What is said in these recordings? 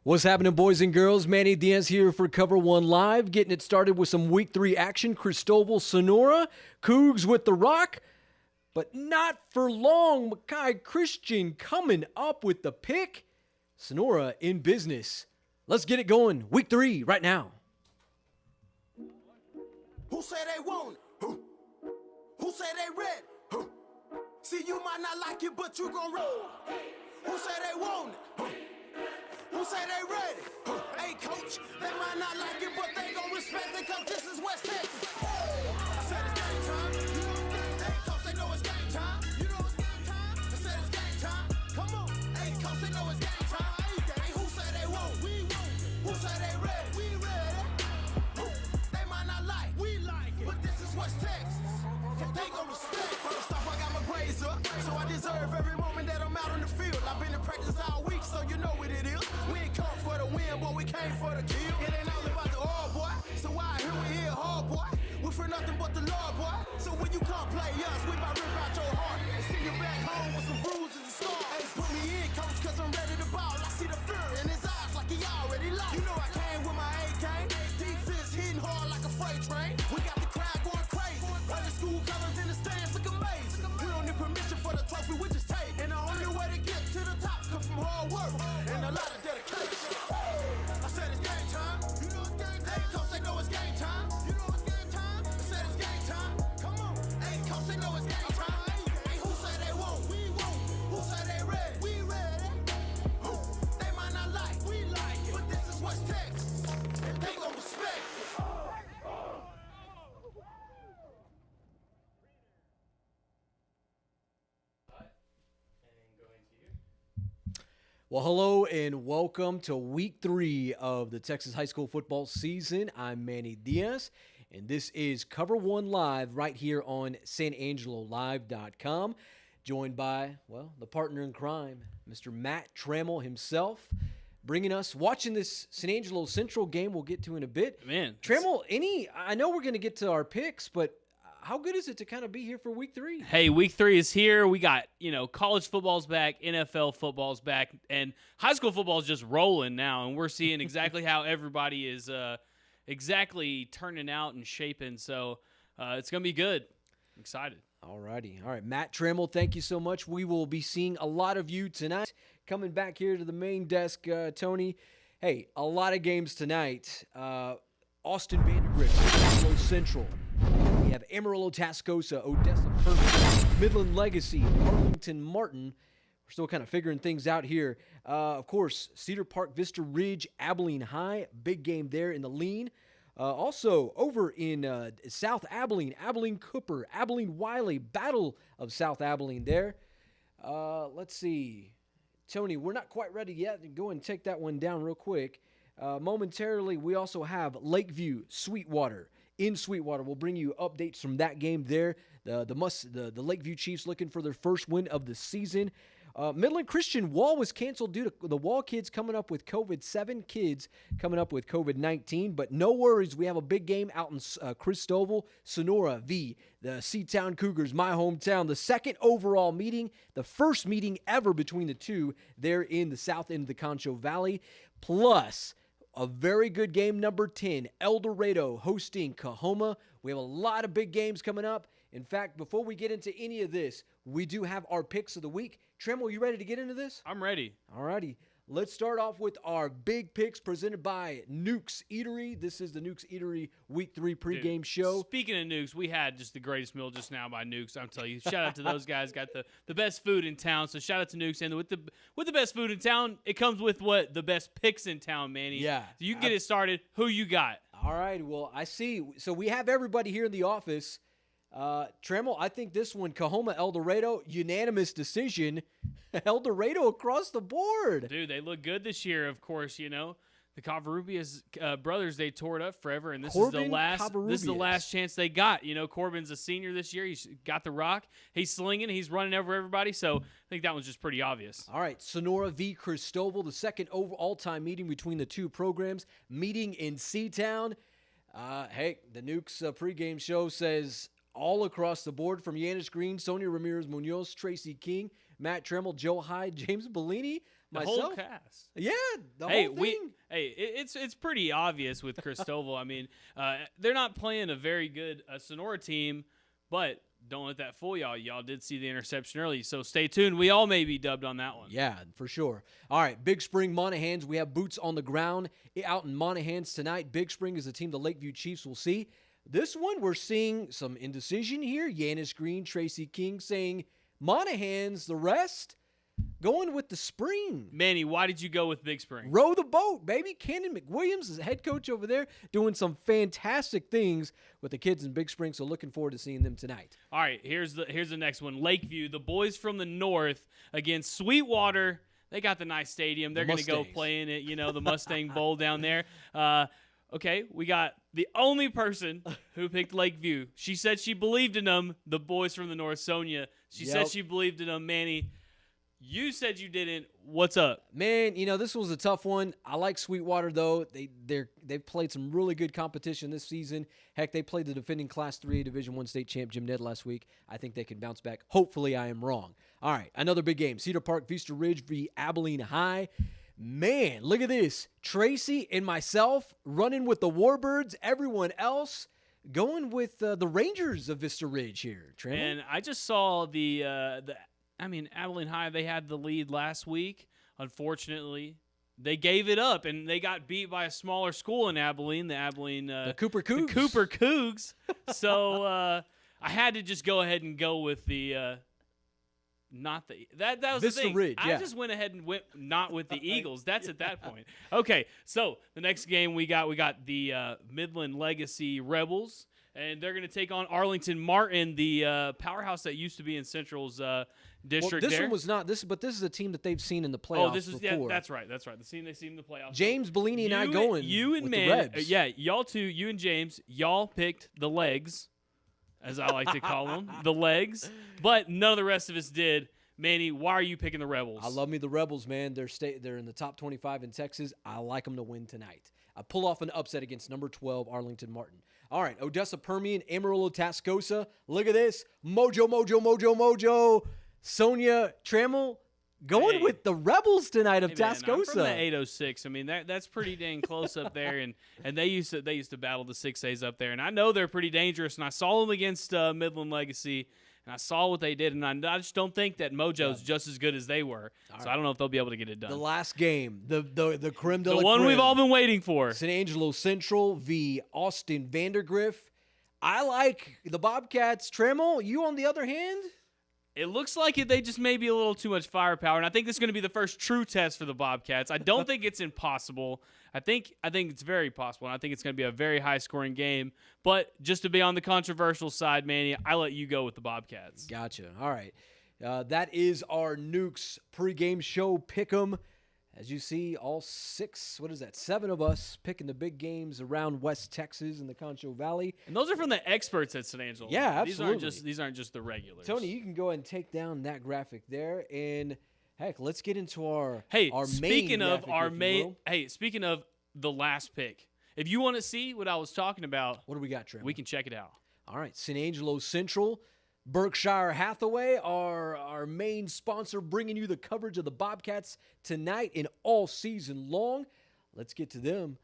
What's happening, boys and girls? Manny Diaz here for Cover1 Live, getting it started with some Week 3 action. Cristoval, Sonora, Cougs with the rock, but not for long. Makai Christian coming up with the pick. Sonora in business. Let's get it going. Week 3 right now. Who say they want it? Who say they ready? See, you might not like it, but you gon' roll. Who say they want it? Who say they ready? Hey, coach, they might not like it, but they gon' respect it, cause this is West Texas. I said it's game time. You know it's game time. Hey, coach, they know it's game time. You know it's game time. I said it's game time. Come on. Hey, coach, they know it's game time. Hey, who say they won't? We won't. Who say they ready? We ready. They might not like. We like it. But this is West Texas. They gon' respect. First off, I got my grades up, so I deserve every moment that I'm out on the field. I've been in practice all week, so you know what it is. We ain't come for the win, but we came for the kill. It ain't all about the all, boy. So why here we here, hard, boy? We for nothing but the Lord, boy. So when you come play us, we bout rip out your heart and send you back home with some bruises and scars. Hey, put me in, coach, cause I'm ready to ball. I see the fear in his eyes like he already lost. You know I came with my AK. Defense hitting hard like a freight train. We got the crowd going crazy. Running school colors in the stands look amazing. We don't need permission for the trophy, we just take. And the only way to get to the top comes from hard work and a lot of dedication. I said it's game time. You know it's game time. Hey, coach, they know it's game time. You know it's game time. I said it's game time. Come on. Hey, coach, they know it's game time. Hey, who say they won't? We won't. Who say they ready? We ready. They might not like. We like it. But this is West Texas. And they gon' respect it. Well, hello and welcome to Week 3 of the Texas high school football season. I'm Manny Diaz, and this is Cover1 Live right here on SanAngeloLive.com, joined by, well, the partner in crime, Mr. Matt Trammell himself, bringing us, watching this San Angelo Central game we'll get to in a bit. Man. Trammell, I know we're going to get to our picks, but how good is it to kind of be here for Week 3? Hey, Week 3 is here. We got, college football's back, NFL football's back, and high school football is just rolling now, and we're seeing exactly how everybody is exactly turning out and shaping. So it's going to be good. I'm excited. All righty. All right, Matt Trammell, thank you so much. We will be seeing a lot of you tonight. Coming back here to the main desk, Tony. Hey, a lot of games tonight. Austin Vandegrift, San Angelo Central. We have Amarillo, Tascosa, Odessa, Permian, Midland Legacy, Arlington, Martin. We're still kind of figuring things out here. Of course, Cedar Park, Vista Ridge, Abilene High. Big game there in the lean. Also, over in South Abilene, Abilene Cooper, Abilene Wiley, Battle of South Abilene there. Let's see. Tony, we're not quite ready yet. Go and take that one down real quick. Momentarily, we also have Lakeview, Sweetwater. In Sweetwater, we'll bring you updates from that game there. The Lakeview Chiefs looking for their first win of the season. Midland Christian Wall was canceled due to the Wall kids coming up with COVID. 7 kids coming up with COVID-19. But no worries, we have a big game out in Cristoval, Sonora v. the Seatown Cougars, my hometown. The second overall meeting, the first meeting ever between the two there in the south end of the Concho Valley. Plus, a very good game, number 10, El Dorado hosting Coahoma. We have a lot of big games coming up. In fact, before we get into any of this, we do have our picks of the week. Trammell, you ready to get into this? I'm ready. All righty. Let's start off with our big picks presented by Nuke's Eatery. This is the Nuke's Eatery Week 3 pregame show. Speaking of Nukes, we had just the greatest meal just now by Nukes. I'm telling you, shout out to those guys. Got the best food in town. So shout out to Nukes. And with the best food in town, it comes with what? The best picks in town, Manny. Yeah. So you can get it started. Who you got? All right. Well, I see. So we have everybody here in the office. Trammell, I think this one, Coahoma, El Dorado, unanimous decision. El Dorado across the board. Dude, they look good this year, of course, The Covarrubias brothers, they tore it up forever, and this is the last chance they got. Corbin's a senior this year. He's got the rock. He's slinging. He's running over everybody, so I think that one's just pretty obvious. All right, Sonora v. Cristoval, the second all-time meeting between the two programs, meeting in Seatown. Hey, the Nukes pregame show says all across the board from Yanis Green, Sonia Ramirez-Munoz, Tracy King, Matt Trammell, Joe Hyde, James Bellini, The myself. whole cast. Yeah, the whole thing. It's pretty obvious with Cristoval. I mean, they're not playing a very good Sonora team, but don't let that fool y'all. Y'all did see the interception early, so stay tuned. We all may be dubbed on that one. Yeah, for sure. All right, Big Spring Monahans. We have boots on the ground out in Monahans tonight. Big Spring is the team the Lakeview Chiefs will see. This one, we're seeing some indecision here. Yanis Green, Tracy King saying Monahans, the rest going with the Spring. Manny, why did you go with Big Spring? Row the boat, baby. Cannon McWilliams is the head coach over there doing some fantastic things with the kids in Big Spring, so looking forward to seeing them tonight. All right, here's the next one. Lakeview, the boys from the north against Sweetwater. They got the nice stadium. They're going to go play in it, the Mustang Bowl down there. Okay, we got the only person who picked Lakeview. She said she believed in them, the boys from the north, Sonia. She said she believed in them, Manny. You said you didn't. What's up? Man, this was a tough one. I like Sweetwater, though. They've played some really good competition this season. Heck, they played the defending Class 3 Division I state champ Jim Ned last week. I think they can bounce back. Hopefully, I am wrong. All right, another big game. Cedar Park, Vista Ridge v. Abilene High. Man, look at this. Tracy and myself running with the Warbirds. Everyone else going with the Rangers of Vista Ridge here. Trammell? And I just saw Abilene High, they had the lead last week. Unfortunately, they gave it up, and they got beat by a smaller school in Abilene, the Cooper Cougs. The Cooper Cougs. So I had to just go ahead and go with that was Vista the thing. Ridge, yeah. I just went ahead and went not with the Eagles. That's at that point. Okay, so the next game we got the Midland Legacy Rebels. And they're going to take on Arlington Martin, the powerhouse that used to be in Central's district. Well, this one was not. But this is a team that they've seen in the playoffs before. Yeah, that's right. The team they've seen in the playoffs. James Bellini and I going. You and with Man, the Rebs. y'all two. You and James, y'all picked the legs, as I like to call them, the legs. But none of the rest of us did. Manny, why are you picking the Rebels? I love me the Rebels, man. They're in the top 25 in Texas. I like them to win tonight. I pull off an upset against number 12 Arlington Martin. All right, Odessa Permian, Amarillo Tascosa. Look at this. Mojo. Sonia Trammell going with the Rebels tonight of Tascosa. I'm from the 806. I mean, that's pretty dang close up there, and they used to battle the 6As up there, and I know they're pretty dangerous. And I saw them against Midland Legacy, and I saw what they did, and I just don't think that Mojo's just as good as they were. So I don't know if they'll be able to get it done. The last game, the creme de la the one creme. we've all been waiting for. San Angelo Central v. Austin Vandegrift. I like the Bobcats. Trammell, you on the other hand? It looks like they just may be a little too much firepower, and I think this is going to be the first true test for the Bobcats. I don't think it's impossible. I think it's very possible, and I think it's going to be a very high-scoring game. But just to be on the controversial side, Manny, I let you go with the Bobcats. Gotcha. All right. That is our Nukes pregame show pick'em. As you see, all seven of us picking the big games around West Texas and the Concho Valley. And those are from the experts at San Angelo. Yeah, absolutely. These aren't just the regulars. Tony, you can go ahead and take down that graphic there, and heck, let's get into our speaking main of graphic, our if you main. will. Hey, speaking of the last pick, if you want to see what I was talking about, What do we got, Trammell? we can check it out. All right, San Angelo Central, Berkshire Hathaway, our main sponsor, bringing you the coverage of the Bobcats tonight and all season long. Let's get to them.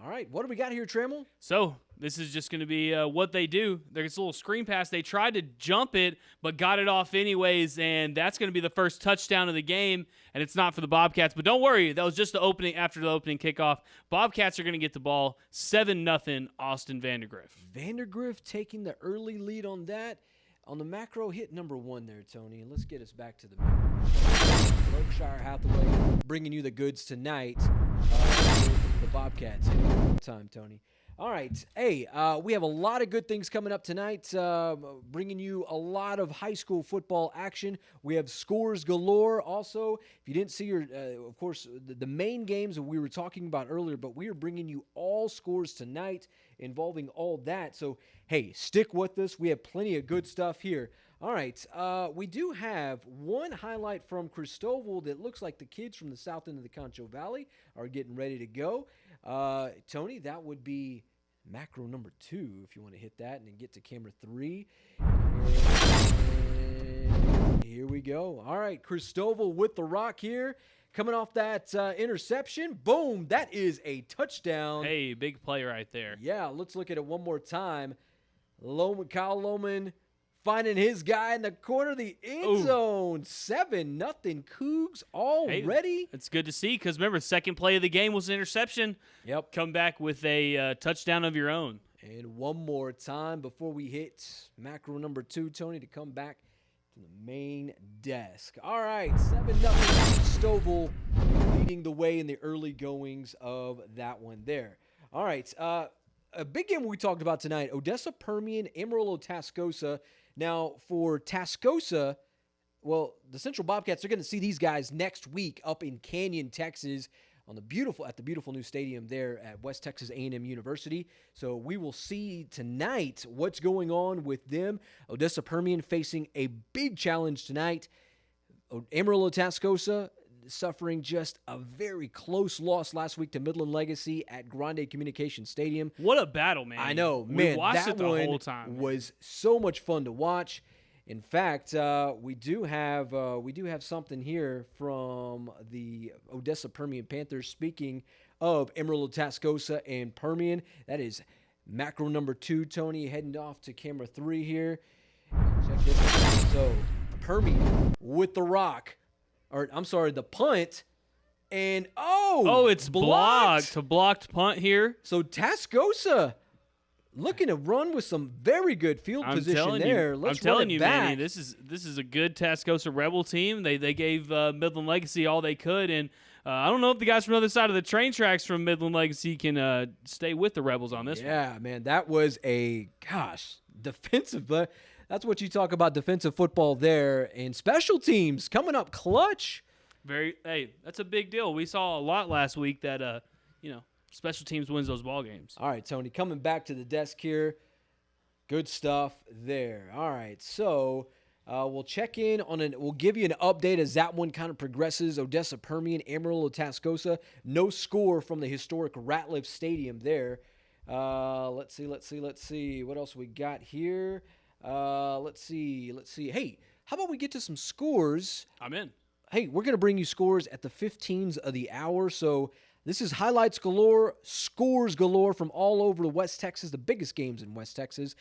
All right, what do we got here, Trammell? So this is just going to be what they do. There's a little screen pass. They tried to jump it, but got it off anyways, and that's going to be the first touchdown of the game, and it's not for the Bobcats. But don't worry, that was just the opening after the opening kickoff. Bobcats are going to get the ball 7-0 Austin Vandegrift. Vandegrift taking the early lead on that. On the macro, hit number 1 there, Tony, and let's get us back to the macro. Berkshire Hathaway bringing you the goods tonight. The Bobcats. Time, Tony. All right. Hey, we have a lot of good things coming up tonight, bringing you a lot of high school football action. We have scores galore. Also, if you didn't see of course, the main games that we were talking about earlier, but we are bringing you all scores tonight involving all that. So, hey, stick with us. We have plenty of good stuff here. All right, we do have one highlight from Cristoval that looks like the kids from the south end of the Concho Valley are getting ready to go. Tony, that would be macro number 2, if you want to hit that, and then get to camera 3. And here we go. All right, Cristoval with the rock here. Coming off that interception. Boom, that is a touchdown. Hey, big play right there. Yeah, let's look at it one more time. Kyle Lohman finding his guy in the corner of the end zone. 7-0 Cougs already. Hey, it's good to see because, remember, second play of the game was an interception. Yep. Come back with a touchdown of your own. And one more time before we hit macro number 2, Tony, to come back to the main desk. All right, 7-0 Cristoval leading the way in the early goings of that one there. All right, a big game we talked about tonight, Odessa Permian, Amarillo Tascosa. Now, for Tascosa, well, the Central Bobcats are going to see these guys next week up in Canyon, Texas, at the beautiful new stadium there at West Texas A&M University. So we will see tonight what's going on with them. Odessa Permian facing a big challenge tonight. Amarillo Tascosa suffering just a very close loss last week to Midland Legacy at Grande Communication Stadium. What a battle, man. I know, we man. watched that it the one whole time, was so much fun to watch. In fact, we do have something here from the Odessa Permian Panthers. Speaking of Amarillo Tascosa and Permian, that is macro number 2. Tony, heading off to camera 3 here. Check this out. So Permian with the rock, or I'm sorry, the punt, and it's blocked. A blocked punt here. So Tascosa looking to run with some very good field position there. Let's run it back. Manny, this is a good Tascosa Rebel team. They gave Midland Legacy all they could, and I don't know if the guys from the other side of the train tracks from Midland Legacy can stay with the Rebels on this one. Yeah, man, that was defensive. But that's what you talk about, defensive football there, and special teams coming up clutch. Hey, that's a big deal. We saw a lot last week that special teams wins those ball games. All right, Tony, coming back to the desk here. Good stuff there. All right, so we'll check in on we'll give you an update as that one kind of progresses. Odessa Permian, Amarillo Tascosa. No score from the historic Ratliff Stadium there. Let's see. What else we got here? Let's see. Hey, how about we get to some scores? I'm in. Hey, we're going to bring you scores at the 15s of the hour, so this is highlights galore, scores galore from all over West Texas, the biggest games in West Texas.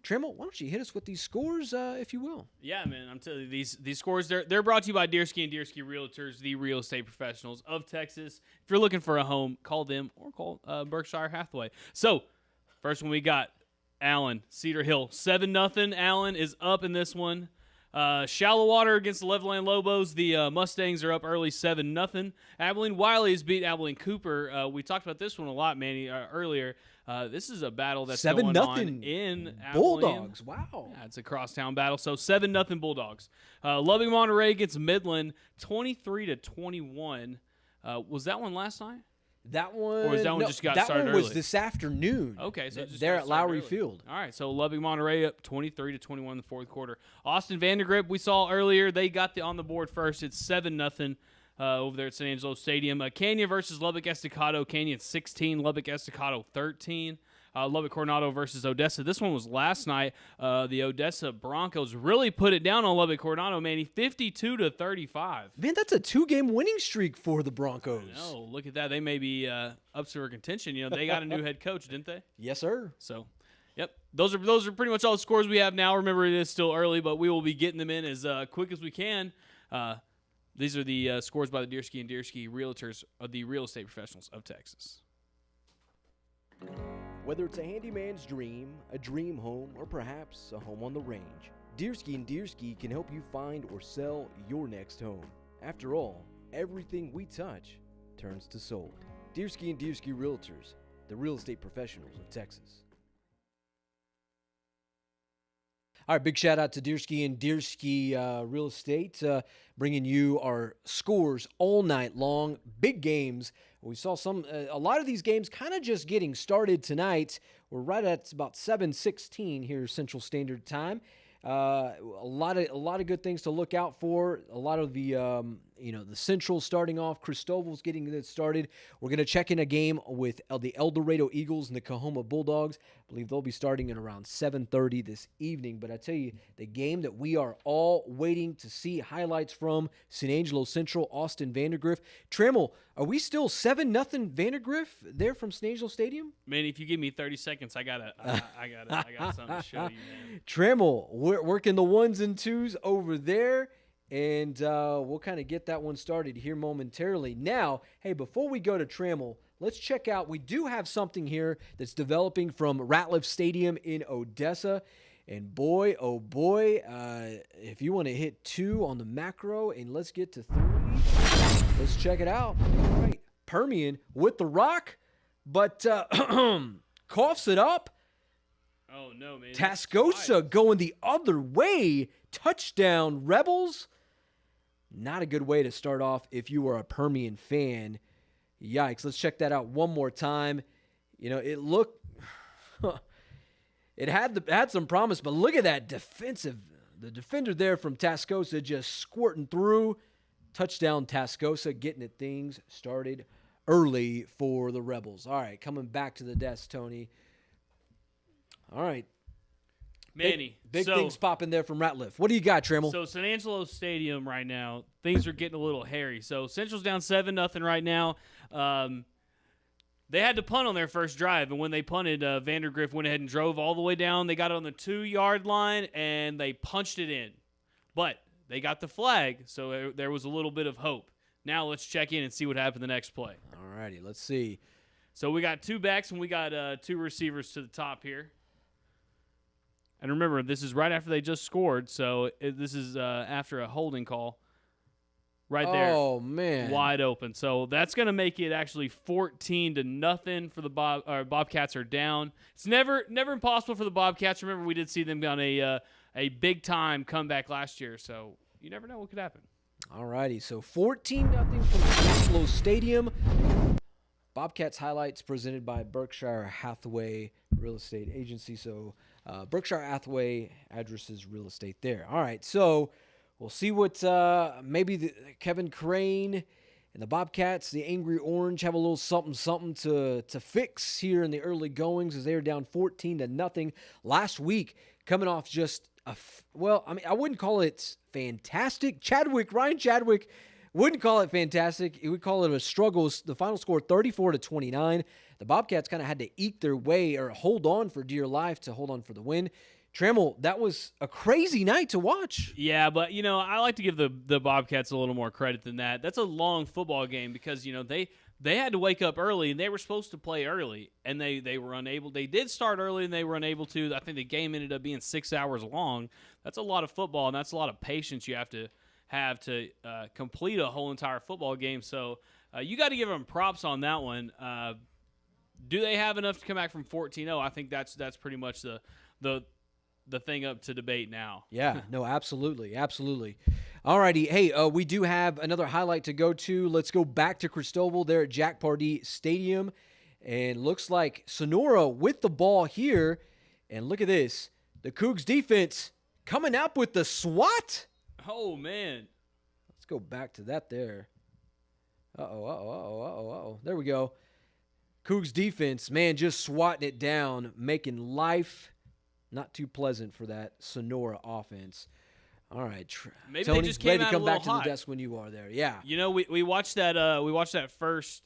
Trammell, why don't you hit us with these scores, if you will? Yeah, man, I'm telling you, these scores, they're brought to you by Deersky and Deersky Realtors, the real estate professionals of Texas. If you're looking for a home, call them or call Berkshire Hathaway. So, first one we got, Allen, Cedar Hill, 7-0. Allen is up in this one. Shallow Water against the Levelland Lobos. The Mustangs are up early 7-0. Abilene Wiley's beat Abilene Cooper. We talked about this one a lot, Manny, earlier. This is a battle that's going on in Bulldogs. Abilene. Wow. Yeah, it's a crosstown battle. So 7-0 Bulldogs. Loving Monterey against Midland, 23-21. Was that one last night? That one, or was that one just got started That one was early? this afternoon. Okay, so just there at Lowry Field. All right, so Loving Monterey up 23-21 in the fourth quarter. Austin Vandegrift, we saw earlier, they got on the board first. It's 7-0 over there at San Angelo Stadium. Canyon versus Lubbock Estacado. Canyon 16, Lubbock Estacado 13. Lubbock Coronado versus Odessa. This one was last night. The Odessa Broncos really put it down on Lubbock Coronado, Manny, 52-35. Man, that's a 2-game winning streak for the Broncos. No, look at that. They may be up for contention. They got a new head coach, didn't they? Yes, sir. So, yep. Those are pretty much all the scores we have now. Remember, it is still early, but we will be getting them in as quick as we can. These are the scores by the Deersky and Deersky Realtors, the real estate professionals of Texas. Whether it's a handyman's dream, a dream home, or perhaps a home on the range, Deersky and Deersky can help you find or sell your next home. After all, everything we touch turns to sold. Deersky and Deersky Realtors, the real estate professionals of Texas. All right, big shout out to Deersky and Deersky Real Estate, bringing you our scores all night long. Big games. We saw a lot of these games kind of just getting started tonight. We're right at about 7:16 here Central Standard Time. A lot of good things to look out for. A lot of the the Central starting off. Cristoval's getting it started. We're going to check in a game with the El Dorado Eagles and the Coahoma Bulldogs. I believe they'll be starting at around 7:30 this evening. But I tell you, the game that we are all waiting to see highlights from, San Angelo Central, Austin Vandegrift. Trammell, are we still 7-0 Vandegrift there from San Angelo Stadium? Man, if you give me 30 seconds, I got something to show you, man. Trammell, we're working the ones and twos over there. And we'll kind of get that one started here momentarily. Now, hey, before we go to Trammell, let's check out. We do have something here that's developing from Ratliff Stadium in Odessa. And boy, oh boy, if you want to hit 2 on the macro and let's get to 3, let's check it out. All right, Permian with the rock, but coughs it up. Oh, no, man. Tascosa going the other way. Touchdown, Rebels. Not a good way to start off if you are a Permian fan. Yikes. Let's check that out one more time. It looked it had some promise, but look at that the defender there from Tascosa just squirting through. Touchdown, Tascosa, getting it things started early for the Rebels. All right, coming back to the desk, Tony. All right. Manny. Big things popping there from Ratliff. What do you got, Trammell? So San Angelo Stadium right now, things are getting a little hairy. So Central's down 7-0 right now. They had to punt on their first drive, and when they punted, Vandegrift went ahead and drove all the way down. They got it on the 2-yard line, and they punched it in. But they got the flag, so there was a little bit of hope. Now let's check in and see what happened the next play. All righty, let's see. So we got 2 backs, and we got 2 receivers to the top here. And remember, this is right after they just scored, so this is after a holding call right there. Oh, man. Wide open. So that's going to make it actually 14-0 for the Bobcats are down. It's never impossible for the Bobcats. Remember, we did see them on a big-time comeback last year, so you never know what could happen. All righty, so 14-0 from San Angelo Stadium. Bobcats highlights presented by Berkshire Hathaway Real Estate Agency. So Berkshire Hathaway addresses real estate there. All right, so we'll see what maybe Kevin Crane and the Bobcats, the Angry Orange, have a little something to fix here in the early goings as they are down 14-0 last week, coming off just I wouldn't call it fantastic. Ryan Chadwick wouldn't call it fantastic. He would call it a struggle. The final score 34-29. The Bobcats kind of had to eke their way or hold on for dear life to hold on for the win. Trammell, that was a crazy night to watch. Yeah, but, I like to give the Bobcats a little more credit than that. That's a long football game because, they had to wake up early, and they were supposed to play early, and they were unable. They did start early, and they were unable to. I think the game ended up being 6 hours long. That's a lot of football, and that's a lot of patience you have to complete a whole entire football game. So you got to give them props on that one. Do they have enough to come back from 14-0? I think that's pretty much the thing up to debate now. Yeah, no, absolutely. All righty. Hey, we do have another highlight to go to. Let's go back to Cristoval there at Jack Pardee Stadium. And looks like Sonora with the ball here. And look at this. The Cougs defense coming up with the SWAT. Oh, man. Let's go back to that there. Uh-oh. There we go. Cougs defense, man, just swatting it down, making life not too pleasant for that Sonora offense. All right, maybe Tony, they just came ready to out come a back little to hot. the desk when you are there. Yeah. We watched that. We watched that first.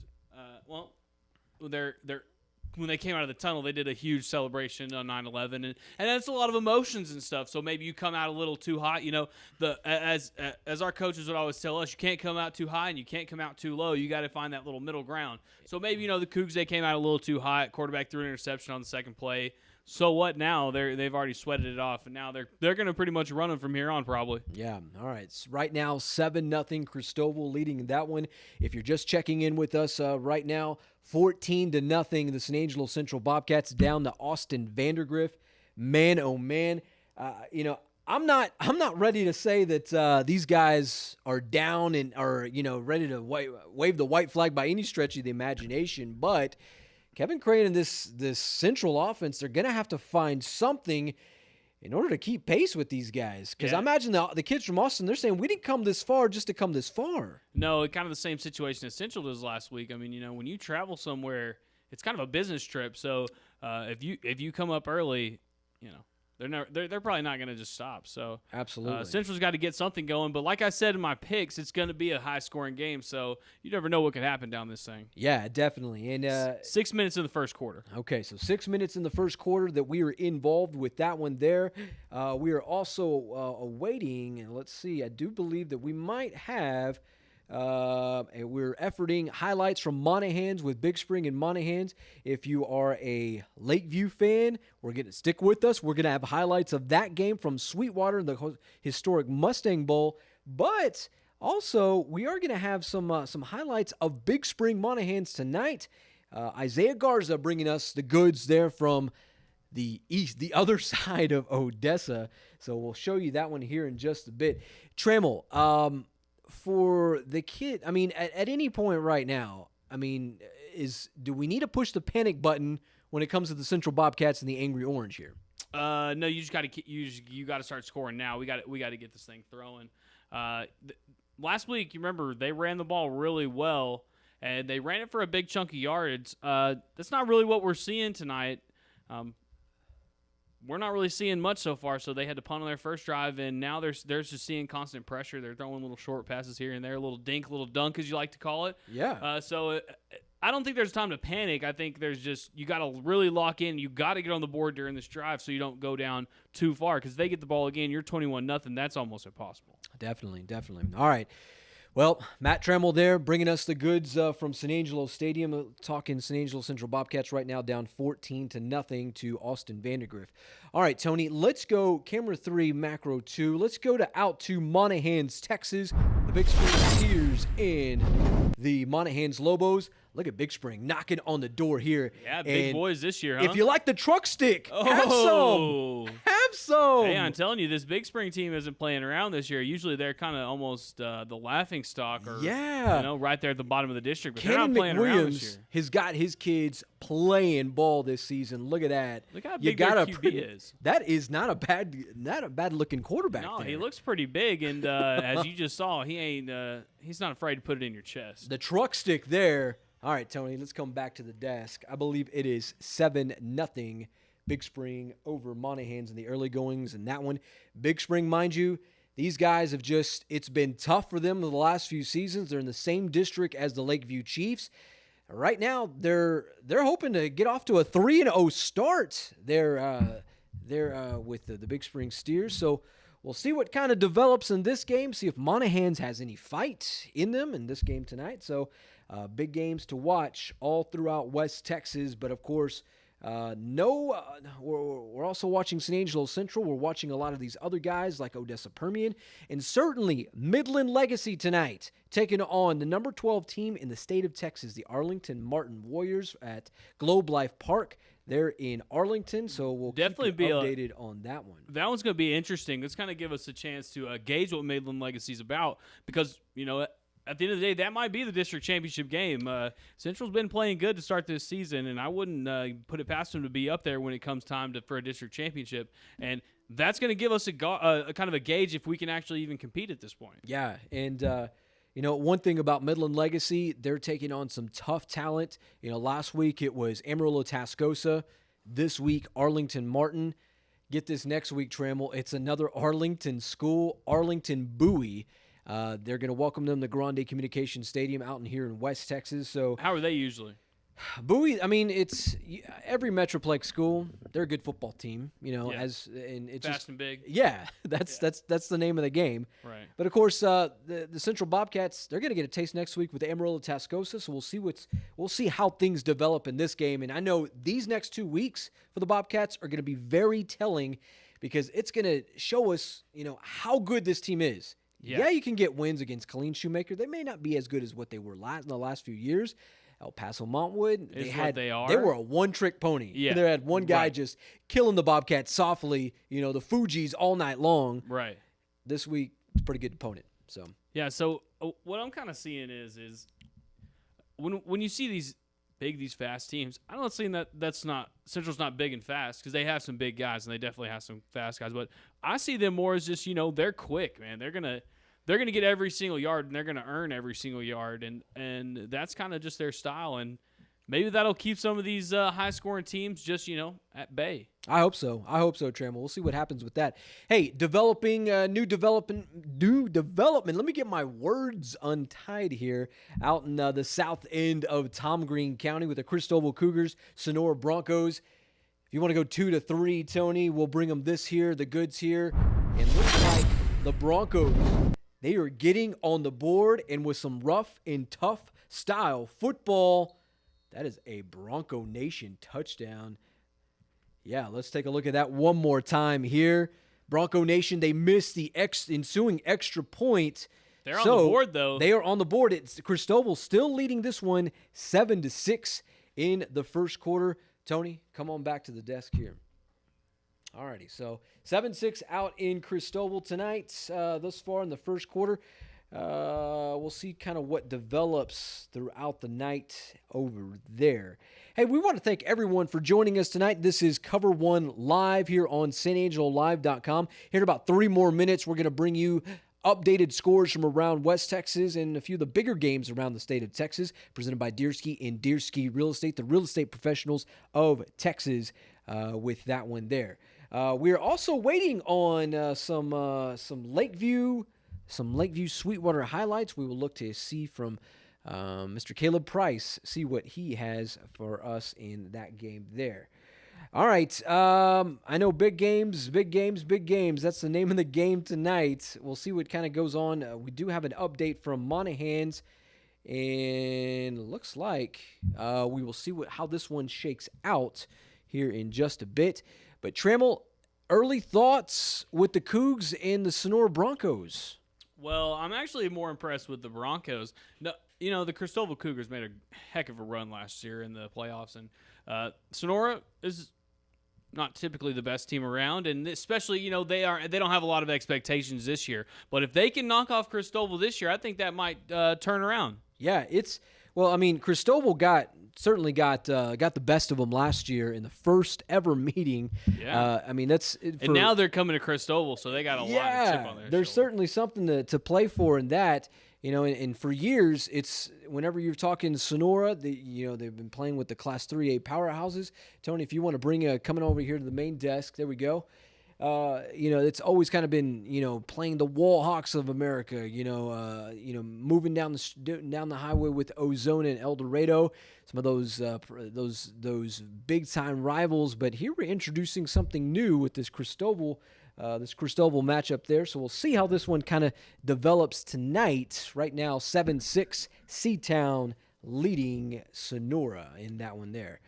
When they came out of the tunnel, they did a huge celebration on 9/11, and that's a lot of emotions and stuff. So maybe you come out a little too hot. As our coaches would always tell us, you can't come out too high and you can't come out too low. You got to find that little middle ground. So maybe the Cougs, they came out a little too hot. Quarterback threw an interception on the second play. So what now? They've already sweated it off, and now they're going to pretty much run them from here on probably. Yeah. All right. Right now, 7-0 Cristoval leading that one. If you're just checking in with us right now, 14-0 the San Angelo Central Bobcats down to Austin Vandegrift. Man, oh man. I'm not ready to say that these guys are down and are ready to wave the white flag by any stretch of the imagination, but Kevin Crane and this Central offense, they're going to have to find something in order to keep pace with these guys. Because Yeah. I imagine the kids from Austin, they're saying, we didn't come this far just to come this far. No, kind of the same situation as Central does last week. I mean, when you travel somewhere, it's kind of a business trip. So if you come up early, they're probably not going to just stop. So Absolutely. Central's got to get something going. But like I said in my picks, it's going to be a high-scoring game. So you never know what could happen down this thing. Yeah, definitely. And 6 minutes in the first quarter. Okay, so 6 minutes in the first quarter that we are involved with that one there. We are also awaiting, and let's see, I do believe that we might have, and we're efforting highlights from Monahans with Big Spring and Monahans. If you are a Lakeview fan, we're going to stick with us. We're going to have highlights of that game from Sweetwater, the historic Mustang Bowl. But also, we are going to have some highlights of Big Spring Monahans tonight. Isaiah Garza bringing us the goods there from the east, the other side of Odessa. So we'll show you that one here in just a bit. Trammell, for the kid, I mean, at any point right now, I mean, do we need to push the panic button when it comes to the Central Bobcats and the Angry Orange here? No, you just got to you got to start scoring now. We got to get this thing throwing. Last week, you remember they ran the ball really well, and they ran it for a big chunk of yards. That's not really what we're seeing tonight. We're not really seeing much so far, so they had to punt on their first drive, and now they're just seeing constant pressure. They're throwing little short passes here and there, a little dink, little dunk, as you like to call it. Yeah. So I don't think there's time to panic. I think there's just you got to really lock in. You got to get on the board during this drive so you don't go down too far, because if they get the ball again, you're 21-0. That's almost impossible. Definitely. All right. Well, Matt Trammell there bringing us the goods from San Angelo Stadium. Talking San Angelo Central Bobcats right now down 14-0 to Austin Vandegrift. All right, Tony, let's go camera 3, macro 2. Let's go out to Monahans, Texas. The Big Spring Steers in the Monahans Lobos. Look at Big Spring knocking on the door here. Yeah, big boys this year, huh? If you like the truck stick, have some. Have some. Hey, I'm telling you, this Big Spring team isn't playing around this year. Usually they're kind of almost the laughing stock, or right there at the bottom of the district. But they're not playing around this year. Has got his kids playing ball this season. Look at that. Look how big their QB is. That is not a bad looking quarterback. No, there. He looks pretty big, and as you just saw, he's not afraid to put it in your chest. The truck stick there. All right, Tony, let's come back to the desk. I believe it is 7-0 Big Spring over Monahans in the early goings. And that one, Big Spring, mind you, these guys have it's been tough for them the last few seasons. They're in the same district as the Lakeview Chiefs. Right now, they're hoping to get off to a 3-0 start. They're with the Big Spring Steers. So we'll see what kind of develops in this game, see if Monahans has any fight in them in this game tonight. So big games to watch all throughout West Texas. But, of course, we're also watching San Angelo Central. We're watching a lot of these other guys like Odessa Permian. And certainly Midland Legacy tonight, taking on the number 12 team in the state of Texas, the Arlington Martin Warriors at Globe Life Park. They're in Arlington, so we'll definitely keep you updated on that one. That one's going to be interesting. It's kind of give us a chance to gauge what Midland Legacy is about, because, at the end of the day, that might be the district championship game. Central's been playing good to start this season, and I wouldn't put it past them to be up there when it comes time for a district championship. And that's going to give us a kind of a gauge if we can actually even compete at this point. Yeah, and one thing about Midland Legacy, they're taking on some tough talent. Last week it was Amarillo Tascosa. This week, Arlington Martin. Get this next week, Trammell. It's another Arlington school, Arlington Bowie. They're going to welcome them to Grande Communication Stadium out here in West Texas. So how are they usually? Bowie, I mean, it's every Metroplex school. They're a good football team, and it's fast and big. Yeah, that's the name of the game. Right. But of course, the Central Bobcats, they're going to get a taste next week with the Amarillo Tascosa. So we'll see how things develop in this game. And I know these next 2 weeks for the Bobcats are going to be very telling, because it's going to show us, how good this team is. Yeah, you can get wins against Colleen Shoemaker. They may not be as good as what they were in the last few years. El Paso Montwood, they were a one-trick pony. Yeah. They had one guy just killing the Bobcats softly, the Fugees all night long. Right. This week, it's a pretty good opponent. So yeah, so what I'm kind of seeing is when you see big these fast teams. I'm not saying that's not Central's not big and fast, because they have some big guys and they definitely have some fast guys. But I see them more as just, they're quick, man. They're gonna get every single yard, and they're gonna earn every single yard, and that's kind of just their style. And maybe that'll keep some of these high scoring teams just at bay. I hope so, Trammell. We'll see what happens with that. Hey, new development. Let me get my words untied here. Out in the south end of Tom Green County with the Cristoval Cougars, Sonora Broncos. If you want to go 2-3, Tony, we'll bring them the goods here. And looks like the Broncos, they are getting on the board, and with some rough and tough style football. That is a Bronco Nation touchdown. Yeah, let's take a look at that one more time here. Bronco Nation, they missed the ensuing extra point. They're on the board, though. They are on the board. It's Cristoval still leading this one 7-6 in the first quarter. Tony, come on back to the desk here. Alrighty, so 7-6 out in Cristoval tonight thus far in the first quarter. We'll see kind of what develops throughout the night over there. Hey, we want to thank everyone for joining us tonight. This is COVER1 Live here on SanAngeloLive.com. Here in about 3 more minutes, we're going to bring you updated scores from around West Texas and a few of the bigger games around the state of Texas, presented by Deersky and Deersky Real Estate, the real estate professionals of Texas, with that one there. We are also waiting on some Lakeview Sweetwater highlights. We will look to see from Mr. Caleb Price, see what he has for us in that game there. All right. I know big games. That's the name of the game tonight. We'll see what kind of goes on. We do have an update from Monahans, and looks like we will see how this one shakes out here in just a bit. But Trammell, early thoughts with the Cougs and the Sonora Broncos. Well, I'm actually more impressed with the Broncos. No, the Cristoval Cougars made a heck of a run last year in the playoffs, and Sonora is not typically the best team around, and especially, they don't have a lot of expectations this year. But if they can knock off Cristoval this year, I think that might turn around. Yeah, Cristoval certainly got the best of them last year in the first ever meeting. Yeah. And now they're coming to Cristoval, so they got a lot of chip on their there's shoulder. certainly something to play for in that. And for years, it's whenever you're talking Sonora, they've been playing with the Class 3A powerhouses. Tony, if you want to bring coming over here to the main desk, there we go. It's always kind of been, playing the Wall Hawks of America, moving down the highway with Ozona and El Dorado, some of those big time rivals. But here we're introducing something new with this Cristoval matchup there. So we'll see how this one kind of develops tonight. Right now, 7-6, C-Town leading Sonora in that one there.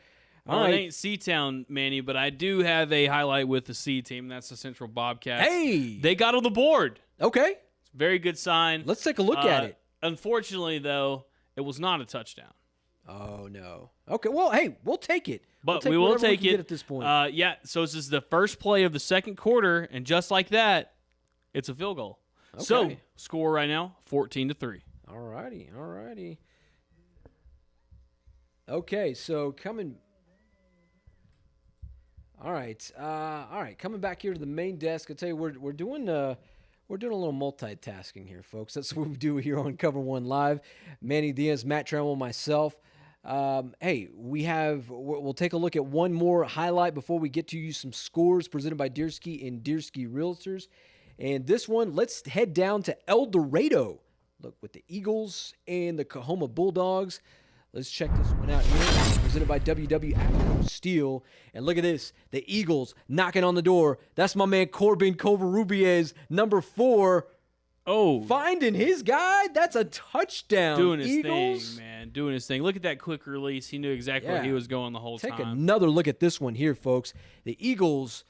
Well, it ain't C-Town, Manny, but I do have a highlight with the C team. That's the Central Bobcats. Hey! They got on the board. Okay. It's a very good sign. Let's take a look at it. Unfortunately, though, it was not a touchdown. Oh, no. Okay, well, hey, we'll take it. But we will take it at this point. So this is the first play of the second quarter, and just like that, it's a field goal. Okay. So, score right now, 14-3. All righty. Okay, so coming... All right. Coming back here to the main desk, I'll tell you, we're doing a little multitasking here, folks. That's what we do here on COVER1 Live. Manny, Diaz, Matt Trammell, myself. Hey, we'll take a look at one more highlight before we get to you some scores presented by Deersky and Deersky Realtors. And this one, let's head down to El Dorado. Look, with the Eagles and the Coahoma Bulldogs. Let's check this one out here. Presented by WW Afro Steel. And look at this. The Eagles knocking on the door. That's my man Corbin Covarrubias, number 4. Oh. Finding his guy. That's a touchdown. Doing his Eagles. thing, man. Doing his thing. Look at that quick release. He knew exactly where he was going the whole time. Take another look at this one here, folks. The Eagles,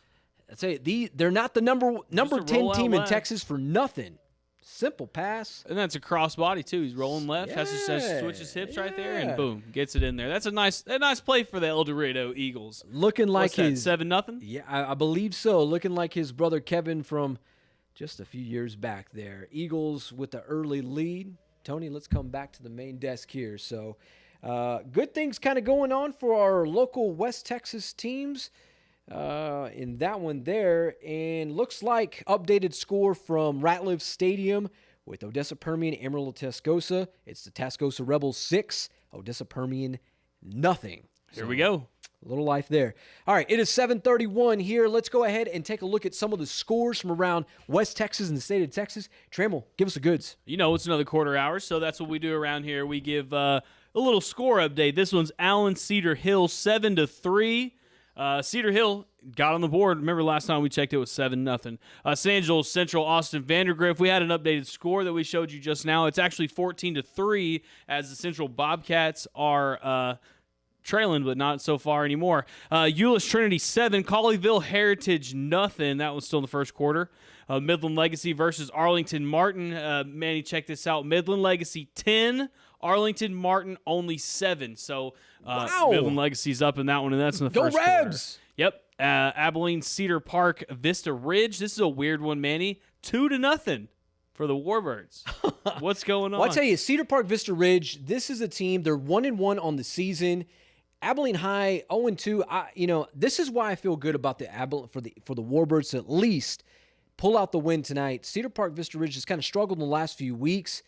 I'd say they're not the number 10 team in Texas for nothing. Simple pass. And that's a crossbody, too. He's rolling left, has to switch his hips right there, and boom, gets it in there. That's a nice play for the El Dorado Eagles. Looking like his 7-0? Yeah, I believe so. Looking like his brother Kevin from just a few years back there. Eagles with the early lead. Tony, let's come back to the main desk here. So Good things kind of going on for our local West Texas teams in that one there. And looks like updated score from Ratliff Stadium with Odessa Permian, Amarillo Tascosa. It's the Tascosa Rebels 6, Odessa Permian nothing. Here we go. A little life there. All right, it is 7:31 here. Let's go ahead and take a look at some of the scores from around West Texas and the state of Texas. Trammell, give us the goods. You know, it's another quarter hour, so that's what we do around here. We give a little score update. This one's Allen Cedar Hill 7-3. Cedar Hill got on the board. Remember last time we checked, it was 7-0. San Angelo Central Austin Vandegrift. We had an updated score that we showed you just now. It's actually 14-3 as the Central Bobcats are trailing, but not so far anymore. Euless Trinity 7, Colleyville Heritage nothing. That was still in the first quarter. Midland Legacy versus Arlington Martin. Manny, check this out. Midland Legacy 10, Arlington Martin only 7. So wow. Midland Legacy's up in that one, and that's in the first quarter. Go Rebs! Yep. Abilene Cedar Park Vista Ridge. This is a weird one, Manny. 2-0 for the Warbirds. What's going on? Well, I'll tell you, Cedar Park Vista Ridge, this is a team. They're 1-1 on the season. Abilene High 0-2. This is why I feel good about the for the Warbirds to at least pull out the win tonight. Cedar Park Vista Ridge has kind of struggled in the last few weeks.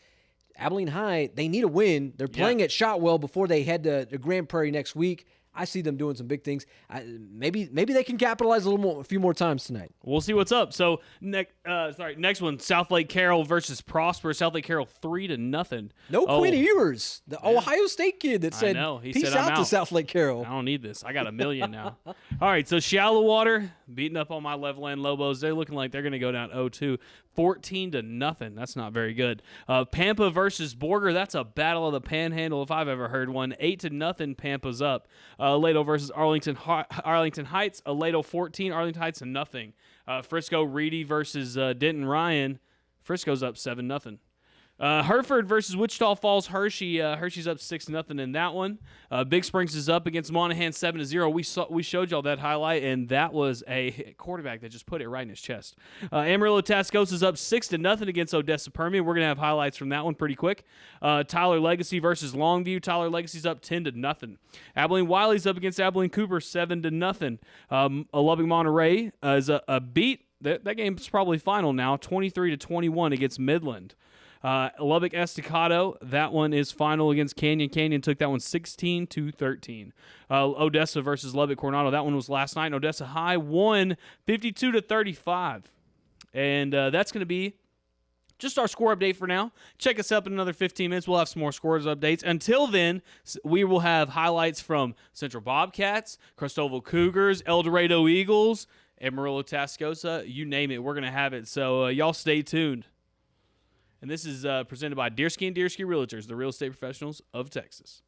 Abilene High, they need a win. They're playing at Shotwell before they head to Grand Prairie next week. I see them doing some big things. Maybe they can capitalize a few more times tonight. We'll see what's up. So next one, South Lake Carroll versus Prosper. South Lake Carroll 3-0. No Quinn Ewers, the Ohio State kid that said, "Peace out to South Lake Carroll." I don't need this. I got $1 million now. All right, so Shallow Water beating up on my Levelland Lobos. They're looking like they're going to go down 0-2. 14-0. That's not very good. Pampa versus Borger. That's a battle of the Panhandle if I've ever heard one. 8-0. Pampa's up. Aledo versus Arlington Heights. Aledo 14. Arlington Heights 0. Frisco Reedy versus Denton Ryan. Frisco's up 7-0. Hereford versus Wichita Falls Hershey. Hershey's up 6-0 in that one. Big Springs is up against Monahans 7-0. We showed y'all that highlight, and that was a quarterback that just put it right in his chest. Amarillo Tascosa is up 6-0 against Odessa Permian. We're gonna have highlights from that one pretty quick. Tyler Legacy versus Longview. Tyler Legacy's up 10-0. Abilene Wiley's up against Abilene Cooper 7-0. Lubbock Monterey is a beat. That game's probably final now. 23-21 against Midland. Lubbock Estacado, that one is final against Canyon. Canyon took that one 16-13. Odessa versus Lubbock Coronado, that one was last night. Odessa High won 52-35. And that's going to be just our score update for now. Check us up in another 15 minutes. We'll have some more scores updates. Until then, we will have highlights from Central Bobcats, Cristoval Cougars, El Dorado Eagles, Amarillo Tascosa, you name it. We're going to have it. So y'all stay tuned. And this is presented by Deersky and Deersky Realtors, the real estate professionals of Texas.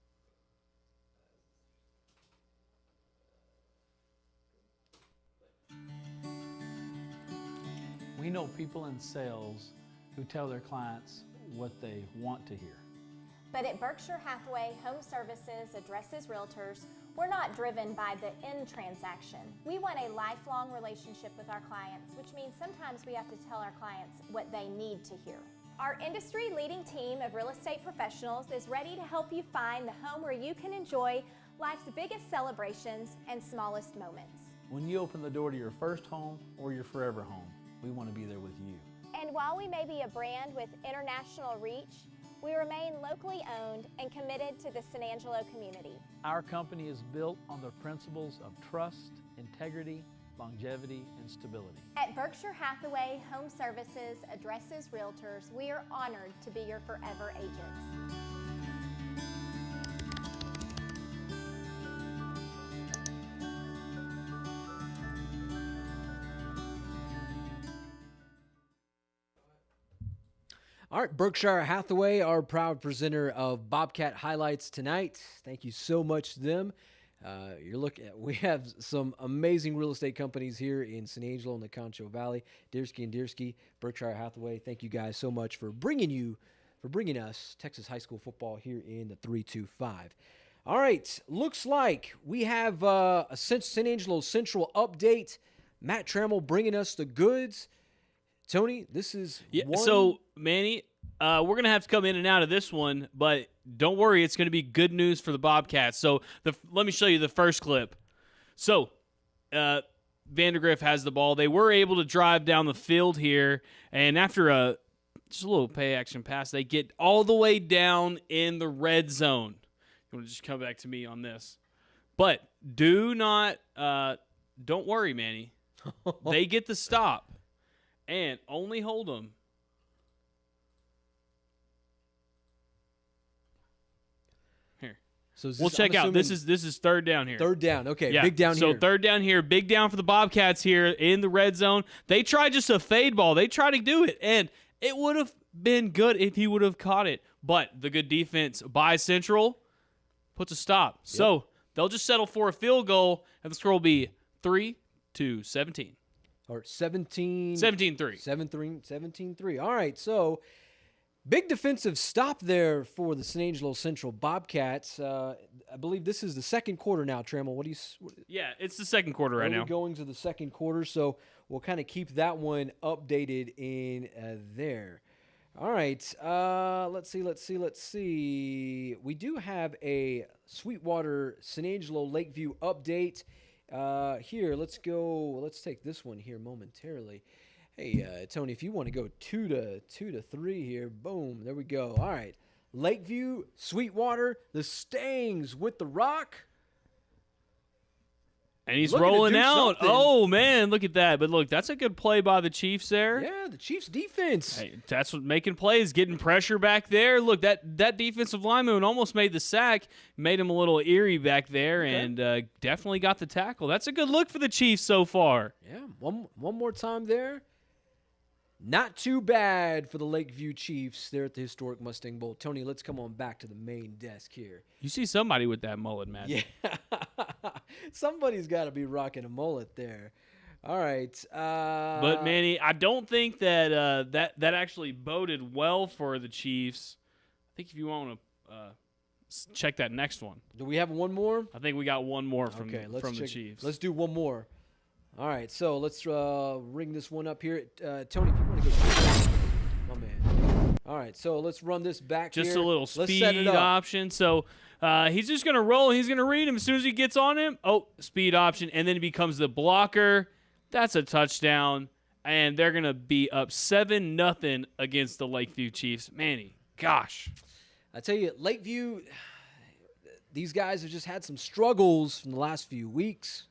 We know people in sales who tell their clients what they want to hear. But at Berkshire Hathaway Home Services Addresses Realtors, we're not driven by the end transaction. We want a lifelong relationship with our clients, which means sometimes we have to tell our clients what they need to hear. Our industry-leading team of real estate professionals is ready to help you find the home where you can enjoy life's biggest celebrations and smallest moments. When you open the door to your first home or your forever home, we want to be there with you. And while we may be a brand with international reach, we remain locally owned and committed to the San Angelo community. Our company is built on the principles of trust, integrity, longevity, and stability. At Berkshire Hathaway Home Services Addresses Realtors, we are honored to be your forever agents. All right, Berkshire Hathaway, our proud presenter of Bobcat Highlights tonight. Thank you so much to them. We have some amazing real estate companies here in San Angelo and the Concho Valley. Deersky and Deersky, Berkshire Hathaway. Thank you guys so much for bringing us Texas high school football here in the 325. All right, looks like we have a San Angelo Central update. Matt Trammell bringing us the goods. Tony, this is one... So, Manny, we're going to have to come in and out of this one, but don't worry, it's going to be good news for the Bobcats. So, let me show you the first clip. So, Vandegrift has the ball. They were able to drive down the field here, and after just a little play-action pass, they get all the way down in the red zone. You want to just come back to me on this. But don't worry, Manny. They get the stop. And only hold them. Here. So we'll check out. This is third down here. Third down. Okay, yeah. Big down here. So third down here. Big down for the Bobcats here in the red zone. They tried just a fade ball. They tried to do it. And it would have been good if he would have caught it. But the good defense by Central puts a stop. Yep. So they'll just settle for a field goal, and the score will be 3-17. Or 17-3. 17-3. All right, so big defensive stop there for the San Angelo Central Bobcats. I believe this is the second quarter now, Trammell. Yeah, it's the second quarter right now. We're going to the second quarter, so we'll kind of keep that one updated in there. All right, let's see. We do have a Sweetwater San Angelo Lakeview update. Here, let's take this one here momentarily. Hey, Tony, if you want to go 2 to 3 here, boom, there we go. All right, Lakeview, Sweetwater, the Stangs with the rock. And he's rolling out. Something. Oh, man, look at that. But look, that's a good play by the Chiefs there. Yeah, the Chiefs defense. Hey, that's what making plays, getting pressure back there. Look, that defensive lineman almost made the sack, made him a little eerie back there, and definitely got the tackle. That's a good look for the Chiefs so far. Yeah, one more time there. Not too bad for the Lakeview Chiefs there at the historic Mustang Bowl. Tony, let's come on back to the main desk here. You see somebody with that mullet, man. Yeah. Somebody's got to be rocking a mullet there. All right. But, Manny, I don't think that that actually boded well for the Chiefs. I think if you want to check that next one. Do we have one more? I think we got one more from the Chiefs. Let's do one more. All right, so let's ring this one up here. Tony, if you want to go. My man. All right, so let's run this back just here. A little speed option. So he's just going to roll. He's going to read him as soon as he gets on him. Oh, speed option, and then he becomes the blocker. That's a touchdown, and they're going to be up 7-0 against the Lakeview Chiefs. Manny, gosh. I tell you, Lakeview, these guys have just had some struggles from the last few weeks.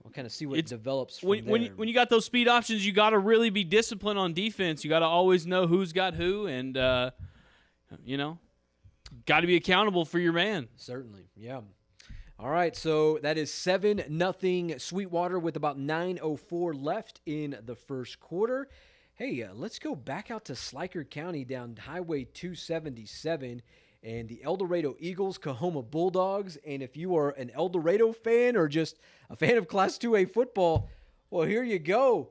We'll kind of see what develops from there. When you got those speed options, you got to really be disciplined on defense. You got to always know who's got who, and got to be accountable for your man. Certainly, yeah. All right, so that is 7-0 Sweetwater with about 9:04 left in the first quarter. Hey, let's go back out to Sliker County down Highway 277. And the El Dorado Eagles, Coahoma Bulldogs. And if you are an El Dorado fan or just a fan of Class 2A football, well, here you go.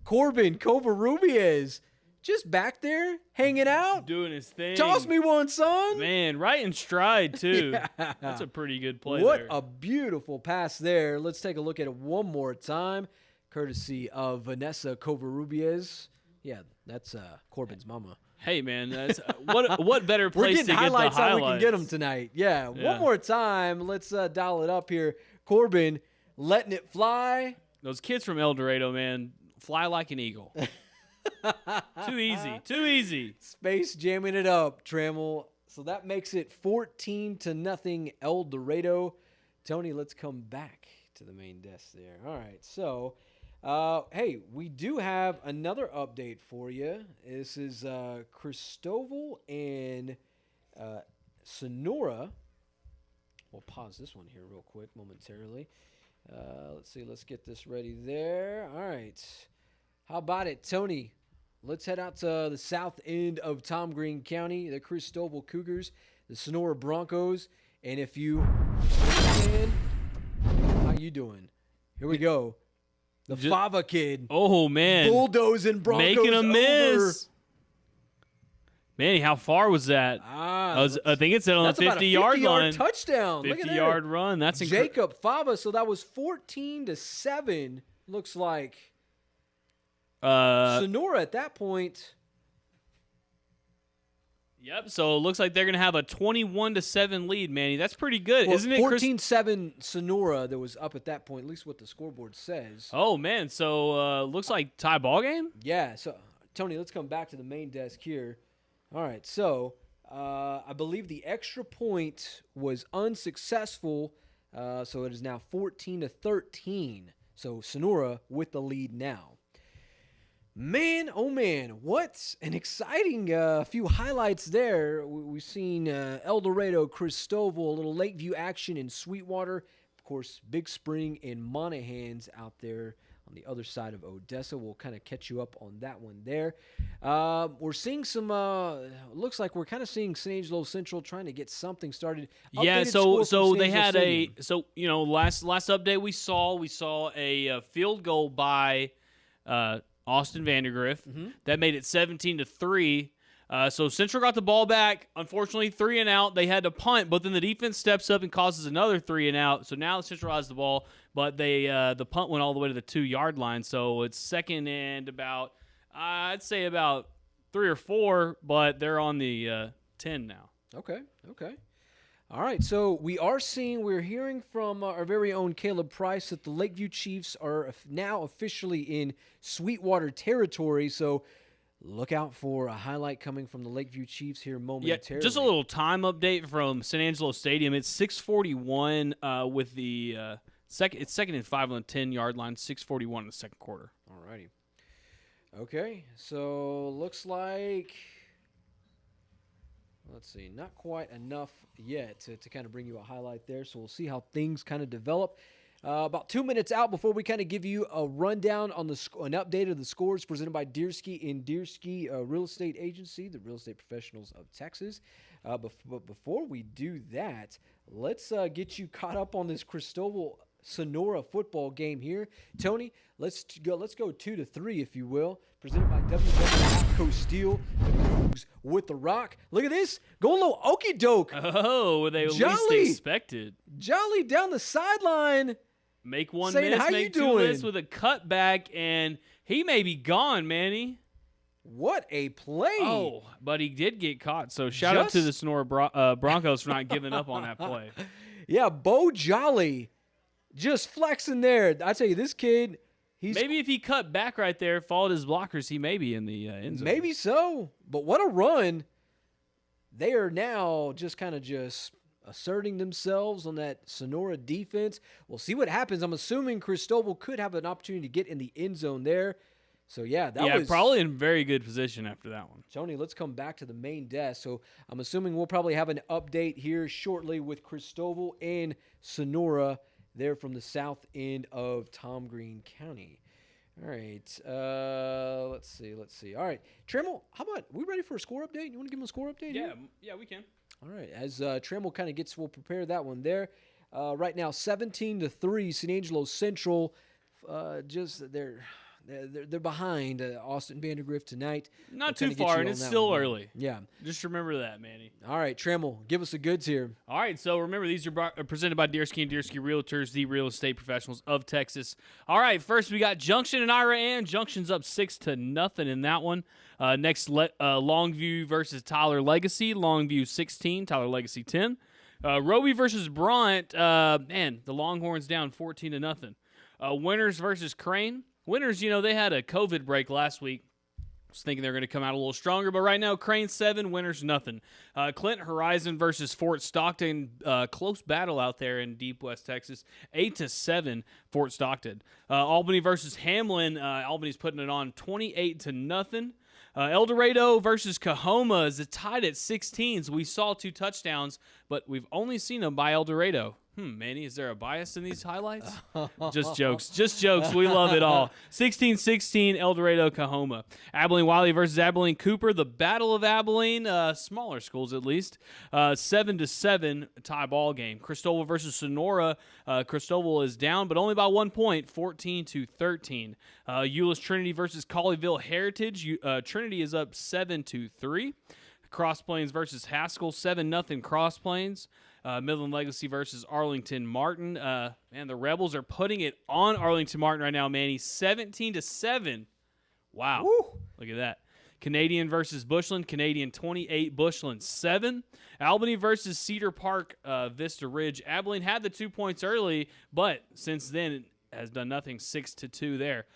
COVER1, just back there hanging out. Doing his thing. Toss me one, son. Man, right in stride, too. Yeah. That's a pretty good play What there. a beautiful pass there. Let's take a look at it one more time, courtesy of Vanessa COVER1. Yeah, that's Corbin's mama. Hey, man, that's what better place to get the highlights? How we can get them tonight. Yeah, one more time. Let's dial it up here. Corbin letting it fly. Those kids from El Dorado, man, fly like an eagle. Too easy. Space jamming it up, Trammell. So that makes it 14-0 El Dorado. Tony, let's come back to the main desk there. All right, so... hey, we do have another update for you. This is Cristoval and Sonora. We'll pause this one here real quick momentarily. Let's see. Let's get this ready there. All right. How about it, Tony? Let's head out to the south end of Tom Green County, the Cristoval Cougars, the Sonora Broncos. And if you how you doing? Here we go. The Fava kid. Oh, man. Bulldozing Broncos making a miss. Manny, how far was that? I think it's on the 50-yard line. Touchdown. 50-yard run. That's Jacob Fava. So that was 14-7. Looks like. Sonora at that point. Yep. So it looks like they're going to have a 21-7 lead, Manny. That's pretty good, Well, isn't it? 14-7 Sonora that was up at that point, at least what the scoreboard says. Oh man. So looks like tie ball game. Yeah. So Tony, let's come back to the main desk here. All right. So I believe the extra point was unsuccessful. So it is now 14-13. So Sonora with the lead now. Man, oh man, what an exciting few highlights there. We've seen El Dorado, Cristoval, a little Lakeview action in Sweetwater. Of course, Big Spring and Monahans out there on the other side of Odessa. We'll kind of catch you up on that one there. We're seeing some, looks like we're kind of seeing San Angelo Central trying to get something started. Yeah, Updated so they had Stadium. last update we saw a field goal by Austin Vandegrift that made it 17-3. So Central got the ball back. Unfortunately, 3 and out. They had to punt, but then the defense steps up and causes another 3 and out. So now Central has the ball, but the punt went all the way to the 2-yard line. So it's second and about, I'd say about 3 or 4, but they're on the 10 now. Okay. All right, so we're hearing from our very own Caleb Price that the Lakeview Chiefs are now officially in Sweetwater territory, so look out for a highlight coming from the Lakeview Chiefs here momentarily. Yeah, just a little time update from San Angelo Stadium. It's 6:41 with the it's second and 5 on the 10-yard line, 6:41 in the second quarter. All righty. Okay, so looks like... Let's see, not quite enough yet to kind of bring you a highlight there, so we'll see how things kind of develop. About 2 minutes out before we kind of give you a rundown on an update of the scores presented by Deersky and Deersky Real Estate Agency, the real estate professionals of Texas. But before we do that, let's get you caught up on this Cristoval Sonora football game here. Tony, let's go 2-3, if you will. Presented by WW Steel, the Cougs with the rock. Look at this, going a little okey doke. Oh, they least expected. Jolly down the sideline. Make one saying, miss, how make you two doing? miss with a cutback, and he may be gone, Manny. What a play! Oh, but he did get caught. So shout out to the Sonora Broncos for not giving up on that play. Yeah, Bo Jolly just flexing there. I tell you, this kid. Maybe if he cut back right there, followed his blockers, he may be in the end zone. Maybe so. But what a run. They are now just asserting themselves on that Sonora defense. We'll see what happens. I'm assuming Cristoval could have an opportunity to get in the end zone there. So, yeah, that was probably in very good position after that one. Tony, let's come back to the main desk. So I'm assuming we'll probably have an update here shortly with Cristoval and Sonora. They're from the south end of Tom Green County. All right. Let's see. All right. Trammell, how about we ready for a score update? You want to give them a score update? Yeah, we can. All right. As Trammell kind of we'll prepare that one there. Right now, 17-3, San Angelo Central. They're behind Austin Vandegrift tonight. Not too far, and it's still early. Yeah. Just remember that, Manny. All right, Trammell, give us the goods here. All right, so remember, these are presented by Deersky and Deersky Realtors, the real estate professionals of Texas. All right, first we got Junction and Ira Ann. Junction's up 6-0 in that one. Next, Longview versus Tyler Legacy. Longview 16, Tyler Legacy 10. Roby versus Bront. The Longhorns down 14-0. Winters versus Crane. Winters, they had a COVID break last week. I was thinking they're going to come out a little stronger, but right now, Crane 7, Winters nothing. Clinton Horizon versus Fort Stockton. Close battle out there in deep West Texas. 8-7, Fort Stockton. Albany versus Hamlin. Albany's putting it on 28-0. El Dorado versus Coahoma is tied at 16. So we saw 2 touchdowns, but we've only seen them by El Dorado. Manny, is there a bias in these highlights? Just jokes. We love it all. 16-16, El Dorado, Coahoma. Abilene Wiley versus Abilene Cooper. The Battle of Abilene, smaller schools at least. 7-7 tie ball game. Cristoval versus Sonora. Cristoval is down, but only by 1 point, 14-13. Euless Trinity versus Colleyville Heritage. Trinity is up 7-3. Cross Plains versus Haskell, 7-0 Cross Plains. Midland Legacy versus Arlington Martin. The Rebels are putting it on Arlington Martin right now, Manny. 17-7. Wow. Woo. Look at that. Canadian versus Bushland. Canadian 28, Bushland 7. Albany versus Cedar Park, Vista Ridge. Abilene had the 2 points early, but since then has done nothing. 6-2 there.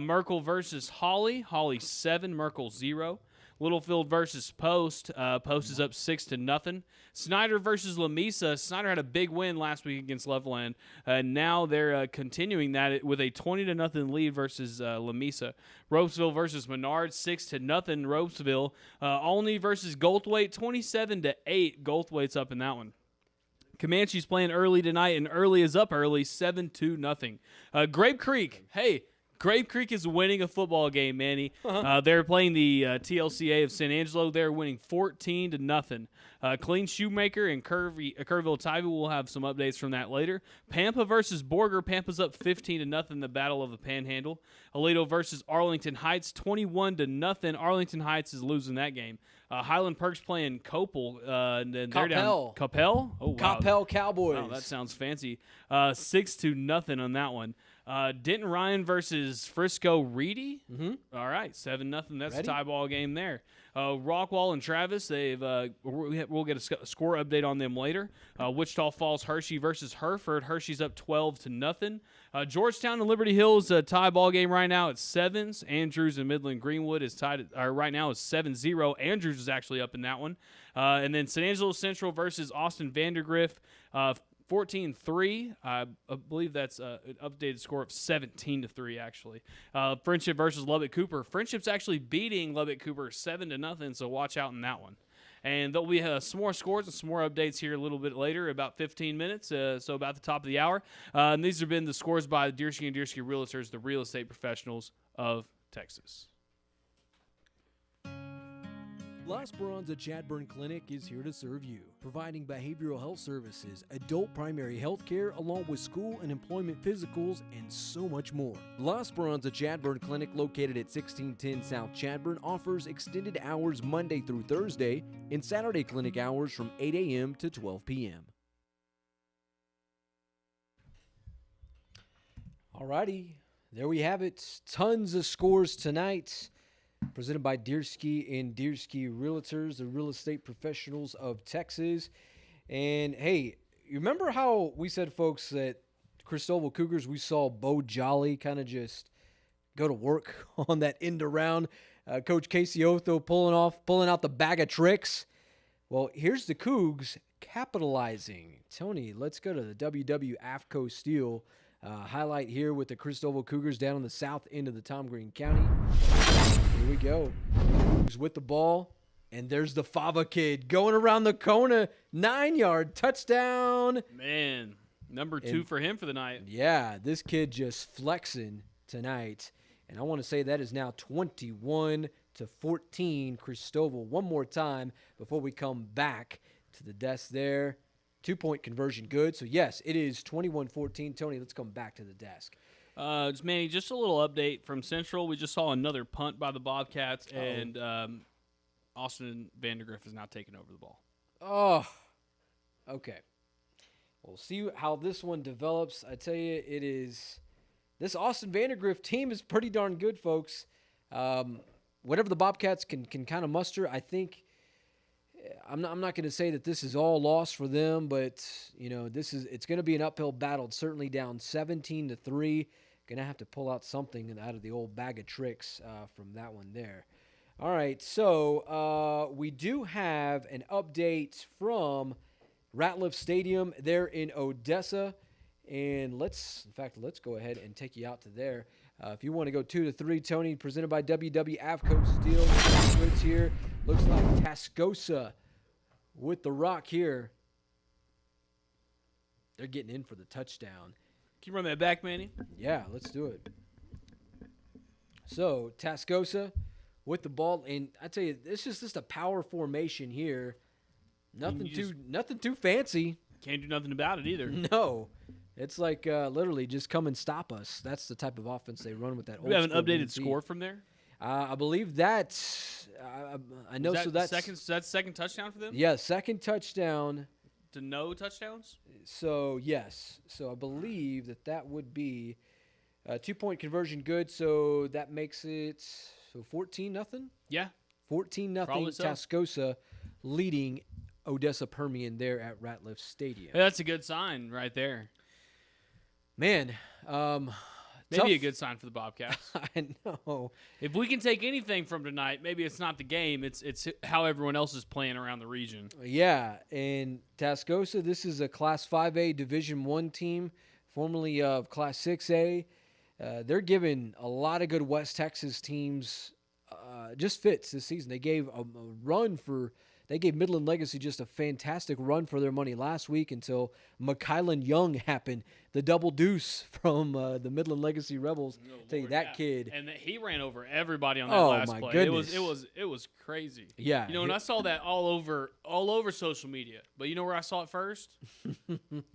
Merkel versus Hawley. Hawley 7, Merkel 0. Littlefield versus Post. Post is up 6-0. Snyder versus Lamesa. Snyder had a big win last week against Loveland. Now they're continuing that with a 20-0 lead versus Lamesa. Ropesville versus Menard, 6-0. Ropesville. Olney versus Goldthwaite, 27-8. Goldthwaite's up in that one. Comanche's playing early tonight, and early is up early, 7-0. Grape Creek. Hey. Grape Creek is winning a football game, Manny. They're playing the TLCA of San Angelo. They're winning 14-0. Clean Shoemaker and Kerrville Tybee will have some updates from that later. Pampa versus Borger. Pampa's up 15-0 the Battle of the Panhandle. Aledo versus Arlington Heights, 21-0. Arlington Heights is losing that game. Highland Perk's playing Copel. And then they're down. Coppell? Oh, wow. Coppell Cowboys. Wow, that sounds fancy. 6-0 on that one. Denton Ryan versus Frisco Reedy. All right, 7-0. That's a tie ball game there. Rockwall and Travis. We'll get a score update on them later. Wichita Falls Hershey versus Hereford. Hershey's up 12-0. Georgetown and Liberty Hill is a tie ball game right now at 7s. Andrews and Midland Greenwood is tied. Right now is 7-0. Andrews is actually up in that one. And then San Angelo Central versus Austin Vandegrift. 14-3. I believe that's an updated score of 17-3, actually. Friendship versus Lubbock Cooper. Friendship's actually beating Lubbock Cooper 7-0, so watch out in that one. And there'll be some more scores and some more updates here a little bit later, about 15 minutes, so about the top of the hour. And these have been the scores by Deersky & Deersky Realtors, the real estate professionals of Texas. La Esperanza Chadburn Clinic is here to serve you, providing behavioral health services, adult primary health care, along with school and employment physicals, and so much more. La Esperanza Chadburn Clinic, located at 1610 South Chadburn, offers extended hours Monday through Thursday and Saturday clinic hours from 8 a.m. to 12 p.m. Alrighty, there we have it. Tons of scores tonight. Presented by Deersky & Deersky Realtors, the real estate professionals of Texas. And, hey, you remember how we said, folks, that Cristoval Cougars, we saw Bo Jolly kind of just go to work on that end around. Coach Casey Otho pulling out the bag of tricks. Well, here's the Cougs capitalizing. Tony, let's go to the WW AFCO Steel highlight here with the Cristoval Cougars down on the south end of the Tom Green County. Here we go. Cougs with the ball, and there's the Fava kid going around the corner, 9-yard touchdown. Man, number 2 for him for the night. Yeah, this kid just flexing tonight. And I want to say that is now 21-14 Cristoval. One more time before we come back to the desk there. 2-point conversion good. So, yes, it is 21-14. Tony, let's come back to the desk. Manny, just a little update from Central. We just saw another punt by the Bobcats, and Austin Vandegrift is now taking over the ball. Oh, okay. We'll see how this one develops. I tell you, this Austin Vandegrift team is pretty darn good, folks. Whatever the Bobcats can kind of muster, I think. I'm not going to say that this is all lost for them, but it's going to be an uphill battle. It's certainly down 17-3. Going to have to pull out something out of the old bag of tricks from that one there. All right, so we do have an update from Ratliff Stadium there in Odessa, and let's go ahead and take you out to there. If you want to go 2-3, Tony, presented by WW AFCO Steel. Goods here. Looks like Tascosa with the rock here. They're getting in for the touchdown. Can you run that back, Manny? Yeah, let's do it. So, Tascosa with the ball. And I tell you, this is just a power formation here. Nothing too fancy. Can't do nothing about it either. No. It's like literally just come and stop us. That's the type of offense they run with that. We have an updated score from there? I believe that. I know. That's second touchdown for them? Yeah, second touchdown. To no touchdowns? So, yes. So, I believe that would be a 2-point conversion good. So, that makes it So 14-0? Yeah. 14-0 Probably so. Tascosa leading Odessa Permian there at Ratliff Stadium. Yeah, that's a good sign right there. Man, Maybe a good sign for the Bobcats. I know. If we can take anything from tonight, maybe it's not the game, it's how everyone else is playing around the region. Yeah, and Tascosa, this is a Class 5A Division I team, formerly of Class 6A. They're giving a lot of good West Texas teams just fits this season. They gave they gave Midland Legacy just a fantastic run for their money last week until McKylan Young happened. The double deuce from the Midland Legacy Rebels. Tell you that kid. And he ran over everybody on that last my play. Goodness. It was crazy. Yeah. You know, and I saw that all over social media. But you know where I saw it first?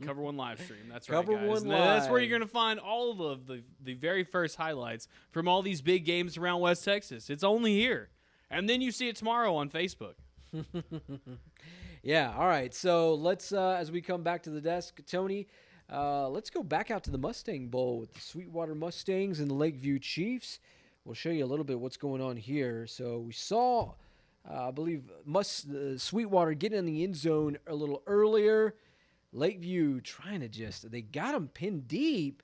COVER1 live stream. That's right, COVER1 guys. And that's where you're going to find all of the very first highlights from all these big games around West Texas. It's only here. And then you see it tomorrow on Facebook. Yeah, all right. So let's, as we come back to the desk, Tony, let's go back out to the Mustang Bowl with the Sweetwater Mustangs and the Lakeview Chiefs. We'll show you a little bit what's going on here. So we saw, I believe, Sweetwater getting in the end zone a little earlier. Lakeview trying to they got them pinned deep,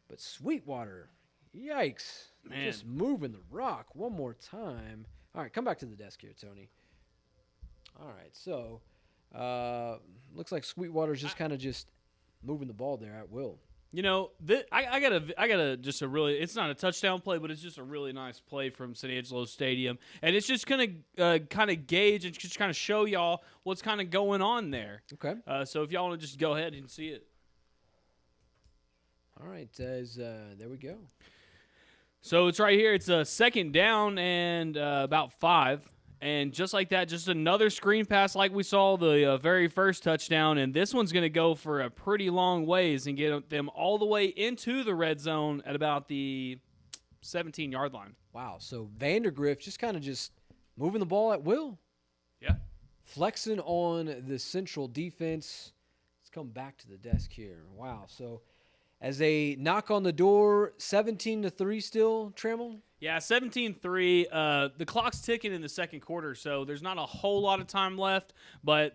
but Sweetwater, yikes, Man. just moving the rock one more time. All right, come back to the desk here, Tony. All right, so looks like Sweetwater's just kind of moving the ball there at will. You know, I got a really, it's not a touchdown play, but it's just a really nice play from San Angelo Stadium. And it's just going to kind of gauge and just kind of show y'all what's kind of going on there. Okay. So if y'all want to just go ahead and see it. All right, there we go. So it's right here. It's a second down and about 5. And just like that, just another screen pass like we saw the very first touchdown. And this one's going to go for a pretty long ways and get them all the way into the red zone at about the 17-yard line. Wow, so Vandegrift just kind of moving the ball at will. Yeah. Flexing on the Central defense. Let's come back to the desk here. Wow, so as they knock on the door, 17-3 still, Trammell? Yeah, 17-3. The clock's ticking in the second quarter, so there's not a whole lot of time left. But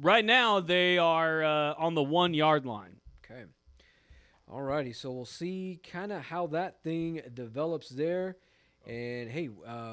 right now, they are on the 1-yard line. Okay. All righty, so we'll see kind of how that thing develops there. And, hey,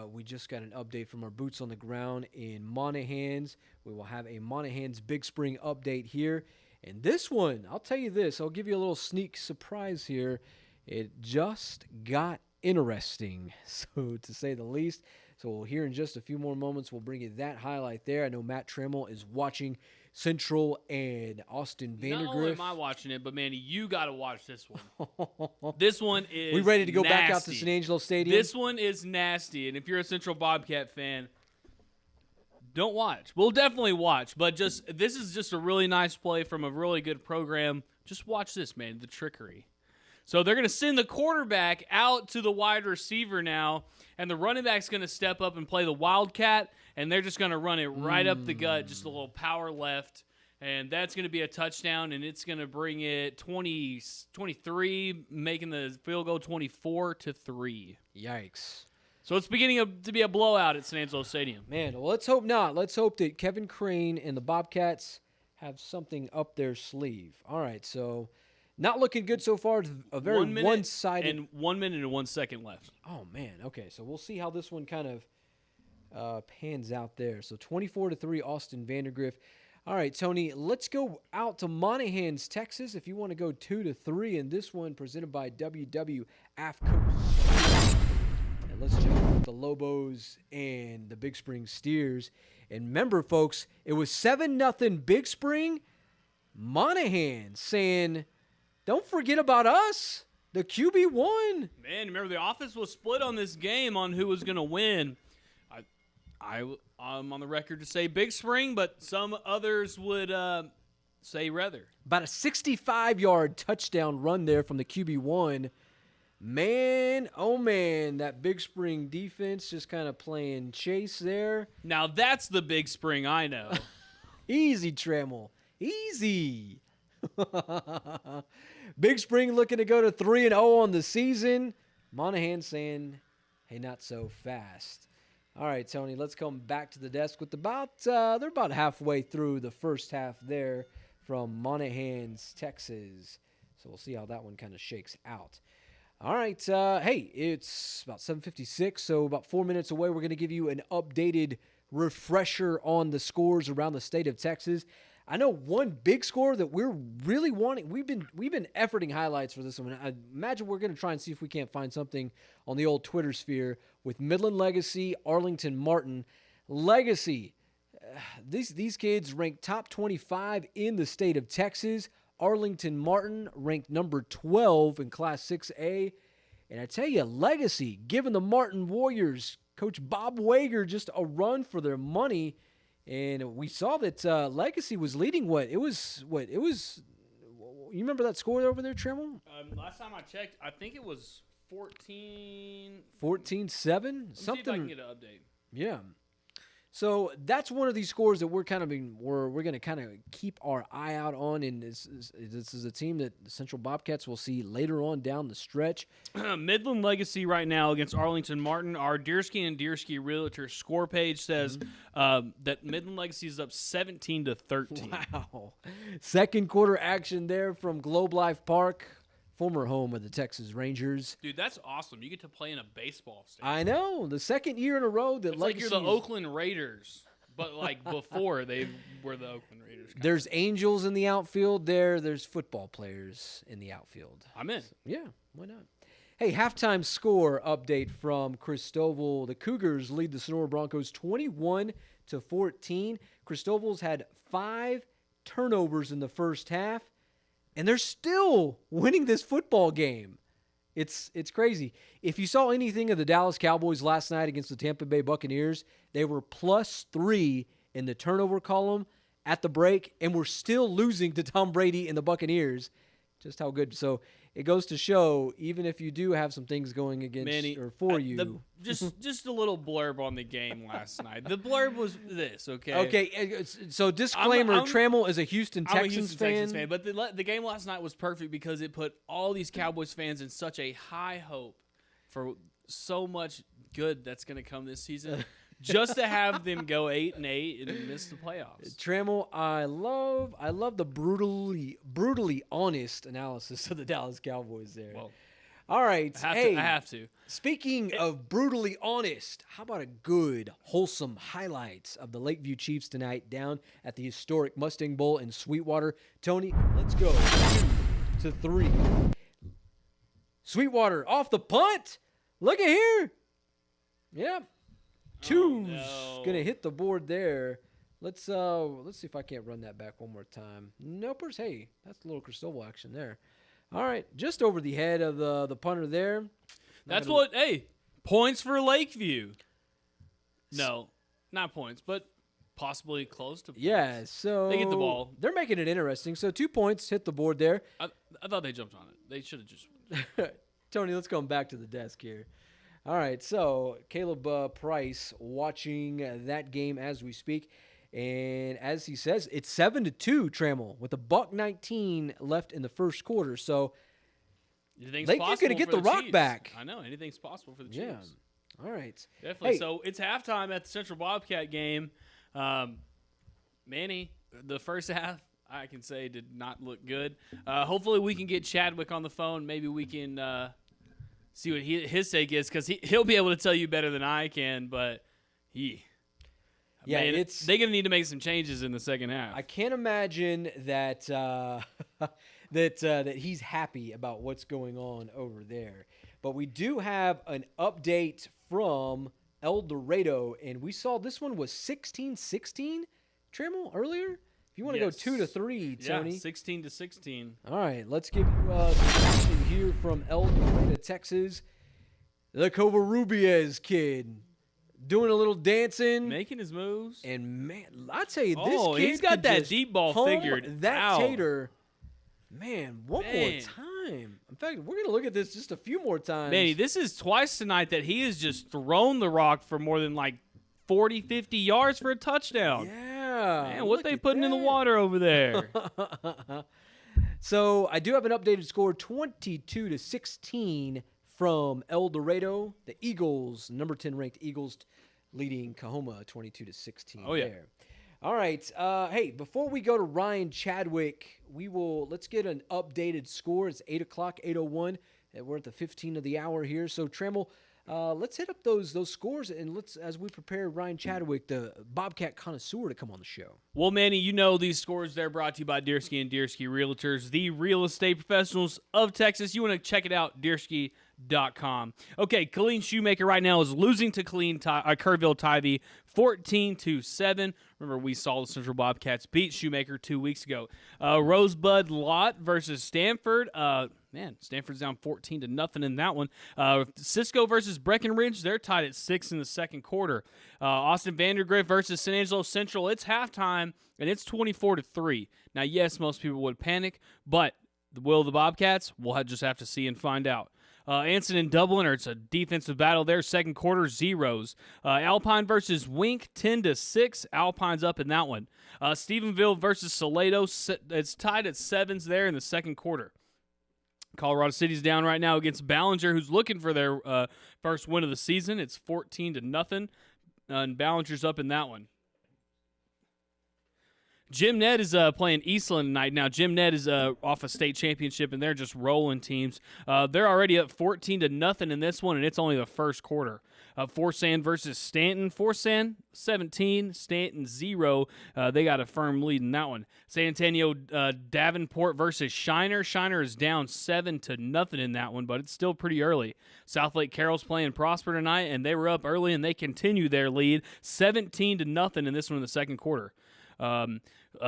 we just got an update from our boots on the ground in Monahans. We will have a Monahans Big Spring update here. And this one, I'll tell you this, I'll give you a little sneak surprise here. It just got interesting, so to say the least. So we'll hear in just a few more moments. We'll bring you that highlight there. I know Matt Trammell is watching Central and Austin Vandegrift. Not only am I watching it, but Manny, you got to watch this one. This one is We ready to go nasty. back out to San Angelo Stadium? This one is nasty, and if you're a Central Bobcat fan, don't watch. We'll definitely watch, but this is just a really nice play from a really good program. Just watch this, man, the trickery. So they're going to send the quarterback out to the wide receiver now, and the running back's going to step up and play the Wildcat, and they're just going to run it right up the gut, just a little power left, and that's going to be a touchdown, and it's going to bring it 23, making the field goal 24-3. Yikes. So it's beginning to be a blowout at San Angelo Stadium. Man, well, let's hope not. Let's hope that Kevin Crane and the Bobcats have something up their sleeve. All right, so not looking good so far. A very one-sided. And 1 minute and 1 second left. Oh, man. Okay, so we'll see how this one kind of pans out there. So 24-3, Austin Vandegrift. All right, Tony, let's go out to Monahans, Texas, if you want to go 2-3 in this one presented by WW AFCO. And let's check out the Lobos and the Big Spring Steers. And remember, folks, it was 7-0 Big Spring. Monahans saying, don't forget about us. The QB won. Man, remember the office was split on this game on who was going to win. I'm on the record to say Big Spring, but some others would say rather. About a 65-yard touchdown run there from the QB1. Man, oh man, that Big Spring defense just kind of playing chase there. Now that's the Big Spring I know. Easy, Trammell. Easy. Big Spring looking to go to 3-0 on the season. Monahan saying, Hey, not so fast. All right, Tony, let's come back to the desk with they're about halfway through the first half there from Monahans, Texas. So we'll see how that one kind of shakes out. All right, hey, it's about 7:56, so about 4 minutes away. We're going to give you an updated refresher on the scores around the state of Texas. I know one big score that we're really wanting. We've been efforting highlights for this one. I imagine we're going to try and see if we can't find something on the old Twitter sphere with Midland Legacy, Arlington Martin. Legacy, these kids ranked top 25 in the state of Texas. Arlington Martin ranked number 12 in Class 6A. And I tell you, Legacy, giving the Martin Warriors, Coach Bob Wager, just a run for their money. And we saw that Legacy was leading you remember that score over there, Trammell? Last time I checked, I think it was 14. 14-7? Something. See if I can get an update. Yeah. So that's one of these scores that we're going to kind of keep our eye out on, and this is a team that the Central Bobcats will see later on down the stretch. Midland Legacy right now against Arlington Martin. Our Deersky and Deersky Realtor score page says that Midland Legacy is up 17-13. Wow. Second quarter action there from Globe Life Park, former home of the Texas Rangers. Dude, that's awesome. You get to play in a baseball stadium. I know. The second year in a row that it's like you're the Oakland Raiders, but like before they were the Oakland Raiders. There's Angels in the outfield there. There's football players in the outfield. I'm in. Yeah, why not? Hey, halftime score update from Cristoval. The Cougars lead the Sonora Broncos 21-14. Cristoval's had 5 turnovers in the first half. And they're still winning this football game. It's crazy. If you saw anything of the Dallas Cowboys last night against the Tampa Bay Buccaneers, they were +3 in the turnover column at the break, and we're still losing to Tom Brady and the Buccaneers. Just how good. So it goes to show, even if you do have some things going against Manny, or for you. Just a little blurb on the game last night. The blurb was this, okay? Okay, so disclaimer, Trammell is a Houston Texans fan. But the game last night was perfect because it put all these Cowboys fans in such a high hope for so much good that's going to come this season. Just to have them go 8-8 and miss the playoffs. Trammell, I love the brutally honest analysis of the Dallas Cowboys there. Well, all right, I have to. Speaking of brutally honest, how about a good, wholesome highlights of the Lakeview Chiefs tonight down at the historic Mustang Bowl in Sweetwater? Tony, let's go 2-3. Sweetwater off the punt. Look at here. Yeah. Two's gonna hit the board there. Let's see if I can't run that back one more time. Nopers, hey, that's a little Cristoval action there. All right, just over the head of the punter there. Points for Lakeview. No, not points, but possibly close to points. Yeah, so they get the ball. They're making it interesting. So 2 points hit the board there. I thought they jumped on it. They should have just. Tony, let's come back to the desk here. All right, so Caleb Price watching that game as we speak. And as he says, it's 7-2, Trammell, with $1:19 left in the first quarter. So Lakeview's going to get the rock back. I know. Anything's possible for the Chiefs. Yeah. All right. Definitely. Hey. So it's halftime at the Central Bobcat game. Manny, the first half, I can say, did not look good. Hopefully we can get Chadwick on the phone. Maybe we can see what his take is, because he'll be able to tell you better than I can. But they're going to need to make some changes in the second half. I can't imagine that that he's happy about what's going on over there. But we do have an update from El Dorado, and we saw this one was 16-16, Trammell, earlier. If you want to go 2-3, Tony. Yeah, 16-16. All right, let's give you some action here from El Dorado, Texas. The COVER1 kid doing a little dancing. Making his moves. And, man, I tell you, this kid he's got that deep ball figured that out. tater. Man, one more time. In fact, we're going to look at this just a few more times. Manny, this is twice tonight that he has just thrown the rock for more than like 40, 50 yards for a touchdown. Yeah. Man, what they putting in the water over there? So I do have an updated score, 22-16 from El Dorado. The Eagles, number 10 ranked Eagles, leading Coahoma 22-16 Oh, yeah. there. All right. Hey, before we go to Ryan Chadwick, let's get an updated score. It's 8 o'clock, 8:01. We're at the 15 of the hour here. So, Trammell, let's hit up those scores, and let's, as we prepare Ryan Chadwick, the Bobcat connoisseur, to come on the show. Well, Manny, you know these scores, they're brought to you by Deersky and Deersky Realtors, the real estate professionals of Texas. You want to check it out, Deersky.com. Okay, Colleen Shoemaker right now is losing to Kerrville Tivy 14-7. Remember, we saw the Central Bobcats beat Shoemaker 2 weeks ago. Rosebud Lott versus Stanford. Stanford's down 14-0 in that one. Cisco versus Breckenridge, they're tied at 6 in the second quarter. Austin Vandegrift versus San Angelo Central, it's halftime, and it's 24-3. Now, yes, most people would panic, but will the Bobcats? We'll just have to see and find out. Anson and Dublin, it's a defensive battle there. Second quarter, zeros. Alpine versus Wink, 10-6. Alpine's up in that one. Stephenville versus Salado, it's tied at 7s there in the second quarter. Colorado City's down right now against Ballinger, who's looking for their first win of the season. It's 14-0, and Ballinger's up in that one. Jim Ned is playing Eastland tonight. Now, Jim Ned is off a state championship, and they're just rolling teams. They're already up 14-0 in this one, and it's only the first quarter. Forsan versus Stanton. Forsan 17, Stanton 0. They got a firm lead in that one. San Antonio Davenport versus Shiner. Shiner is down 7-0 in that one, but it's still pretty early. Southlake Carroll's playing Prosper tonight, and they were up early, and they continue their lead 17-0 in this one in the second quarter.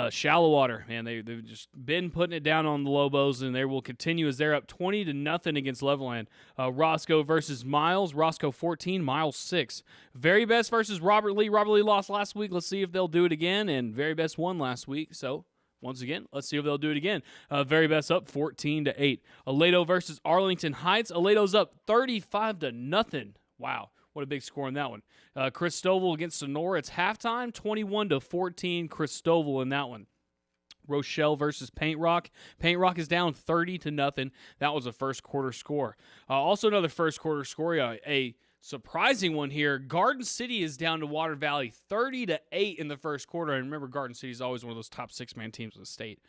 Shallow Water, man, they've just been putting it down on the Lobos, and they will continue as they're up 20-0 against Levelland. Roscoe versus Miles. Roscoe 14, Miles 6. Very Best versus Robert Lee. Robert Lee lost last week. Let's see if they'll do it again, and Very Best won last week, so once again, let's see if they'll do it again. Very Best up 14-8. Aledo versus Arlington Heights. Aledo's up 35-0. Wow. What a big score in that one. Cristoval against Sonora. It's halftime, 21-14. Cristoval in that one. Rochelle versus Paint Rock. Paint Rock is down 30-0. That was a first quarter score. Also another first quarter score. A surprising one here. Garden City is down to Water Valley 30-8 in the first quarter. And remember, Garden City is always one of those top 6-man teams in the state.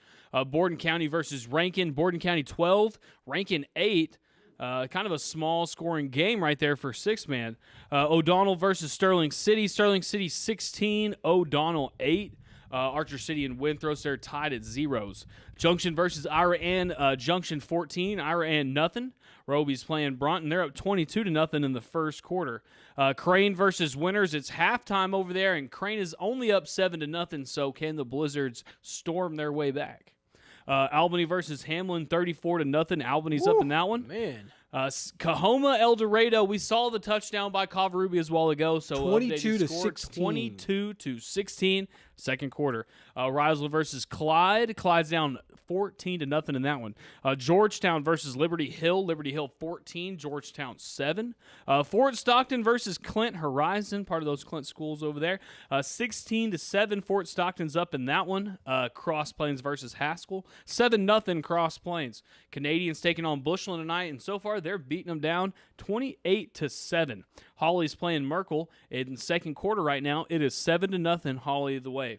Borden County versus Rankin. Borden County 12, Rankin 8. Kind of a small scoring game right there for 6-man. O'Donnell versus Sterling City. Sterling City 16, O'Donnell 8. Archer City and Winthros, they're tied at 0s. Junction versus Ira Ann. Junction 14, Ira Ann nothing. Roby's playing Bronton. They're up 22-0 in the first quarter. Crane versus Winters. It's halftime over there, and Crane is only up 7-0, so can the Blizzards storm their way back? Albany versus Hamlin, 34-0. Albany's up in that one. Man. Coahoma, El Dorado. We saw the touchdown by Cover1 a while ago. So 22-16. 22-16. Second quarter. Riesler versus Clyde. Clyde's down 14-0 in that one. Georgetown versus Liberty Hill. Liberty Hill 14. Georgetown 7. Fort Stockton versus Clint Horizon. Part of those Clint schools over there. 16-7. Fort Stockton's up in that one. Cross Plains versus Haskell. 7-0 Cross Plains. Canadians taking on Bushland tonight, and so far they're beating them down 28-7. Hawley's playing Merkel in the second quarter right now. It is 7-0 Hawley the way.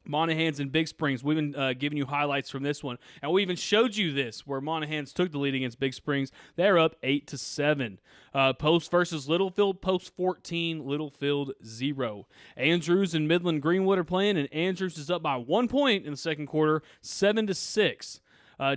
Monahans and Big Springs, we've been giving you highlights from this one, and we even showed you this where Monahans took the lead against Big Springs. They're up 8-7. Post versus Littlefield. Post 14, Littlefield 0. Andrews and Midland Greenwood are playing, and Andrews is up by 1 point in the second quarter, 7-6.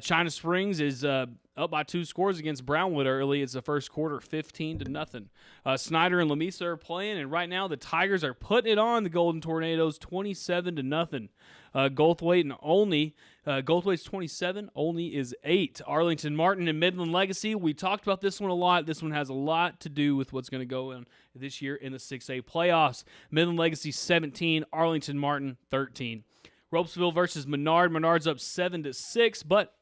China Springs is up by 2 scores against Brownwood early. It's the first quarter, 15-0. Snyder and Lamesa are playing, and right now the Tigers are putting it on the Golden Tornadoes, 27-0. Goldthwaite and Olney. Goldthwaite's 27, Olney is 8. Arlington Martin and Midland Legacy. We talked about this one a lot. This one has a lot to do with what's going to go on this year in the 6A playoffs. Midland Legacy 17, Arlington Martin 13. Ropesville versus Menard. Menard's up 7-6, but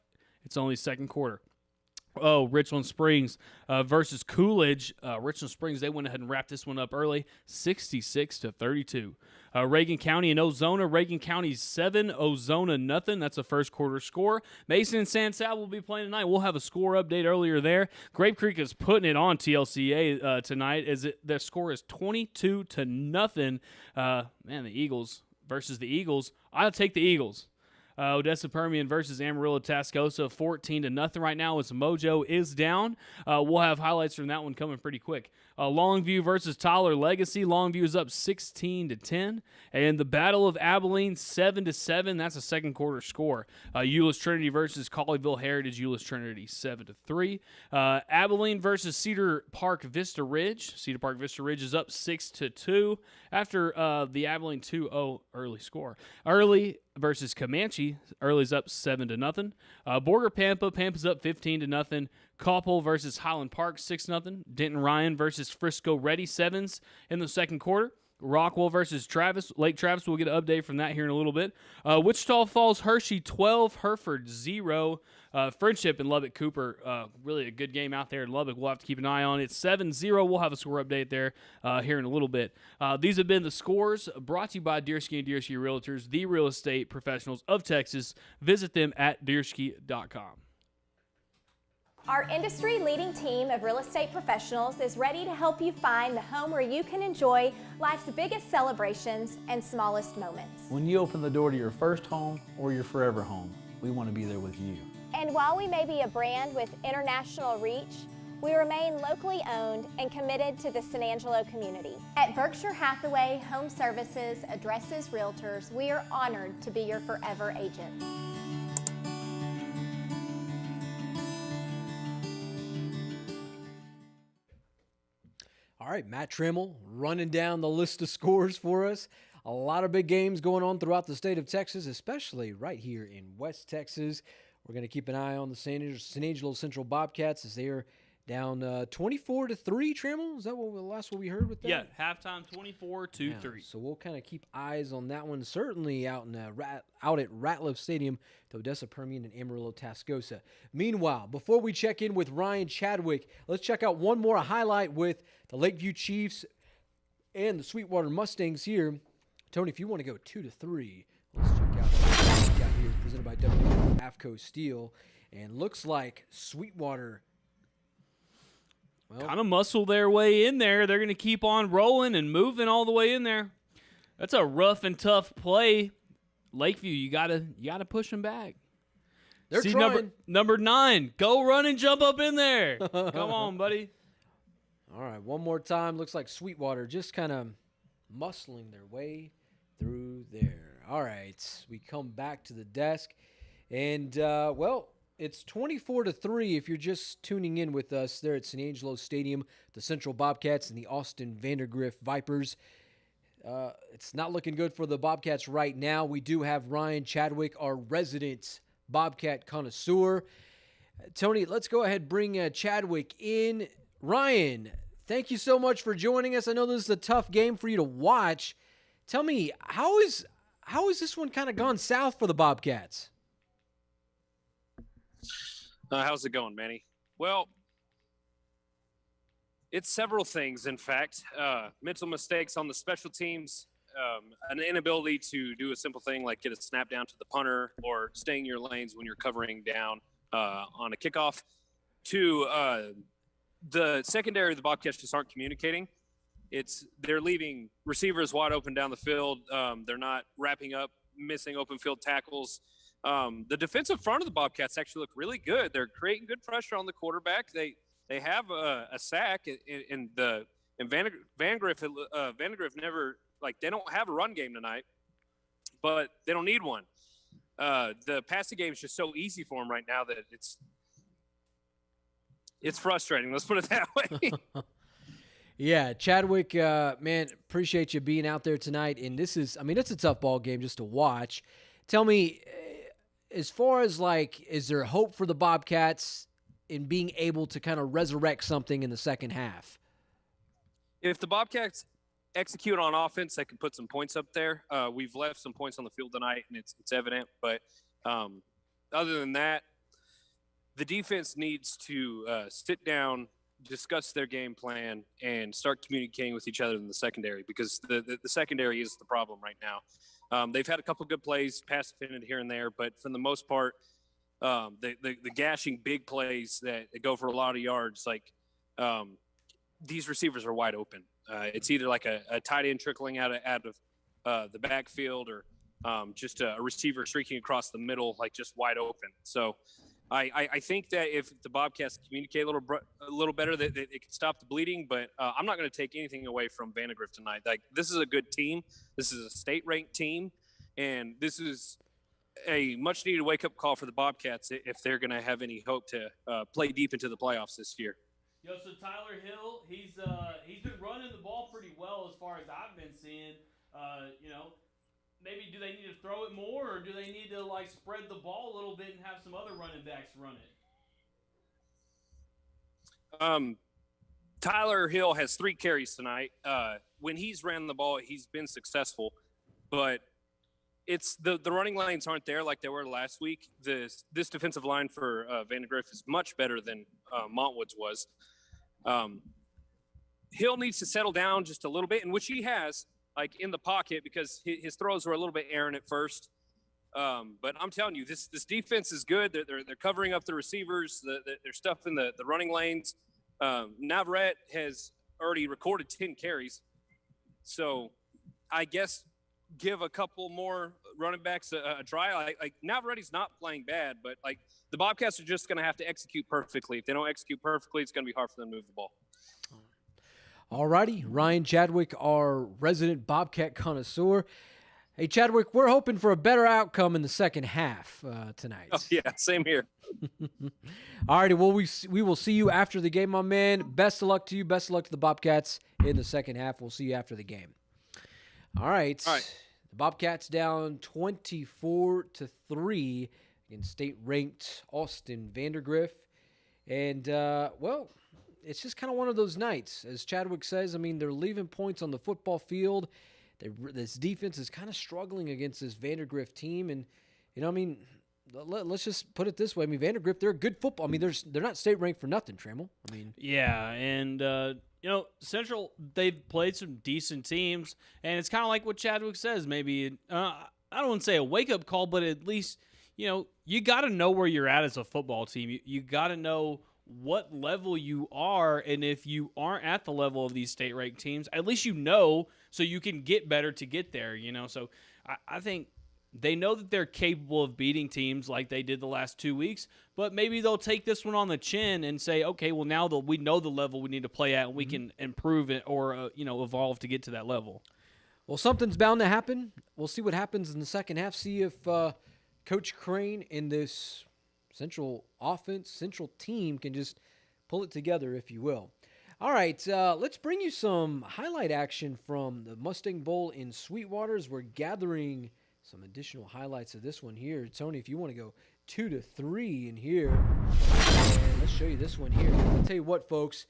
it's only second quarter. Richland Springs versus Coolidge. Richland Springs, they went ahead and wrapped this one up early, 66-32. Reagan County and Ozona. Reagan County's 7, Ozona nothing. That's a first quarter score. Mason and San Sal will be playing tonight. We'll have a score update earlier there. Grape Creek is putting it on TLCA tonight as their score is 22-0. Man, the Eagles versus the Eagles. I'll take the Eagles. Odessa Permian versus Amarillo Tascosa, 14-0 right now as Mojo is down. We'll have highlights from that one coming pretty quick. Longview versus Tyler Legacy. Longview is up 16-10. And the Battle of Abilene, 7-7. That's a second quarter score. Euless Trinity versus Colleyville Heritage. Euless Trinity, 7-3. Abilene versus Cedar Park Vista Ridge. Cedar Park Vista Ridge is up 6-2 after the Abilene 2-0 early score. Early versus Comanche. Early's up 7-0. Borger Pampa. Pampa's up 15-0. Coppell versus Highland Park, 6-0. Denton Ryan versus Frisco Ready, 7s in the second quarter. Rockwell versus Travis. Lake Travis, we'll get an update from that here in a little bit. Wichita Falls Hershey, 12. Hereford, 0. Friendship and Lubbock Cooper, really a good game out there in Lubbock. We'll have to keep an eye on it. 7-0. We'll have a score update there here in a little bit. These have been the scores brought to you by Deersky and Deersky Realtors, the real estate professionals of Texas. Visit them at deersky.com. Our industry-leading team of real estate professionals is ready to help you find the home where you can enjoy life's biggest celebrations and smallest moments. When you open the door to your first home or your forever home, we want to be there with you. And while we may be a brand with international reach, we remain locally owned and committed to the San Angelo community. At Berkshire Hathaway Home Services Addresses Realtors, we are honored to be your forever agents. All right, Matt Trammell running down the list of scores for us. A lot of big games going on throughout the state of Texas, especially right here in West Texas. We're going to keep an eye on the San Angelo Central Bobcats as they are down 24-3, Trammell? Is that the last one we heard with that? Yeah, halftime 24-3. So we'll kind of keep eyes on that one. Certainly out in out at Ratliff Stadium, the Odessa Permian and Amarillo Tascosa. Meanwhile, before we check in with Ryan Chadwick, let's check out one more highlight with the Lakeview Chiefs and the Sweetwater Mustangs here. Tony, if you want to go 2-3, let's check out what we got here, presented by AFCO Steel. And looks like Sweetwater kind of muscle their way in there. They're going to keep on rolling and moving all the way in there. That's a rough and tough play. Lakeview, you gotta push them back. They're trying. Number 9, go run and jump up in there. Come on, buddy. All right, one more time. Looks like Sweetwater just kind of muscling their way through there. All right, we come back to the desk, and it's 24-3 if you're just tuning in with us there at San Angelo Stadium, the Central Bobcats and the Austin Vandegrift Vipers. It's not looking good for the Bobcats right now. We do have Ryan Chadwick, our resident Bobcat connoisseur. Tony, let's go ahead and bring Chadwick in. Ryan, thank you so much for joining us. I know this is a tough game for you to watch. Tell me, how is this one kind of gone south for the Bobcats? How's it going, Manny? Well, it's several things, in fact. Mental mistakes on the special teams, an inability to do a simple thing like get a snap down to the punter or staying in your lanes when you're covering down on a kickoff. To the secondary of the Bobcats just aren't communicating. They're leaving receivers wide open down the field. They're not wrapping up missing open field tackles. The defensive front of the Bobcats actually look really good. They're creating good pressure on the quarterback. They have a sack, and Vandegrift never, they don't have a run game tonight, but they don't need one. The passing game is just so easy for them right now that it's frustrating. Let's put it that way. Yeah, Chadwick, man, appreciate you being out there tonight. And it's a tough ball game just to watch. Tell me, as far as is there hope for the Bobcats in being able to kind of resurrect something in the second half? If the Bobcats execute on offense, they can put some points up there. We've left some points on the field tonight, and it's evident. But other than that, the defense needs to sit down, discuss their game plan, and start communicating with each other in the secondary, because the secondary is the problem right now. They've had a couple good plays, pass defended here and there, but for the most part, the gashing big plays that go for a lot of yards, like these receivers are wide open. It's either like a tight end trickling out of the backfield, or just a receiver streaking across the middle, like just wide open. So I think that if the Bobcats communicate a little better, that it can stop the bleeding. But I'm not going to take anything away from Vandegrift tonight. Like, this is a good team. This is a state-ranked team, and this is a much-needed wake-up call for the Bobcats if they're going to have any hope to play deep into the playoffs this year. Yo, so Tyler Hill, he's been running the ball pretty well as far as I've been seeing. Maybe do they need to throw it more, or do they need to like spread the ball a little bit and have some other running backs run it? Tyler Hill has 3 carries tonight. When he's ran the ball, he's been successful, but it's the running lanes aren't there like they were last week. This defensive line for Vandegrift is much better than Montwood's was. Hill needs to settle down just a little bit, and which he has, like in the pocket, because his throws were a little bit errant at first. But I'm telling you, this defense is good. They're covering up the receivers. They're stuffing the running lanes. Navarrete has already recorded 10 carries. So I guess give a couple more running backs a try. Like Navarrete's not playing bad, but like the Bobcats are just going to have to execute perfectly. If they don't execute perfectly, it's going to be hard for them to move the ball. All righty, Ryan Chadwick, our resident Bobcat connoisseur. Hey, Chadwick, we're hoping for a better outcome in the second half tonight. Oh, yeah, same here. All righty, well, we will see you after the game, my man. Best of luck to you. Best of luck to the Bobcats in the second half. We'll see you after the game. All right. The Bobcats down 24-3 against state-ranked Austin Vandegrift. And, it's just kind of one of those nights. As Chadwick says, I mean, they're leaving points on the football field. This defense is kind of struggling against this Vandegrift team. And, let's just put it this way. I mean, Vandegrift, they're a good football. I mean, they're not state-ranked for nothing, Trammell. I mean, yeah, and, Central, they've played some decent teams. And it's kind of like what Chadwick says. Maybe, I don't want to say a wake-up call, but at least, you got to know where you're at as a football team. You got to know what level you are, and if you aren't at the level of these state-ranked teams, at least so you can get better to get there, So I think they know that they're capable of beating teams like they did the last 2 weeks, but maybe they'll take this one on the chin and say, okay, well, now we know the level we need to play at, and we can improve it or, evolve to get to that level. Well, something's bound to happen. We'll see what happens in the second half, see if Coach Crane in this Central offense, Central team can just pull it together, if you will. All right, let's bring you some highlight action from the Mustang Bowl in Sweetwater as we're gathering some additional highlights of this one here. Tony, if you want to go 2 to 3 in here, and let's show you this one here. I'll tell you what, folks,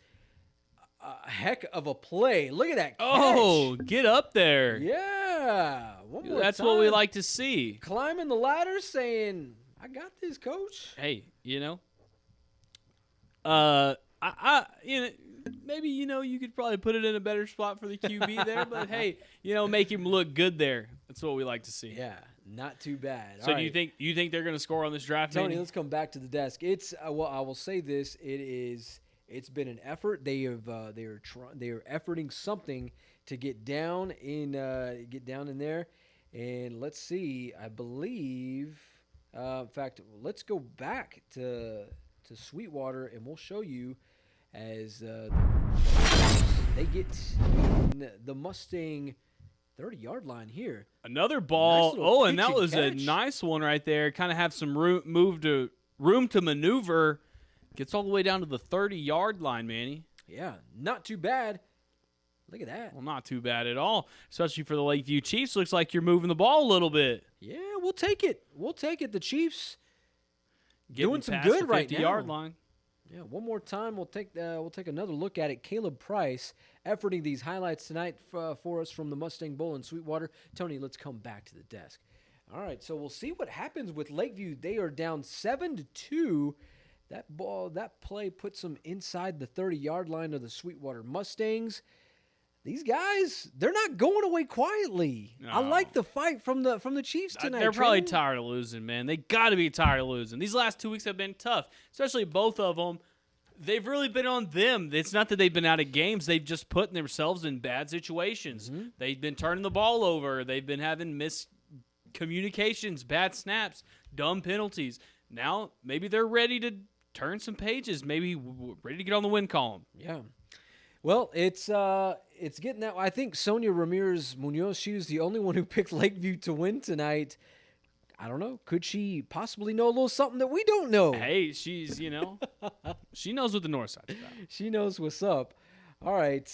a heck of a play. Look at that catch. Oh, get up there. Yeah. One more That's time. what we like to see. Climbing the ladder saying, I got this, coach. Hey, maybe you could probably put it in a better spot for the QB there, but hey, make him look good there. That's what we like to see. Yeah, not too bad. So do you think they're going to score on this draft, Tony? Manny? Let's come back to the desk. It's I will say this: it's been an effort. They are efforting something to get down in there, and let's see. I believe. In fact, let's go back to Sweetwater, and we'll show you as they get in the Mustang 30-yard line here. Another ball. Nice And that was catch. A nice one right there. Kind of have some room to maneuver. Gets all the way down to the 30-yard line, Manny. Yeah, not too bad. Look at that. Well, not too bad at all, especially for the Lakeview Chiefs. Looks like you're moving the ball a little bit. Yeah, we'll take it. The Chiefs doing some past good the right now. 50-yard line. Yeah, one more time. We'll take another look at it. Caleb Price efforting these highlights tonight for us from the Mustang Bowl in Sweetwater. Tony, let's come back to the desk. All right, so we'll see what happens with Lakeview. They are down 7-2. That play puts them inside the 30-yard line of the Sweetwater Mustangs. These guys, they're not going away quietly. No. I like the fight from the Chiefs tonight. They're probably Trammell. tired of losing, man. They got to be tired of losing. These last 2 weeks have been tough, especially both of them. They've really been on them. It's not that they've been out of games. They've just put themselves in bad situations. Mm-hmm. They've been turning the ball over. They've been having miscommunications, bad snaps, dumb penalties. Now, maybe they're ready to turn some pages. Maybe ready to get on the win column. Yeah. Well, it's getting that. I think Sonia Ramirez Munoz, she was the only one who picked Lakeview to win tonight. I don't know. Could she possibly know a little something that we don't know? Hey, she's, she knows what the North Side's about. She knows what's up. All right.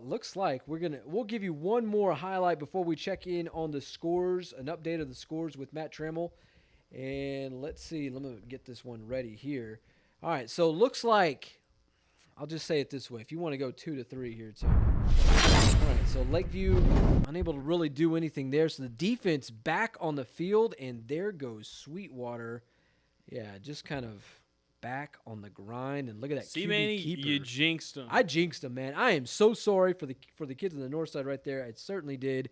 Looks like we'll give you one more highlight before we check in on the scores, an update of the scores with Matt Trammell. And let's see. Let me get this one ready here. All right. So looks like, I'll just say it this way. If you want to go 2-3 here, too. All right. So Lakeview unable to really do anything there. So the defense back on the field, and there goes Sweetwater. Yeah, just kind of back on the grind. And look at that. See, QB Manny, keeper. you jinxed them. I jinxed them, man. I am so sorry for the kids on the north side right there. I certainly did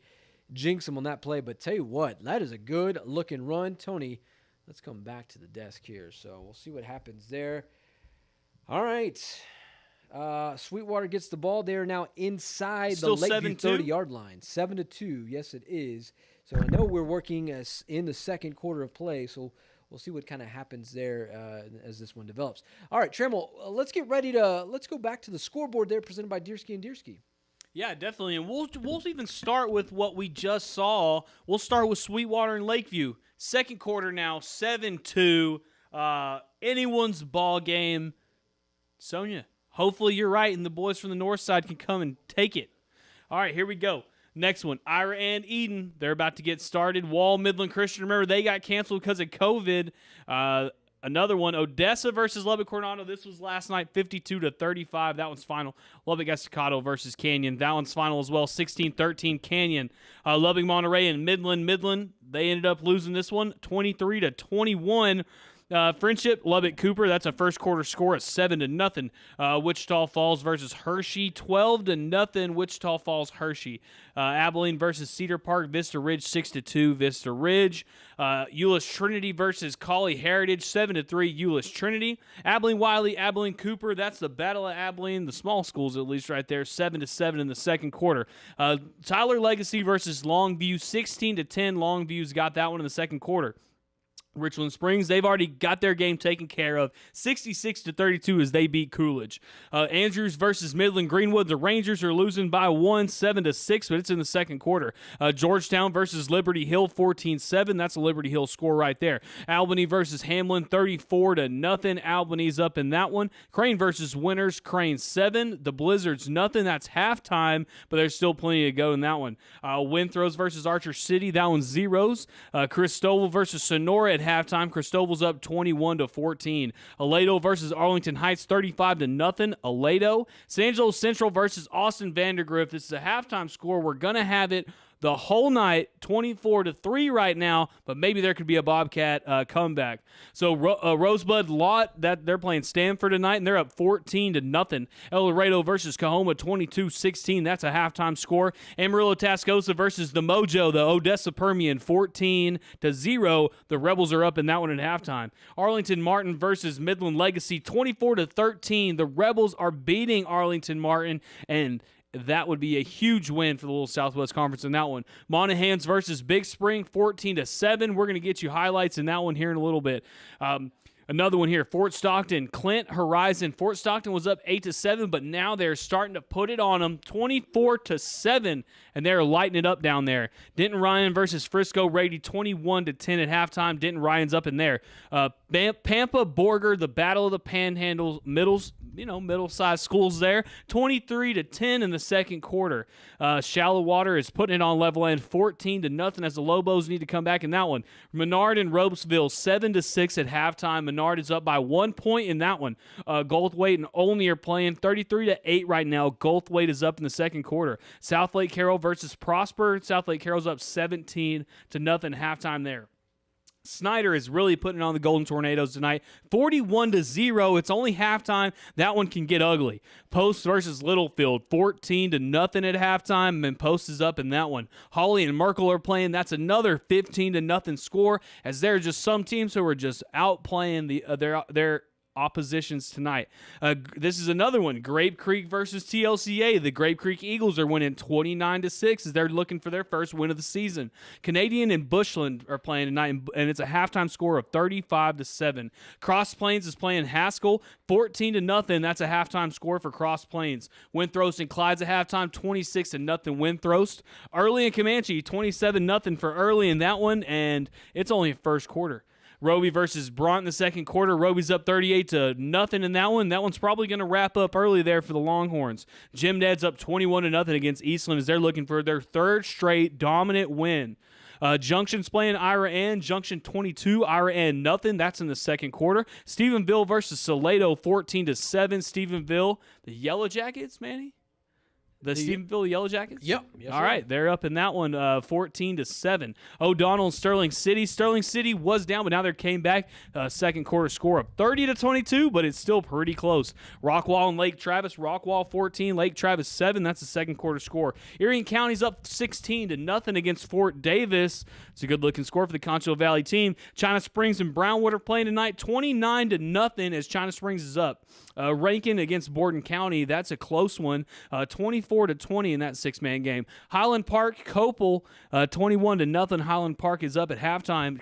jinx them on that play. But tell you what, that is a good-looking run. Tony, let's come back to the desk here. So we'll see what happens there. All right. Sweetwater gets the ball. They are now inside Still the Lakeview 7-2? 30-yard line. 7-2. Yes, it is. So I know we're working in the second quarter of play, so we'll see what kind of happens there as this one develops. All right, Trammell, let's go back to the scoreboard there presented by Deersky & Deersky. Yeah, definitely. And we'll even start with what we just saw. We'll start with Sweetwater and Lakeview. Second quarter now, 7-2. Anyone's ball game. Sonia, hopefully you're right, and the boys from the north side can come and take it. All right, here we go. Next one, Ira and Eden. They're about to get started. Wall, Midland Christian. Remember, they got canceled because of COVID. Another one, Odessa versus Lubbock Coronado. This was last night, 52-35. That one's final. Lubbock Estacado versus Canyon. That one's final as well, 16-13 Canyon. Lubbock Monterey and Midland. They ended up losing this one, 23-21. Friendship, Lubbock Cooper. That's a first quarter score at 7-0. Wichita Falls versus Hershey, 12-0. Wichita Falls, Hershey. Abilene versus Cedar Park, Vista Ridge, 6-2. Vista Ridge. Euless Trinity versus Collie Heritage, 7-3. Euless Trinity. Abilene Wiley, Abilene Cooper. That's the Battle of Abilene, the small schools at least right there, 7-7 in the second quarter. Tyler Legacy versus Longview, 16-10. Longview's got that one in the second quarter. Richland Springs, they've already got their game taken care of, 66-32 as they beat Coolidge. Andrews versus Midland Greenwood, the Rangers are losing by 1, 7-6, but it's in the second quarter. Georgetown versus Liberty Hill, 14-7. That's a Liberty Hill score right there. Albany versus Hamlin, 34-0. Albany's up in that one. Crane versus Winters, Crane 7. The Blizzards, nothing. That's halftime, but there's still plenty to go in that one. Winthrows versus Archer City, that one's zeros. Cristoval versus Sonora at halftime. Cristoval's up 21-14. Aledo versus Arlington Heights, 35-0. Aledo. San Angelo Central versus Austin Vandegrift. This is a halftime score. We're going to have it the whole night, 24-3 right now, but maybe there could be a Bobcat comeback. So Rosebud Lott, that they're playing Stanford tonight, and they're up 14-0. El Dorado versus Coahoma, 22-16. That's a halftime score. Amarillo Tascosa versus the Mojo, the Odessa Permian, 14-0. The Rebels are up in that one at halftime. Arlington Martin versus Midland Legacy, 24-13. The Rebels are beating Arlington Martin, and that would be a huge win for the Little Southwest Conference in that one. Monahans versus Big Spring, 14-7. We're going to get you highlights in that one here in a little bit. Another one here, Fort Stockton, Clint Horizon. Fort Stockton was up 8-7, but now they're starting to put it on them, 24-7, and they're lighting it up down there. Denton Ryan versus Frisco Rady, 21-10 at halftime. Denton Ryan's up in there. Pampa Borger, the Battle of the Panhandle, middle-sized schools there, 23-10 in the second quarter. Shallow Water is putting it on level end, 14-0 as the Lobos need to come back in that one. Menard and Ropesville, 7-6 at halftime. Menard is up by 1 point in that one. Goldthwaite and Olney are playing 33-8 right now. Goldthwaite is up in the second quarter. South Lake Carroll versus Prosper. South Lake Carroll's up 17-0 halftime there. Snyder is really putting on the Golden Tornadoes tonight. 41-0. It's only halftime. That one can get ugly. Post versus Littlefield, 14-0 at halftime, and Post is up in that one. Hawley and Merkel are playing. That's another 15-0 score, as there are just some teams who are just outplaying their oppositions tonight. This is another one. Grape Creek versus TLCA. The Grape Creek Eagles are winning 29-6 as they're looking for their first win of the season. Canadian and Bushland are playing tonight, and it's a halftime score of 35-7. Cross Plains is playing Haskell, 14-0. That's a halftime score for Cross Plains. Windthrost and Clyde's at halftime, 26-0 Windthrost. Early and Comanche, 27-0 for Early in that one, and it's only a first quarter. Roby versus Bront in the second quarter. Roby's up 38-0 in that one. That one's probably going to wrap up early there for the Longhorns. Jim Ned's up 21-0 against Eastland as they're looking for their third straight dominant win. Junction's playing Ira Ann. Junction 22, Ira Ann nothing. That's in the second quarter. Stephenville versus Salado, 14-7. Stephenville, the Yellow Jackets, Manny? The Stephenville Yellow Jackets? Yep. Yes, all right, they're up in that one, 14-7. O'Donnell and Sterling City. Sterling City was down, but now they came back. Second quarter score of 30-22, but it's still pretty close. Rockwall and Lake Travis. Rockwall 14, Lake Travis 7. That's the second quarter score. Erie County's up 16-0 against Fort Davis. It's a good-looking score for the Concho Valley team. China Springs and Brownwood are playing tonight, 29-0 as China Springs is up. Rankin against Borden County. That's a close one, 24-20 in that six-man game. Highland Park, Copel, 21-0. Highland Park is up at halftime.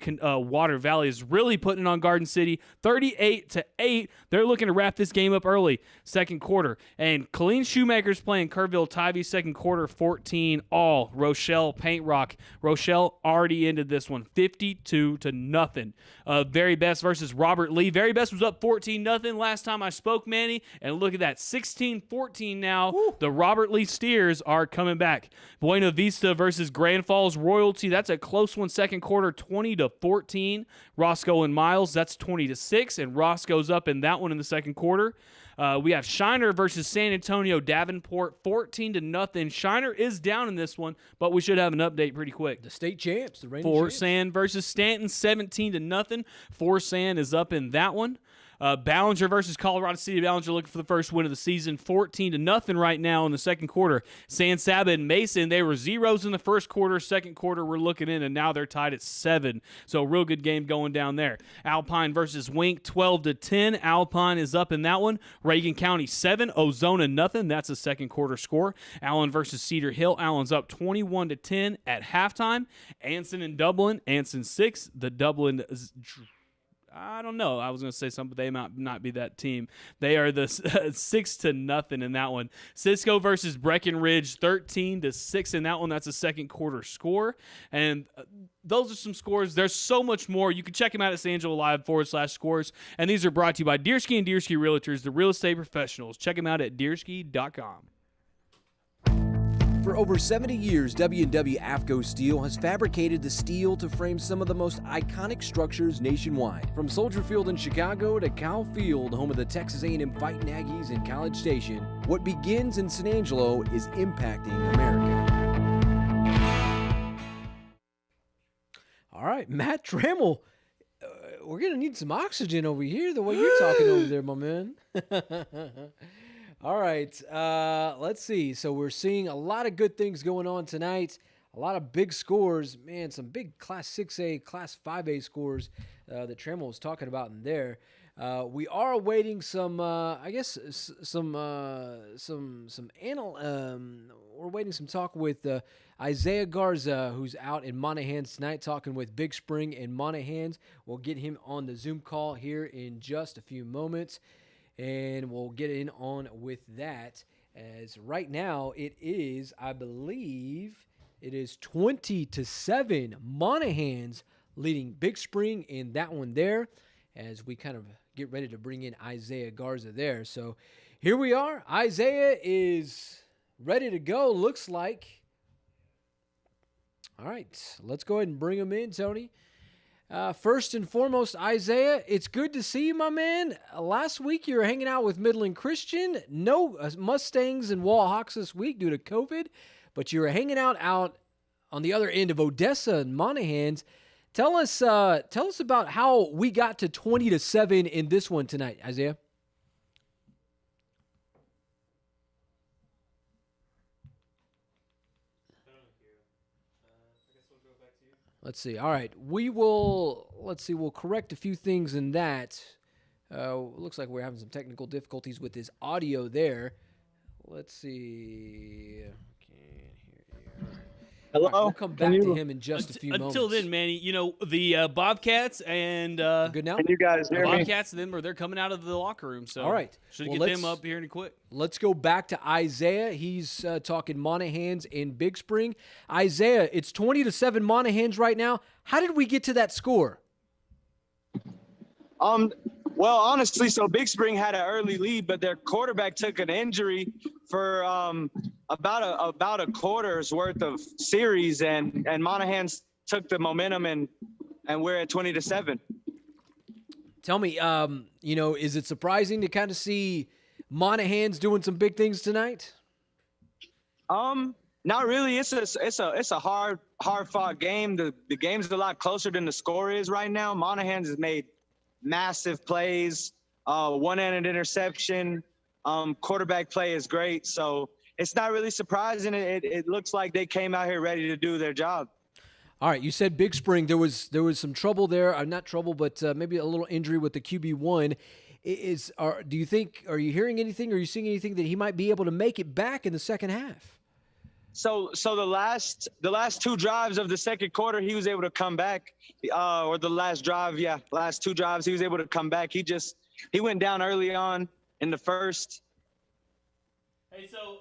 Water Valley is really putting it on Garden City, 38-8. They're looking to wrap this game up early, second quarter. And Colleen Shoemaker's playing Kerrville Tivy, second quarter, 14-all. Rochelle Paint Rock. Rochelle already ended this one, 52-0. Very Best versus Robert Lee. Very Best was up 14-0 last time I spoke, Manny, and look at that, 16-14 now. Woo. The Robert Lee Steers are coming back. Buena Vista versus Grand Falls Royalty. That's a close one, second quarter, 20-14. Roscoe and Miles, that's 20-6, and Roscoe's up in that one in the second quarter. We have Shiner versus San Antonio Davenport, 14-0. Shiner is down in this one, but we should have an update pretty quick. The state champs, the reigning Fort champs. San versus Stanton, 17-0. Fort San is up in that one. Ballinger versus Colorado City. Ballinger looking for the first win of the season, 14-0 right now in the second quarter. San Saba and Mason, they were zeros in the first quarter. Second quarter, we're looking in, and now they're tied at 7. So real good game going down there. Alpine versus Wink, 12-10. Alpine is up in that one. Reagan County 7, Ozona nothing. That's a second quarter score. Allen versus Cedar Hill. Allen's up 21-10 at halftime. Anson and Dublin. Anson 6. The Dublin, I don't know. I was going to say something, but they might not be that team. They are the 6-0 in that one. Cisco versus Breckenridge, 13-6 in that one. That's a second quarter score. And those are some scores. There's so much more. You can check them out at San Angelo Live /scores. And these are brought to you by Deersky and Deersky Realtors, the real estate professionals. Check them out at deersky.com. For over 70 years, W&W AFCO Steel has fabricated the steel to frame some of the most iconic structures nationwide. From Soldier Field in Chicago to Cal Field, home of the Texas A&M Fighting Aggies and College Station, what begins in San Angelo is impacting America. All right, Matt Trammell, we're going to need some oxygen over here, the way you're talking over there, my man. All right, let's see. So we're seeing a lot of good things going on tonight. A lot of big scores. Man, some big Class 6A, Class 5A scores that Trammell was talking about in there. We are awaiting some, we're waiting some talk with Isaiah Garza, who's out in Monahans tonight, talking with Big Spring and Monahans. We'll get him on the Zoom call here in just a few moments. And we'll get in on with that, as right now it is, I believe, it is 20-7. Monahans leading Big Spring in that one there, as we kind of get ready to bring in Isaiah Garza there. So here we are. Isaiah is ready to go, looks like. All right, let's go ahead and bring him in, Tony. First and foremost, Isaiah, it's good to see you, my man. Last week you were hanging out with Midland Christian. No Mustangs and Wallhawks this week due to COVID, but you were hanging out on the other end of Odessa and Monahans. Tell us about how we got to 20-7 in this one tonight, Isaiah. Let's see. All right. We'll correct a few things in that. Looks like we're having some technical difficulties with his audio there. Let's see. Hello. We'll come back to him in just a few moments. Until then, Manny, the Bobcats and good now? Can you guys hear me? Bobcats and them they're coming out of the locker room. So all right, should get them up here and quick. Let's go back to Isaiah. He's talking Monahans in Big Spring. Isaiah, it's 20-7 Monahans right now. How did we get to that score? Well, honestly, so Big Spring had an early lead, but their quarterback took an injury for about a quarter's worth of series, and Monahans took the momentum, and we're at 20-7. Tell me, is it surprising to kind of see Monahans doing some big things tonight? Not really. It's a hard fought game. The game's a lot closer than the score is right now. Monahans has made massive plays, one-handed interception, quarterback play is great. So it's not really surprising. It looks like they came out here ready to do their job. All right, you said Big Spring. There was some trouble there. Not trouble, but maybe a little injury with the QB1. Are you hearing anything? Or are you seeing anything that he might be able to make it back in the second half? So the last two drives of the second quarter, he was able to come back, or the last drive, last two drives, he was able to come back. He went down early on in the first. Hey, so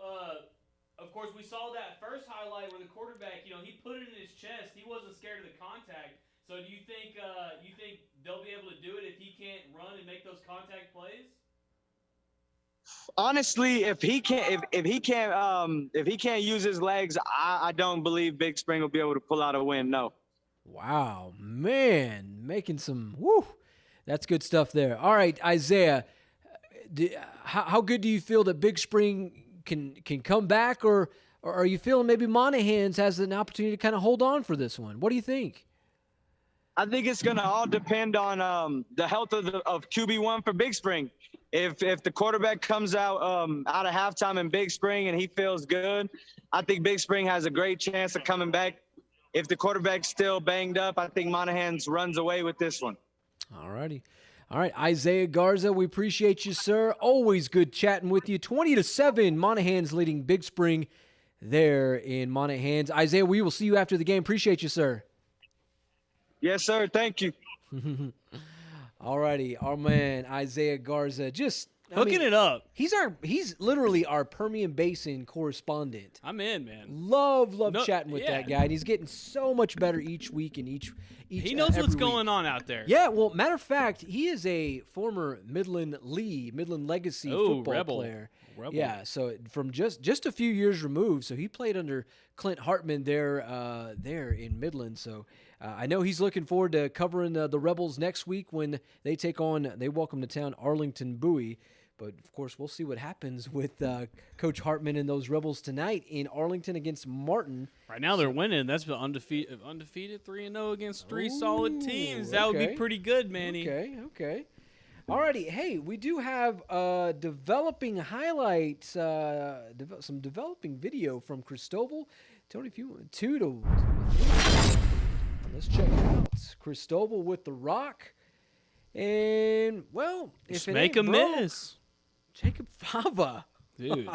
of course we saw that first highlight where the quarterback, he put it in his chest. He wasn't scared of the contact. So do you think they'll be able to do it if he can't run and make those contact plays? Honestly, if he can't use his legs, I don't believe Big Spring will be able to pull out a win. No. Wow, man, making some that's good stuff there. All right, Isaiah, how good do you feel that Big Spring can come back, or are you feeling maybe Monahans has an opportunity to kind of hold on for this one? What do you think? I think it's going to all depend on the health of QB1 for Big Spring. If the quarterback comes out of halftime in Big Spring and he feels good, I think Big Spring has a great chance of coming back. If the quarterback's still banged up, I think Monahans runs away with this one. All righty. All right, Isaiah Garza, we appreciate you, sir. Always good chatting with you. 20-7, Monahans leading Big Spring there in Monahans. Isaiah, we will see you after the game. Appreciate you, sir. Yes, sir. Thank you. All righty, our man Isaiah Garza, just hooking it up. He's literally our Permian Basin correspondent. I'm in, man. Love chatting with that guy, and he's getting so much better each week and each. He knows what's going on out there. Yeah, well, matter of fact, he is a former Midland Legacy football player. Rebel. Yeah, so from just a few years removed, so he played under Clint Hartman there in Midland. So I know he's looking forward to covering the Rebels next week when they welcome to town Arlington Bowie. But of course, we'll see what happens with Coach Hartman and those Rebels tonight in Arlington against Martin. Right now they're winning. That's the undefeated 3-0 against three solid teams. That would be pretty good, Manny. Okay. Alrighty, hey, we do have developing highlights, some developing video from Cristoval. Tony, if you want 2 to 3. Let's check it out. Cristoval with the rock. And, well, if it make ain't a broke, miss. Jacob Fava. Dude.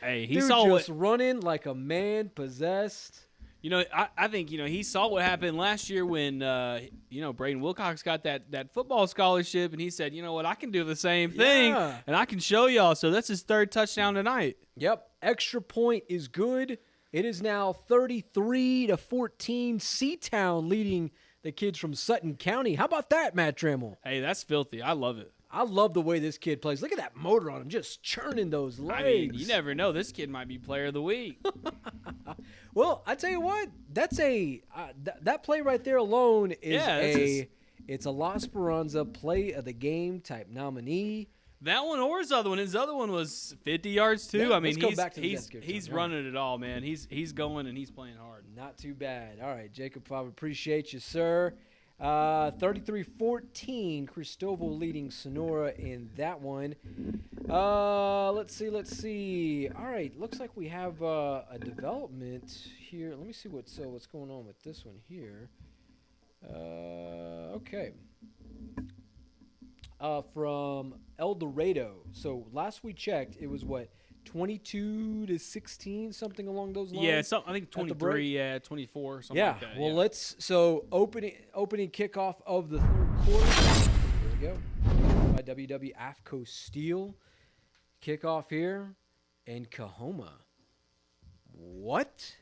Hey, he saw just running like a man possessed. I think, he saw what happened last year when, Braden Wilcox got that football scholarship, and he said, you know what, I can do the same thing, and I can show y'all. So that's his third touchdown tonight. Yep. Extra point is good. It is now 33-14, C-Town leading the kids from Sutton County. How about that, Matt Trammell? Hey, that's filthy. I love it. I love the way this kid plays. Look at that motor on him, just churning those legs. I mean, you never know. This kid might be player of the week. Well, I tell you what, that's that play right there alone is it's a La Esperanza play of the game type nominee That one or his other one. His other one was 50 yards too. Yeah, I mean, let's go back to the desk here, he's Tony. running it all, man. He's going and he's playing hard. Not too bad. All right, Jacob Favre, appreciate you, sir. 33-14, Cristoval leading Sonora in that one. Let's see. All right, looks like we have a development here. Let me see what's going on with this one here. Okay. From El Dorado. So last we checked, it was what, 22-16, something along those lines. Yeah, I think 23, 24, something like that. Well, so opening kickoff of the third quarter. Here we go. By WW AFCO Steel. Kickoff here in Coahoma. What?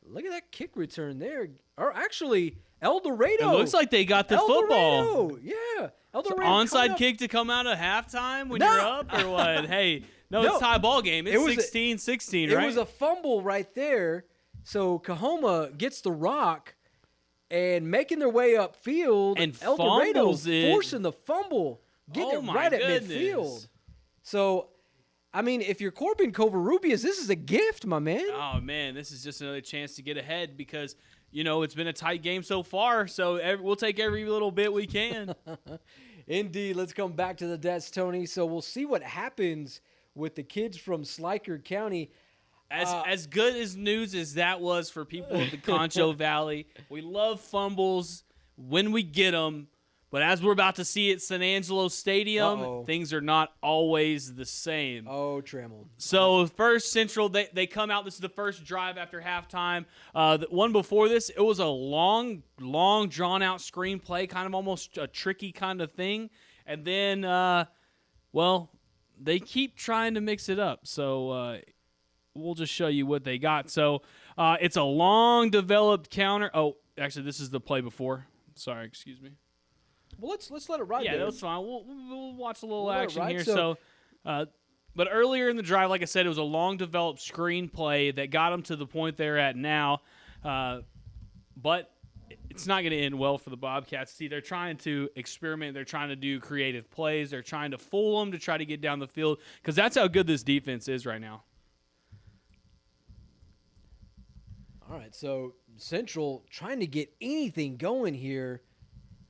Look at that kick return there. Or actually, El Dorado. It looks like they got the football. Dorado. Yeah. El So Dorado onside kick to come out of halftime when you're up or what? Hey, it's tie ball game. It's 16-16, right? It was a fumble right there. So Coahoma gets the rock and making their way upfield. And El Dorado fumbles it. forcing the fumble, getting it my right goodness. at midfield. So, I mean, if you're Corbin Covarrubias, this is a gift, my man. Oh, man, this is just another chance to get ahead because, it's been a tight game so far. So we'll take every little bit we can. Indeed. Let's come back to the desk, Tony. So we'll see what happens with the kids from Schleicher County. As good as news as that was for people of the Concho Valley, we love fumbles when we get them. But as we're about to see at San Angelo Stadium, things are not always the same. Oh, Trammell. So first Central, they come out. This is the first drive after halftime. The one before this, it was a long, drawn-out screenplay, kind of almost a tricky kind of thing. And then, they keep trying to mix it up. So we'll just show you what they got. So it's a long-developed counter. Oh, actually, this is the play before. Sorry, excuse me. Well, let's let it ride. Yeah, there. that's fine. We'll watch a little We'll let it action ride. here. So- But earlier in the drive, like I said, it was a long-developed screenplay that got them to the point they're at now. But it's not going to end well for the Bobcats. See, they're trying to experiment. They're trying to do creative plays. They're trying to fool them to try to get down the field because that's how good this defense is right now. All right, so Central trying to get anything going here.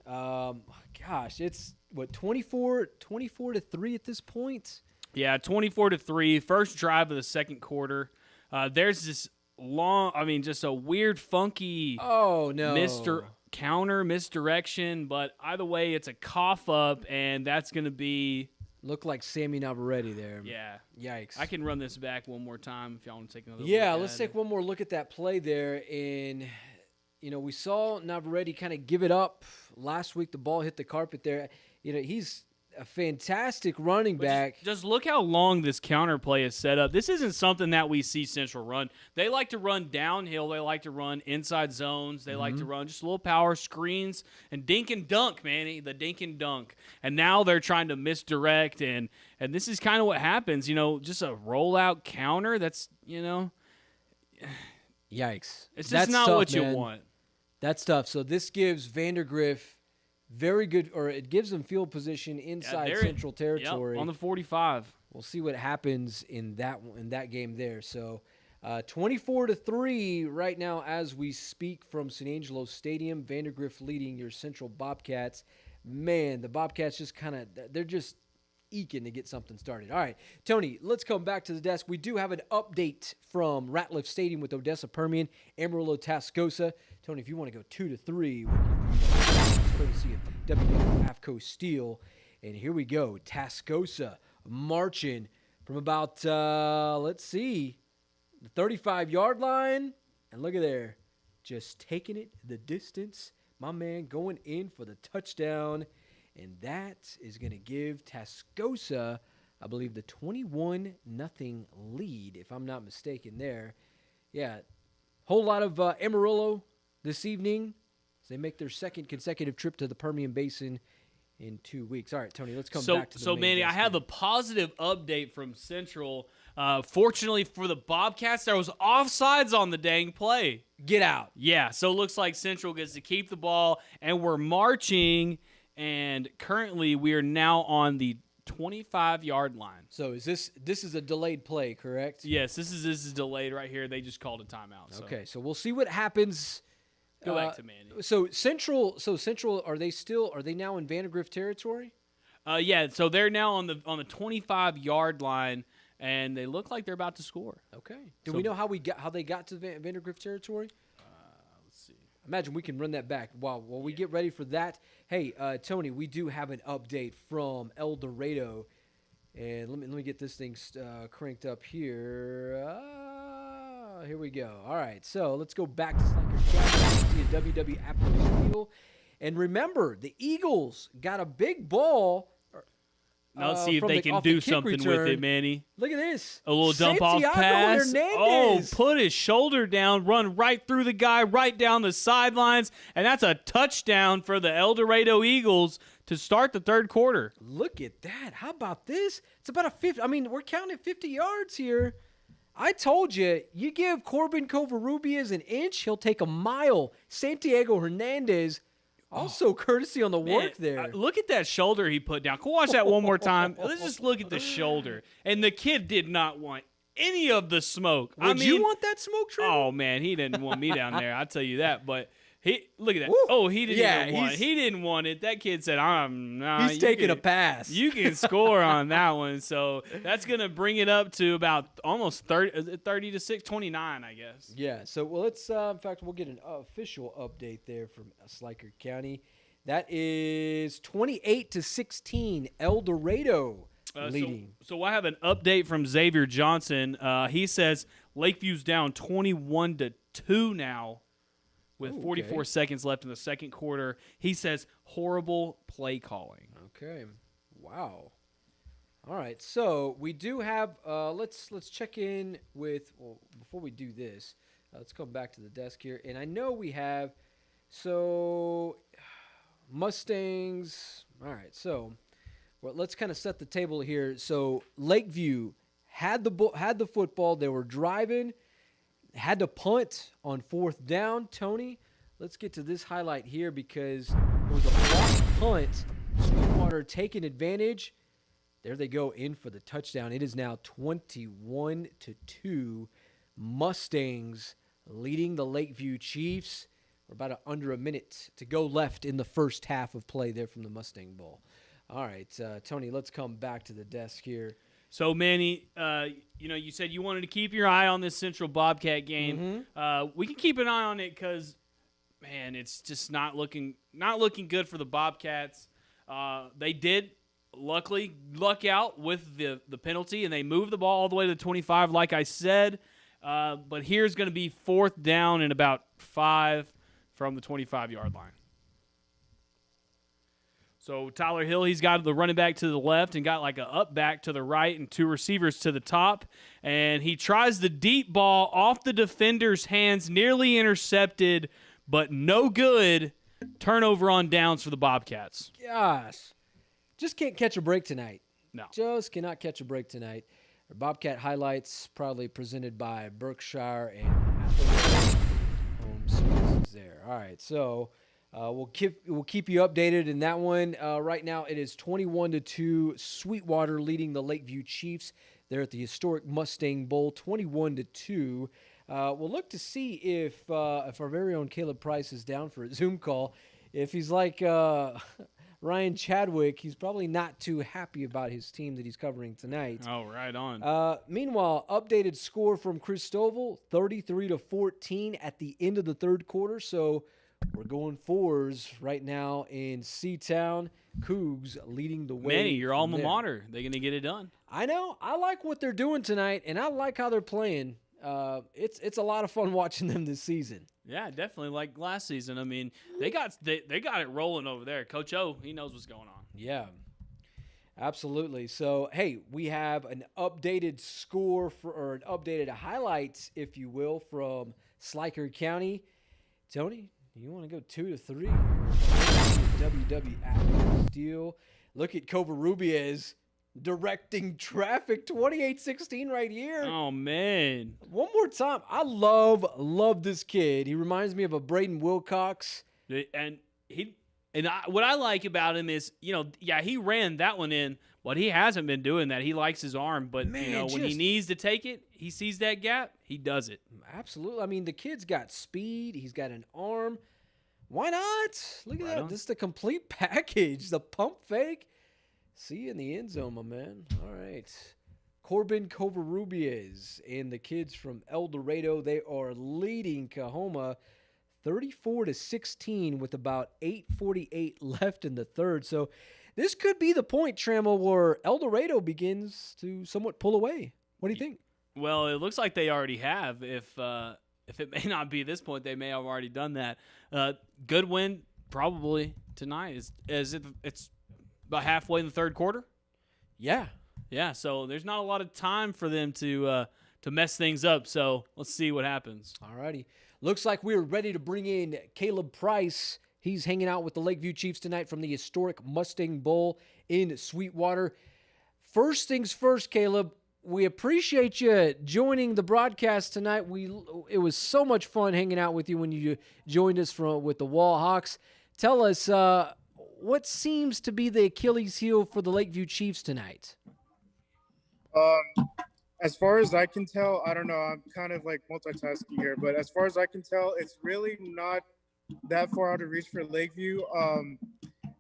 Gosh, it's what 24-3 at this point. Yeah, 24-3. First drive of the second quarter. There's this just a weird, funky misdirection. But either way, it's a cough up, and that's going to be. Look like Sammy Navarrete there. Yeah. Yikes. I can run this back one more time if y'all want to take another look Yeah, at let's it. take one more look at that play there. And, we saw Navarrete kind of give it up last week. The ball hit the carpet there. He's a fantastic running back. Just look how long this counter play is set up. This isn't something that we see Central run. They like to run downhill. They like to run inside zones. They like to run just little power screens and dink and dunk, Manny, the dink and dunk. And now they're trying to misdirect, and this is kind of what happens, just a rollout counter. That's, Yikes. it's just That's not tough, what you man. want. That's tough. So this gives Vandegrift very good, or it gives them field position inside Central territory. Yep, on the 45. We'll see what happens in that game there. So 24-3 right now as we speak from San Angelo Stadium. Vandegrift leading your Central Bobcats. Man, the Bobcats they're just eking to get something started. All right, Tony, let's come back to the desk. We do have an update from Ratliff Stadium with Odessa Permian, Amarillo Tascosa. Tony, if you want to go 2-3, courtesy of WWAFCO Steel. And here we go. Tascosa marching from about, the 35-yard line. And look at there. Just taking it the distance. My man going in for the touchdown. And that is going to give Tascosa, I believe, the 21-0 lead, if I'm not mistaken there. Yeah, whole lot of Amarillo this evening as they make their second consecutive trip to the Permian Basin in 2 weeks. All right, Tony, let's come back to the main Manny, I desk have here. a positive update from Central. Fortunately for the Bobcats, there was offsides on the dang play. Get out. Yeah, so it looks like Central gets to keep the ball, and we're marching, and currently we are now on the 25-yard line. So is this is a delayed play, correct? Yes, this is delayed right here. They just called a timeout. So. Okay, so we'll see what happens. Go back to Manny. So Central, are they now in Vandegrift territory? Yeah, so they're now on the 25-yard line, and they look like they're about to score. Okay. Do we know how they got to Vandegrift territory? Let's see. Imagine we can run that back. While we get ready for that, hey, Tony, we do have an update from El Dorado, and let me get this thing cranked up here. Here we go. All right, so let's go back to Slacker Chat. See a WW after the deal. And remember, the Eagles got a big ball. Now let's see if they can do something with it, Manny. Look at this. A little dump-off pass. Hernandez. Oh, put his shoulder down, run right through the guy, right down the sidelines, and that's a touchdown for the El Dorado Eagles to start the third quarter. Look at that. How about this? It's about a 50. I mean, we're counting 50 yards here. I told you, you give Corbin Covarrubias an inch, he'll take a mile. Santiago Hernandez, also courtesy on the work there. Look at that shoulder he put down. Can we watch that one more time? Let's just look at the shoulder. And the kid did not want any of the smoke. Would you want that smoke, Trevor? Oh, man, he didn't want me down there. I'll tell you that. But look at that. Woo. Oh, he didn't even want it. he's- He didn't want it. That kid said, He's taking a pass. You can score on that one. So that's going to bring it up to about almost 30 to 29, I guess. Yeah, so let's, in fact, we'll get an official update there from Slacker County. That is 28-16, El Dorado leading. So I have an update from Xavier Johnson. He says Lakeview's down 21-2 now with 44 seconds left in the second quarter. He says horrible play calling. Okay. Wow. All right. So we do have. Let's check in with. Well, before we do this, let's come back to the desk here. And I know we have. So Mustangs. All right. So let's kind of set the table here. So Lakeview had the football. They were driving. Had to punt on fourth down, Tony. Let's get to this highlight here because it was a blocked punt. Sweetwater taking advantage. There they go in for the touchdown. It is now 21-2. Mustangs leading the Lakeview Chiefs. We're about under a minute to go left in the first half of play there from the Mustang Bowl. All right, Tony, let's come back to the desk here. So, Manny, you said you wanted to keep your eye on this Central Bobcat game. Mm-hmm. We can keep an eye on it because, man, it's just not looking good for the Bobcats. They did, luckily, luck out with the penalty, and they moved the ball all the way to the 25, like I said. But here's going to be fourth down and about 5 from the 25-yard line. So Tyler Hill, he's got the running back to the left and got like a up back to the right and 2 receivers to the top. And he tries the deep ball off the defender's hands, nearly intercepted, but no good. Turnover on downs for the Bobcats. Gosh. Just can't catch a break tonight. No. Just cannot catch a break tonight. Our Bobcat highlights proudly presented by Berkshire and Hathaway Home Services there. All right, so we'll keep you updated in that one. Right now it is 21-2. Sweetwater leading the Lakeview Chiefs. They're at the historic Mustang Bowl, 21-2. We'll look to see if our very own Caleb Price is down for a Zoom call. If he's like Ryan Chadwick, he's probably not too happy about his team that he's covering tonight. Oh, right on. Meanwhile, updated score from Cristoval, 33-14 at the end of the third quarter. So we're going fours right now in C-Town. Cougs leading the way. Manny, your alma there. mater. They're going to get it done. I know. I like what they're doing tonight, and I like how they're playing. It's a lot of fun watching them this season. Yeah, definitely like last season. I mean, they got it rolling over there. Coach O, he knows what's going on. Yeah, absolutely. So, hey, we have an updated score or an updated highlights, if you will, from Slacker County. Tony, you want to go 2-3? WWF deal. Look at Covarrubias directing traffic, 28-16 right here. Oh, man. One more time. I love this kid. He reminds me of a Braden Wilcox. And what I like about him is, he ran that one in, But he hasn't been doing that. He likes his arm, but Man, when he needs to take it, he sees that gap, he does it. Absolutely. I mean, the kid's got speed. He's got an arm. Why not? Look at that. This is the complete package. The pump fake. See you in the end zone, my man. All right. Corbin Covarrubias and the kids from El Dorado, they are leading Coahoma 34-16 with about 8:48 left in the third. So this could be the point, Trammell, where El Dorado begins to somewhat pull away. What do you think? Well, it looks like they already have. If it may not be this point, they may have already done that. Good win probably tonight. It's about halfway in the third quarter. Yeah. Yeah, so there's not a lot of time for them to mess things up. So let's see what happens. All righty. Looks like we're ready to bring in Caleb Price. He's hanging out with the Lakeview Chiefs tonight from the historic Mustang Bowl in Sweetwater. First things first, Caleb, we appreciate you joining the broadcast tonight. It was so much fun hanging out with you when you joined us with the Wall Hawks. Tell us what seems to be the Achilles heel for the Lakeview Chiefs tonight. As far as I can tell, I don't know. I'm kind of like multitasking here, but as far as I can tell, it's really not that far out of reach for Lakeview.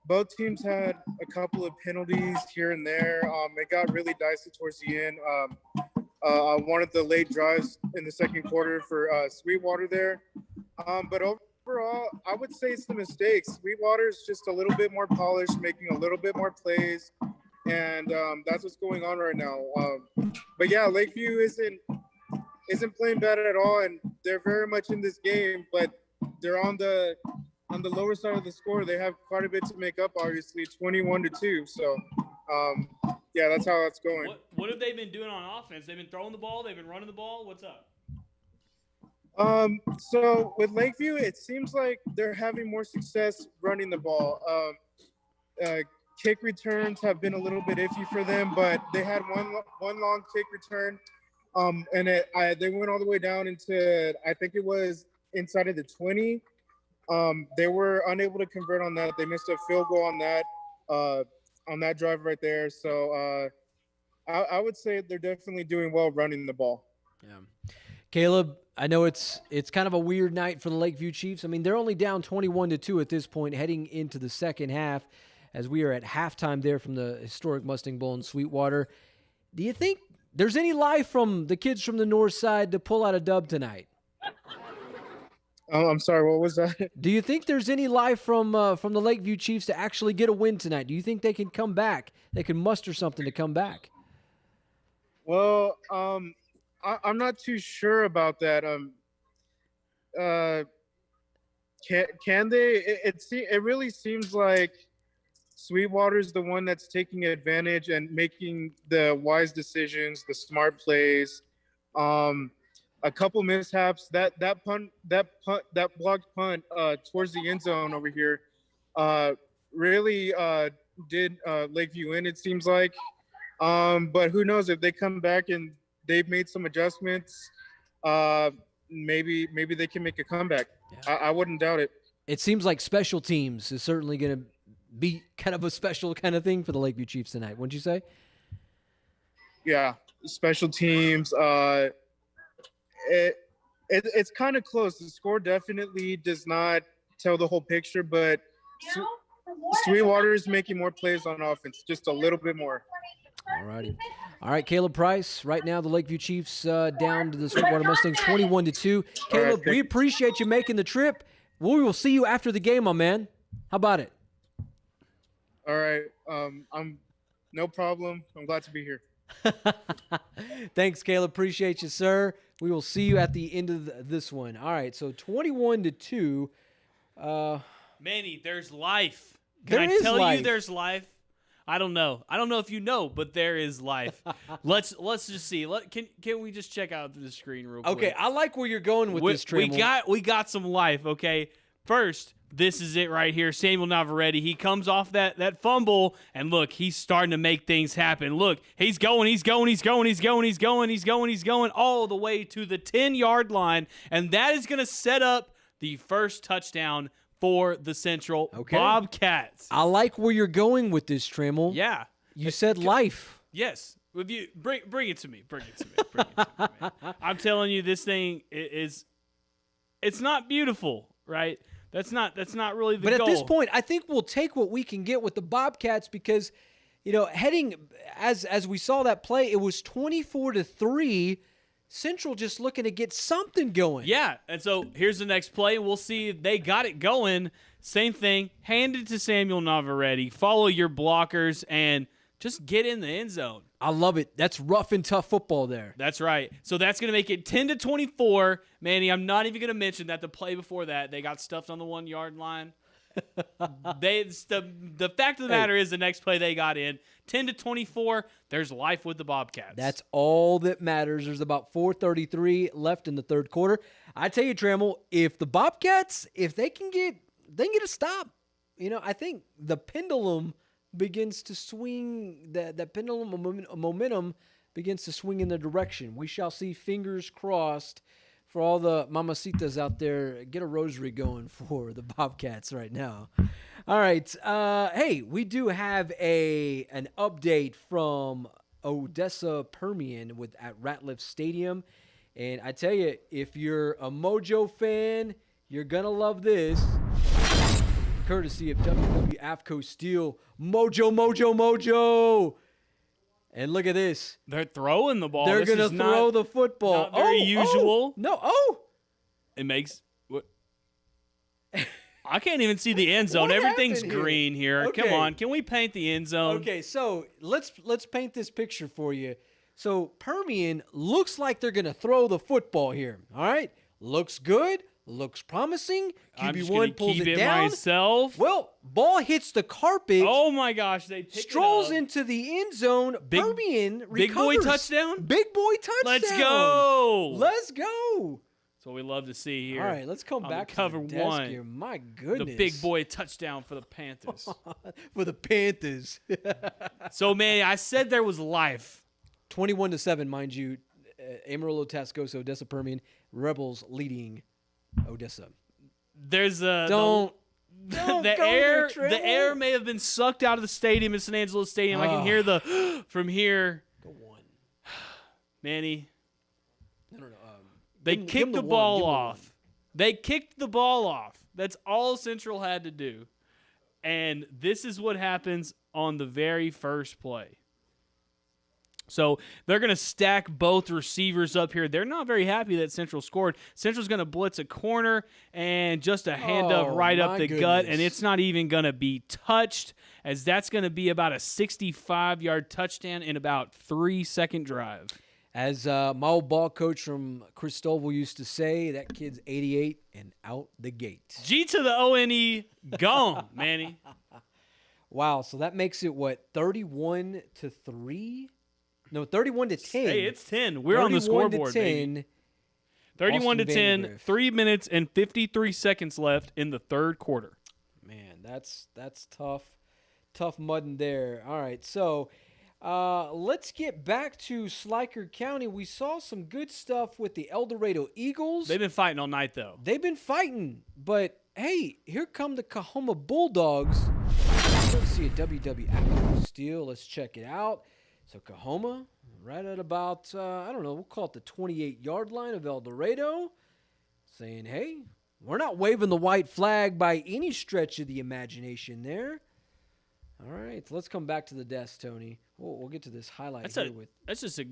Both teams had a couple of penalties here and there. It got really dicey towards the end. One of the late drives in the second quarter for Sweetwater there. But overall, I would say it's the mistakes. Sweetwater is just a little bit more polished, making a little bit more plays. And that's what's going on right now. But yeah, Lakeview isn't playing bad at all, and they're very much in this game. But they're on the lower side of the score. They have quite a bit to make up, obviously, 21-2. So yeah, that's how it's going. What have they been doing on offense? They've been throwing the ball. They've been running the ball. What's up? So with Lakeview, it seems like they're having more success running the ball. Kick returns have been a little bit iffy for them, but they had one long kick return, and they went all the way down into, I think it was inside of the 20. They were unable to convert on that. They missed a field goal on that drive right there. So I would say they're definitely doing well running the ball. Yeah, Caleb, I know it's kind of a weird night for the Lakeview Chiefs. I mean, they're only down 21-2 at this point, heading into the second half, as we are at halftime there from the historic Mustang Bowl in Sweetwater. Do you think there's any life from the kids from the north side to pull out a dub tonight? Oh, I'm sorry, what was that? Do you think there's any life from the Lakeview Chiefs to actually get a win tonight? Do you think they can come back? They can muster something to come back? Well, I'm not too sure about that. Can they? It really seems like Sweetwater is the one that's taking advantage and making the wise decisions, the smart plays. A couple mishaps. That blocked punt towards the end zone over here really did Lakeview in, it seems like. But who knows, if they come back and they've made some adjustments, maybe they can make a comeback. Yeah. I wouldn't doubt it. It seems like special teams is certainly going to be kind of a special kind of thing for the Lakeview Chiefs tonight, wouldn't you say? Yeah, special teams. It's kind of close. The score definitely does not tell the whole picture, but Sweetwater is making more plays on offense, just a little bit more. All righty. All right, Caleb Price. Right now, the Lakeview Chiefs down to the Sweetwater Mustangs 21-2. Caleb, we appreciate you making the trip. We will see you after the game, my man. How about it? All right. I'm no problem. I'm glad to be here. Thanks, Caleb. Appreciate you, sir. We will see you at the end of this one. All right, so 21-2. Manny, there's life. Can I tell you there's life? I don't know. I don't know if you know, but there is life. Let's just see. Can we just check out the screen real quick? Okay, I like where you're going with this, Trammell. We got some life, okay? First, this is it right here. Samuel Navarrete, he comes off that fumble, and look, he's starting to make things happen. Look, he's going all the way to the 10-yard line, and that is going to set up the first touchdown for the Central Bobcats. I like where you're going with this, Trammell. Yeah. You said life. Yes. If you bring it to me. Bring it to me, man. I'm telling you, this thing is it's not beautiful, right? That's not really the goal. But at this point, I think we'll take what we can get with the Bobcats because, heading as we saw that play, it was 24-3. Central just looking to get something going. Yeah, and so here's the next play. We'll see if they got it going. Same thing. Hand it to Samuel Navarrete. Follow your blockers and just get in the end zone. I love it. That's rough and tough football there. That's right. So that's going to make it 10-24. Manny, I'm not even going to mention that the play before that, they got stuffed on the 1 yard line. The fact of the matter is the next play they got in, 10-24, there's life with the Bobcats. That's all that matters. There's about 4:33 left in the third quarter. I tell you, Trammell, if the Bobcats, if they can get a stop, I think the pendulum begins to swing, that pendulum momentum begins to swing in the direction. We shall see, fingers crossed, for all the mamacitas out there. Get a rosary going for the Bobcats right now. All right. Hey, we do have an update from Odessa Permian at Ratliff Stadium. And I tell you, if you're a Mojo fan, you're going to love this. Courtesy of WW AFCO Steel. Mojo. And look at this. They're throwing the ball. They're going to throw the football. Not very usual. It makes what? I can't even see the end zone. Everything's green here. Okay. Come on. Can we paint the end zone? Okay, so let's paint this picture for you. So Permian looks like they're going to throw the football here. All right? Looks good. Looks promising. QB1 pulls it down. Myself. Well, ball hits the carpet. Oh my gosh! They pick strolls it up. into the end zone. Permian recovers. Big boy touchdown. Big boy touchdown. Let's go. Let's go. That's what we love to see here. All right, let's come back to cover the desk one here. My goodness, the big boy touchdown for the Panthers. For the Panthers. So, man, I said there was life. 21-7, mind you. Amarillo, Tascosa, Odessa, Permian. Rebels leading Odessa. There's a don't the air. The air may have been sucked out of the stadium in San Angelo Stadium. I can hear the from here. Go on, Manny. No. They kicked the ball off. They kicked the ball off. That's all Central had to do, and this is what happens on the very first play. So they're going to stack both receivers up here. They're not very happy that Central scored. Central's going to blitz a corner and just a handoff right up the gut, and it's not even going to be touched, as that's going to be about a 65-yard touchdown in about 3-second drive. As my old ball coach from Cristoval used to say, that kid's 88 and out the gate. G to the O-N-E, gone, Manny. Wow, so that makes it, 31-3? No, 31-10. Hey, it's 10. We're on the scoreboard, 31-10. 31-10, 3 minutes and 53 seconds left in the third quarter. Man, that's tough. Tough mudding there. All right, so let's get back to Schleicher County. We saw some good stuff with the El Dorado Eagles. They've been fighting all night, though. They've been fighting, but hey, here come the Coahoma Bulldogs. Let's see a WWF Steel. Let's check it out. So Coahoma, right at about, we'll call it the 28-yard line of El Dorado, saying, hey, we're not waving the white flag by any stretch of the imagination there. All right, let's come back to the desk, Tony. We'll get to this highlight That's just a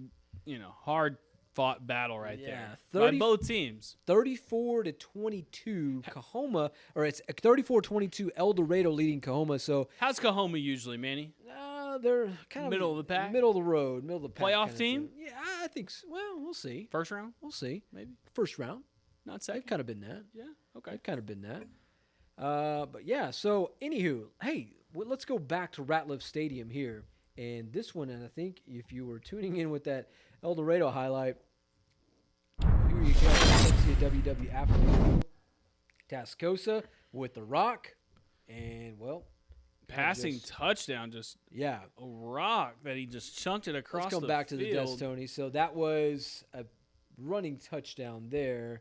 hard-fought battle right there 30, by both teams. 34-22 Coahoma, or it's 34-22 El Dorado leading Coahoma. So how's Coahoma usually, Manny? They're kind of middle of the pack, middle of the road, middle of the pack. Playoff team? Yeah, I think so. Well, we'll see. First round? We'll see. Maybe first round. Not second. They've kind of been that. Yeah. Okay. They've kind of been that. But yeah. So anywho, hey, let's go back to Ratliff Stadium here, and this one. And I think if you were tuning in with that El Dorado highlight, here you go. Let's see a WW after Tascosa with the rock, and passing touchdown, just a rock that he just chunked it across the field. Let's come back to the desk, Tony. So that was a running touchdown there,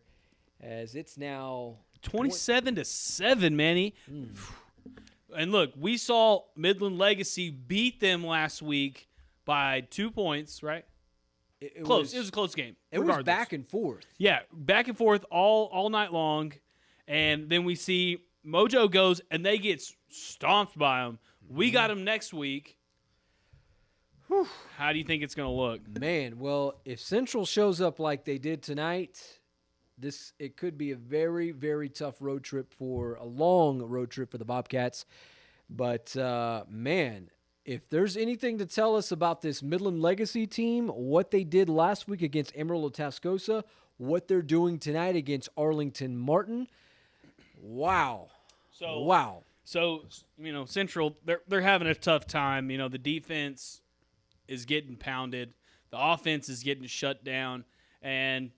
as it's now 27-7, Manny. And look, we saw Midland Legacy beat them last week by 2 points, right? It Close. It was a close game. It was regardless. back and forth. Yeah, back and forth all night long. And then we see Mojo goes, and they get stomped by them. We got them next week. Whew. How do you think it's going to look? Man, well, if Central shows up like they did tonight, it could be a very, very tough a long road trip for the Bobcats. But, man, if there's anything to tell us about this Midland Legacy team, what they did last week against Amarillo Tascosa, what they're doing tonight against Arlington Martin, wow. Wow. So, Central, they're having a tough time. The defense is getting pounded. The offense is getting shut down. And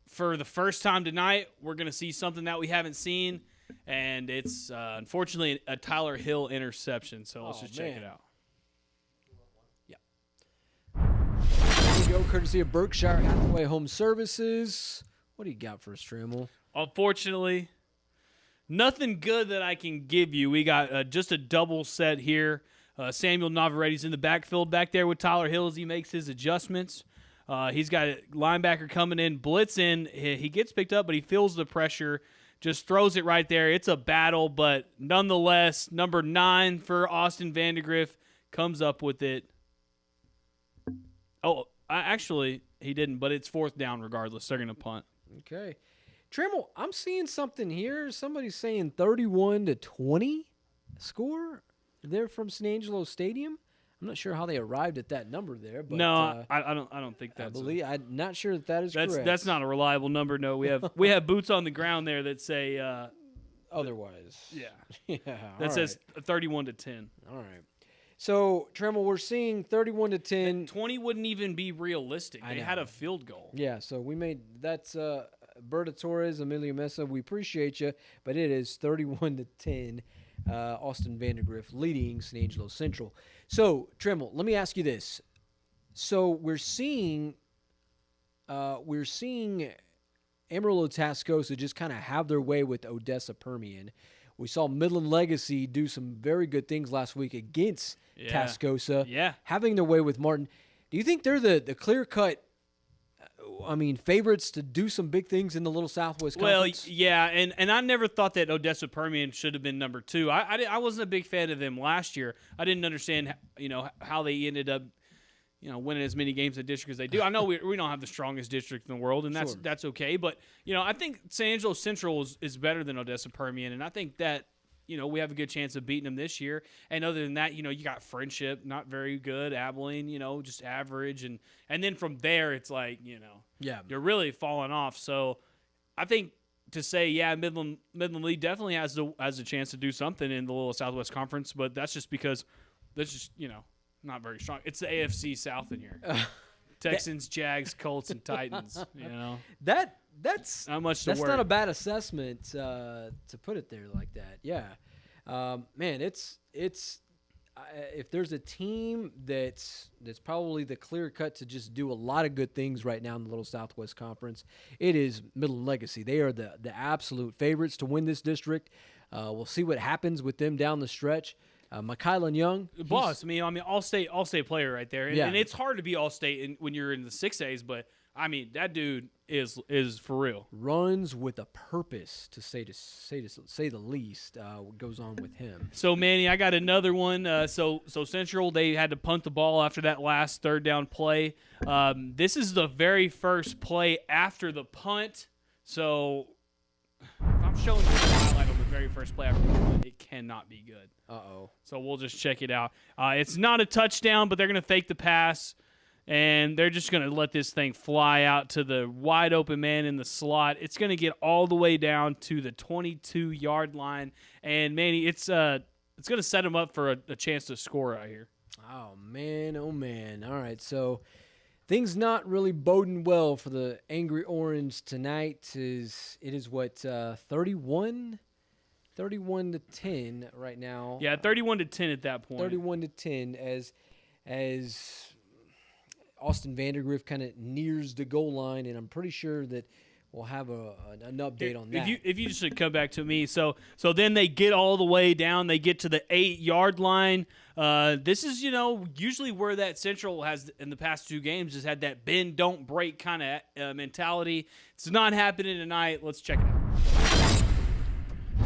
for the first time tonight, we're going to see something that we haven't seen, and it's unfortunately a Tyler Hill interception. So let's check it out. Here we go, courtesy of Berkshire Hathaway Home Services. What do you got for us, Trammell? Unfortunately, nothing good that I can give you. We got just a double set here. Samuel Navarrete's in the backfield back there with Tyler Hill as he makes his adjustments. He's got a linebacker coming in, blitzing. He gets picked up, but he feels the pressure, just throws it right there. It's a battle, but nonetheless, number 9 for Austin Vandegrift comes up with it. Oh, actually, he didn't, but it's 4th down regardless. They're going to punt. Okay. Trammell, I'm seeing something here. Somebody's saying 31-20 score. They're from San Angelo Stadium. I'm not sure how they arrived at that number there, but no, I don't think that's. I'm not sure that is correct. That's not a reliable number. No, we have boots on the ground there that say otherwise. Yeah, that says 31-10. All right. So Trammell, we're seeing 31-10. 20 wouldn't even be realistic. They had a field goal. Yeah, so we made that's Berta Torres, Emilio Mesa. We appreciate you, but it is 31-10. Austin Vandegrift leading San Angelo Central. So, Trammell, let me ask you this. So, we're seeing Amarillo Tascosa just kind of have their way with Odessa Permian. We saw Midland Legacy do some very good things last week against Tascosa, having their way with Martin. Do you think they're the clear-cut favorites to do some big things in the Little Southwest Conference? Well, yeah, and I never thought that Odessa Permian should have been number 2. I wasn't a big fan of them last year. I didn't understand, how they ended up, winning as many games in the district as they do. I know we don't have the strongest district in the world, and that's okay. But, I think San Angelo Central is better than Odessa Permian, and I think that, we have a good chance of beating them this year. And other than that, you got Friendship, not very good. Abilene, just average. And then from there, it's like, you're really falling off. So I think to say, Midland League definitely has a chance to do something in the Little Southwest Conference, but that's just because that's just, not very strong. It's the AFC South in here. Texans, Jags, Colts, and Titans, That's not much to that's worry. not a bad assessment to put it there like that. Yeah, man, it's if there's a team that's probably the clear cut to just do a lot of good things right now in the Little Southwest Conference, it is Midland Legacy. They are the absolute favorites to win this district. We'll see what happens with them down the stretch. McKylan Young, boss. All-state player right there, and it's hard to be all-state when you're in the 6As, but. That dude is for real. Runs with a purpose, to say the least. What goes on with him? So Manny, I got another one. So Central, they had to punt the ball after that last 3rd down play. This is the very first play after the punt. So if I'm showing you the highlight on the very first play after the punt, it cannot be good. So we'll just check it out. It's not a touchdown, but they're gonna fake the pass. And they're just going to let this thing fly out to the wide open man in the slot. It's going to get all the way down to the 22-yard line. And, Manny, it's going to set them up for a chance to score out here. Oh, man. All right, so things not really boding well for the Angry Orange tonight. It is what, 31-10 right now. Yeah, 31-10 at that point. 31-10 as Austin Vandegrift kind of nears the goal line, and I'm pretty sure that we'll have an update on that. If you just should come back to me. So then they get all the way down. They get to the 8-yard line. This is, usually where that Central has in the past 2 games has had that bend, don't break kind of mentality. It's not happening tonight. Let's check it out.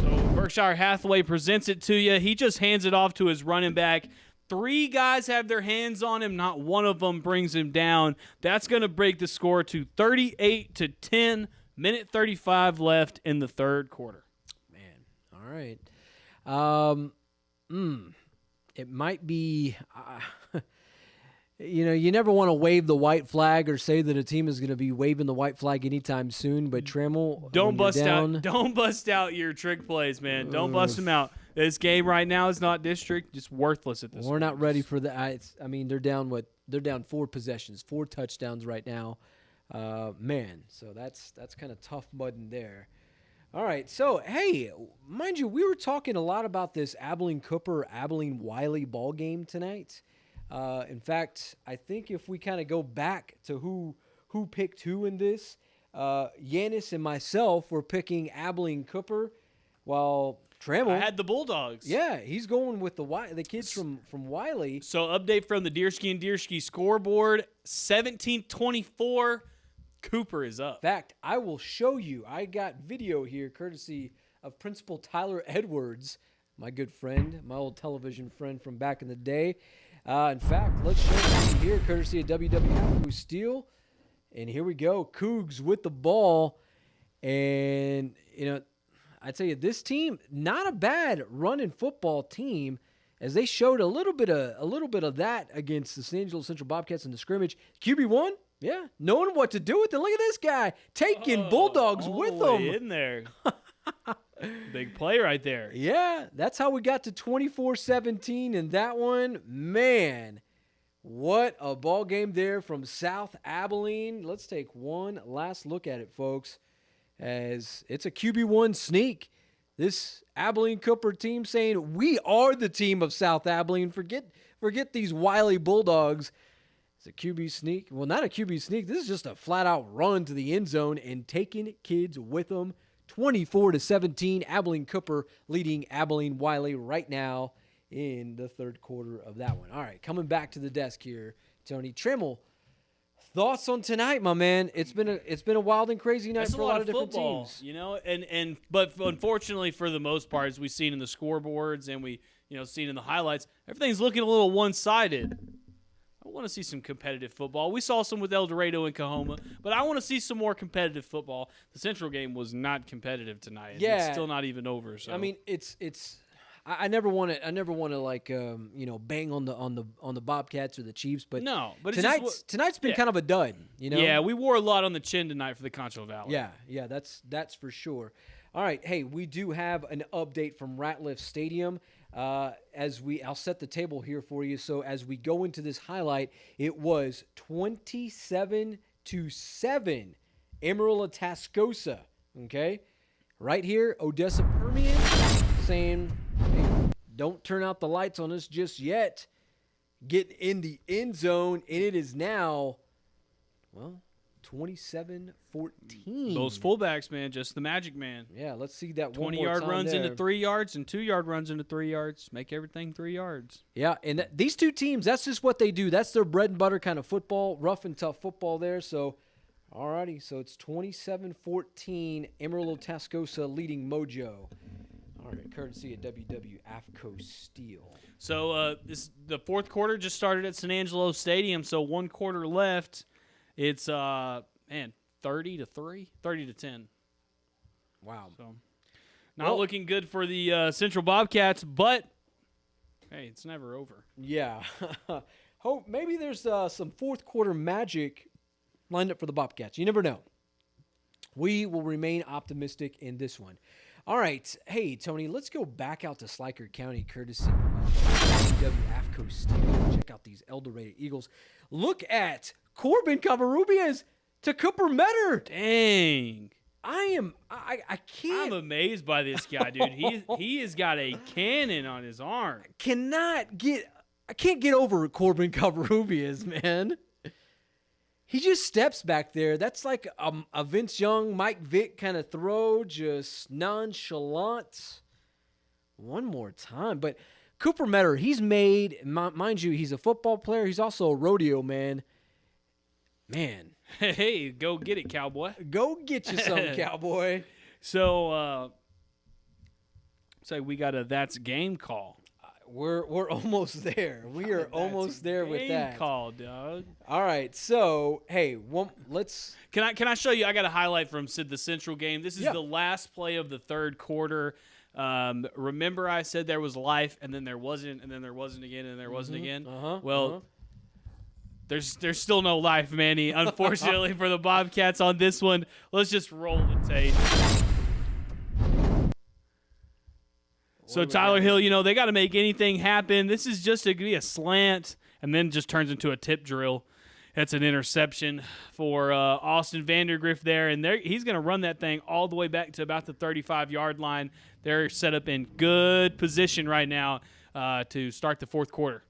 So Berkshire Hathaway presents it to you. He just hands it off to his running back. 3 guys have their hands on him. Not one of them brings him down. That's going to break the score to 38-10. Minute 35 left in the third quarter. Man, all right. It might be, you never want to wave the white flag or say that a team is going to be waving the white flag anytime soon. But Trammell, don't bust out your trick plays, man. Don't bust them out. This game right now is not district, just worthless at this point. We're not ready for that. They're down They're down 4 possessions, 4 touchdowns right now. So that's kind of tough mudding there. All right, so, hey, mind you, we were talking a lot about this Abilene-Cooper, Abilene-Wiley ball game tonight. In fact, I think if we kind of go back to who picked who in this, Yanis and myself were picking Abilene-Cooper, while Trammell, I had the Bulldogs. Yeah, he's going with the kids from Wiley. So, update from the Deerski and Deerski scoreboard, 17-24. Cooper is up. In fact, I will show you. I got video here courtesy of Principal Tyler Edwards, my good friend, my old television friend from back in the day. In fact, let's show you here courtesy of WWF Steel. And here we go. Cougs with the ball. And, I tell you, this team, not a bad running football team, as they showed a little bit of that against the San Angelo Central Bobcats in the scrimmage. QB1. Yeah, knowing what to do with it. Look at this guy taking Bulldogs with him. In there. Big play right there. Yeah, that's how we got to 24-17 in that one. Man, what a ball game there from South Abilene. Let's take one last look at it, folks, as it's a QB1 sneak. This Abilene-Cooper team saying, we are the team of South Abilene. Forget these Wiley Bulldogs. It's a QB sneak. Well, not a QB sneak. This is just a flat-out run to the end zone and taking kids with them. 24-17, Abilene-Cooper leading Abilene-Wiley right now in the third quarter of that one. All right, coming back to the desk here, Tony. Trammell, thoughts on tonight, my man? It's been a wild and crazy night for a lot of different football, teams. But unfortunately, for the most part, as we've seen in the scoreboards and we seen in the highlights, everything's looking a little one-sided. I want to see some competitive football. We saw some with El Dorado and Coahoma, but I want to see some more competitive football. The Central game was not competitive tonight. Yeah, it's still not even over. So it's. I never want to bang on the Bobcats or the Chiefs, but tonight's been kind of a dud. Yeah, we wore a lot on the chin tonight for the Concho Valley. Yeah, that's for sure. All right, hey, we do have an update from Ratliff Stadium. I'll set the table here for you. So as we go into this highlight, it was 27-7 Amarillo Tascosa. Okay, right here, Odessa Permian saying, hey, don't turn out the lights on us just yet. Get in the end zone, and it is now, 27-14. Those fullbacks, man, just the magic man. Yeah, let's see that 1 more 20-yard time runs there. into 3 yards and 2-yard runs into 3 yards. Make everything 3 yards. Yeah, and these two teams, that's just what they do. That's their bread and butter kind of football, rough and tough football there. So, all righty, so it's 27-14, Amarillo Tascosa leading Mojo. All right, courtesy of WWF Steel. So the fourth quarter just started at San Angelo Stadium, so 1 quarter left. It's 30-3, 30-10. Wow. So not looking good for the Central Bobcats, but hey, it's never over. Yeah. Hope maybe there's some fourth quarter magic lined up for the Bobcats. You never know. We will remain optimistic in this one. All right. Hey, Tony, let's go back out to Schleicher County, courtesy of WWF Steel. Check out these El Dorado Eagles. Look at Corbin Covarrubias to Cooper Metter. Dang. I can't. I'm amazed by this guy, dude. He has got a cannon on his arm. I can't get over Corbin Covarrubias, man. He just steps back there. That's like a Vince Young, Mike Vick kind of throw, just nonchalant. One more time. But Cooper Metter, he's made, mind you, he's a football player. He's also a rodeo man. Man. Hey, go get it, cowboy. Go get you some, cowboy. So we got a that's game call. We're almost there. We are almost there with that. Game call, dog. All right. So, hey, let's. Can I show you? I got a highlight from the Central game. This is the last play of the third quarter. Remember, I said there was life, and then there wasn't, and then there wasn't again, and there wasn't again. There's still no life, Manny. Unfortunately for the Bobcats on this one. Let's just roll the tape. So Tyler Hill, they got to make anything happen. This is just going to be a slant, and then just turns into a tip drill. That's an interception for Austin Vandegrift there, and he's going to run that thing all the way back to about the 35-yard line. They're set up in good position right now to start the fourth quarter.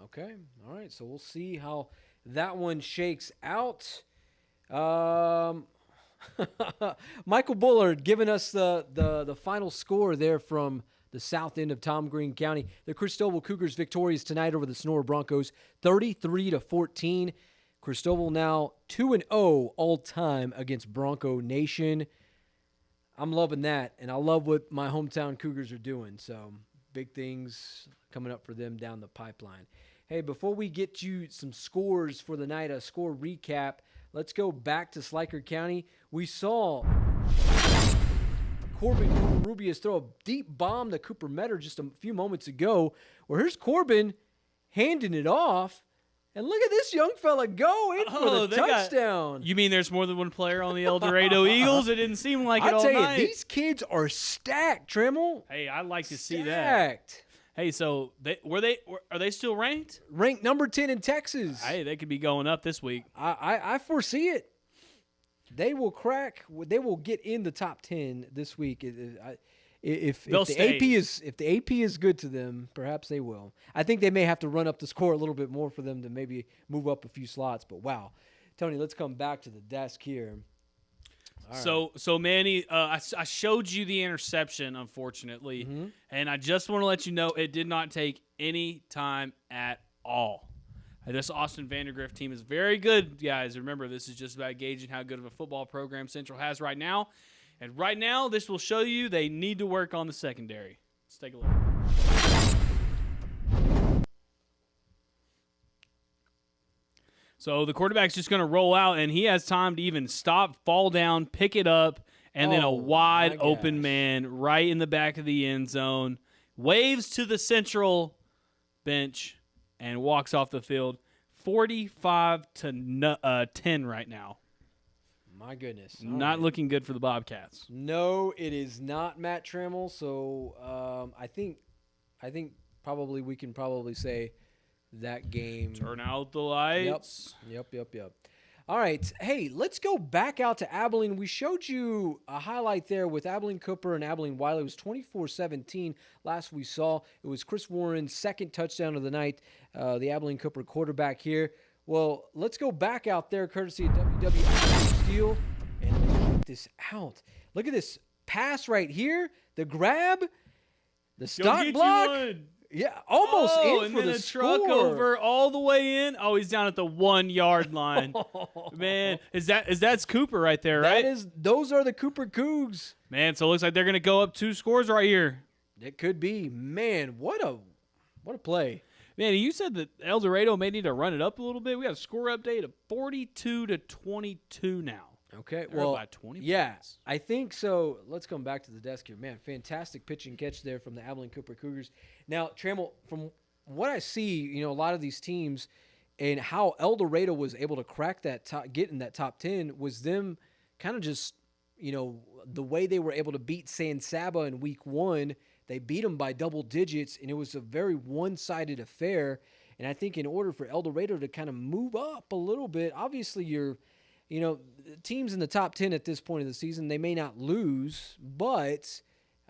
Okay. All right. So we'll see how that one shakes out. Michael Bullard giving us the final score there from the south end of Tom Green County. The Cristoval Cougars victorious tonight over the Sonora Broncos, 33-14. Cristoval now 2-0 all time against Bronco Nation. I'm loving that, and I love what my hometown Cougars are doing. So big things coming up for them down the pipeline. Hey, before we get you some scores for the night, a score recap, let's go back to Schleicher County. We saw Corbin Rubius throw a deep bomb to Cooper Metter just a few moments ago. Well, here's Corbin handing it off. And look at this young fella go in for the touchdown. You mean there's more than one player on the El Dorado Eagles? It didn't seem like it all night. I tell you, these kids are stacked, Trammell. Hey, I'd like to see that. Hey, so are they still ranked? Ranked number 10 in Texas. Hey, they could be going up this week. I foresee it. They will crack. They will get in the top 10 this week. If the AP is good to them, perhaps they will. I think they may have to run up the score a little bit more for them to maybe move up a few slots. But wow, Tony, let's come back to the desk here. So Manny, I showed you the interception, unfortunately, and I just want to let you know it did not take any time at all. This Austin Vandegrift team is very good, guys. Remember, this is just about gauging how good of a football program Central has right now. And right now, this will show you they need to work on the secondary. Let's take a look. So the quarterback's just going to roll out, and he has time to even stop, fall down, pick it up, and then a wide open man right in the back of the end zone. Waves to the Central bench and walks off the field. 45-10 right now. My goodness. Not looking good for the Bobcats. No, it is not, Matt Trammell. So I think probably we can probably say that game. Turn out the lights. Yep. All right. Hey, let's go back out to Abilene. We showed you a highlight there with Abilene Cooper and Abilene Wiley. It was 24-17. Last we saw, it was Chris Warren's second touchdown of the night, the Abilene Cooper quarterback here. Well, let's go back out there, courtesy of WW Steel, and check this out. Look at this pass right here. The grab, the stock block. Yeah, almost in for the truck over all the way in. Oh, he's down at the 1 yard line. Man, that's Cooper right there, right? Those are the Cooper Cougs. Man, so it looks like they're gonna go up 2 scores right here. It could be. Man, what a play. Man, you said that El Dorado may need to run it up a little bit. We got a score update of 42-22 now. Okay, they're by 20 points. I think so. Let's come back to the desk here. Man, fantastic pitch and catch there from the Abilene Cooper Cougars. Now, Trammell, from what I see, a lot of these teams and how El Dorado was able to crack that get in that top 10 was them kind of just, the way they were able to beat San Saba in week 1. They beat them by double digits, and it was a very one-sided affair. And I think in order for El Dorado to kind of move up a little bit, obviously teams in the top 10 at this point of the season, they may not lose, but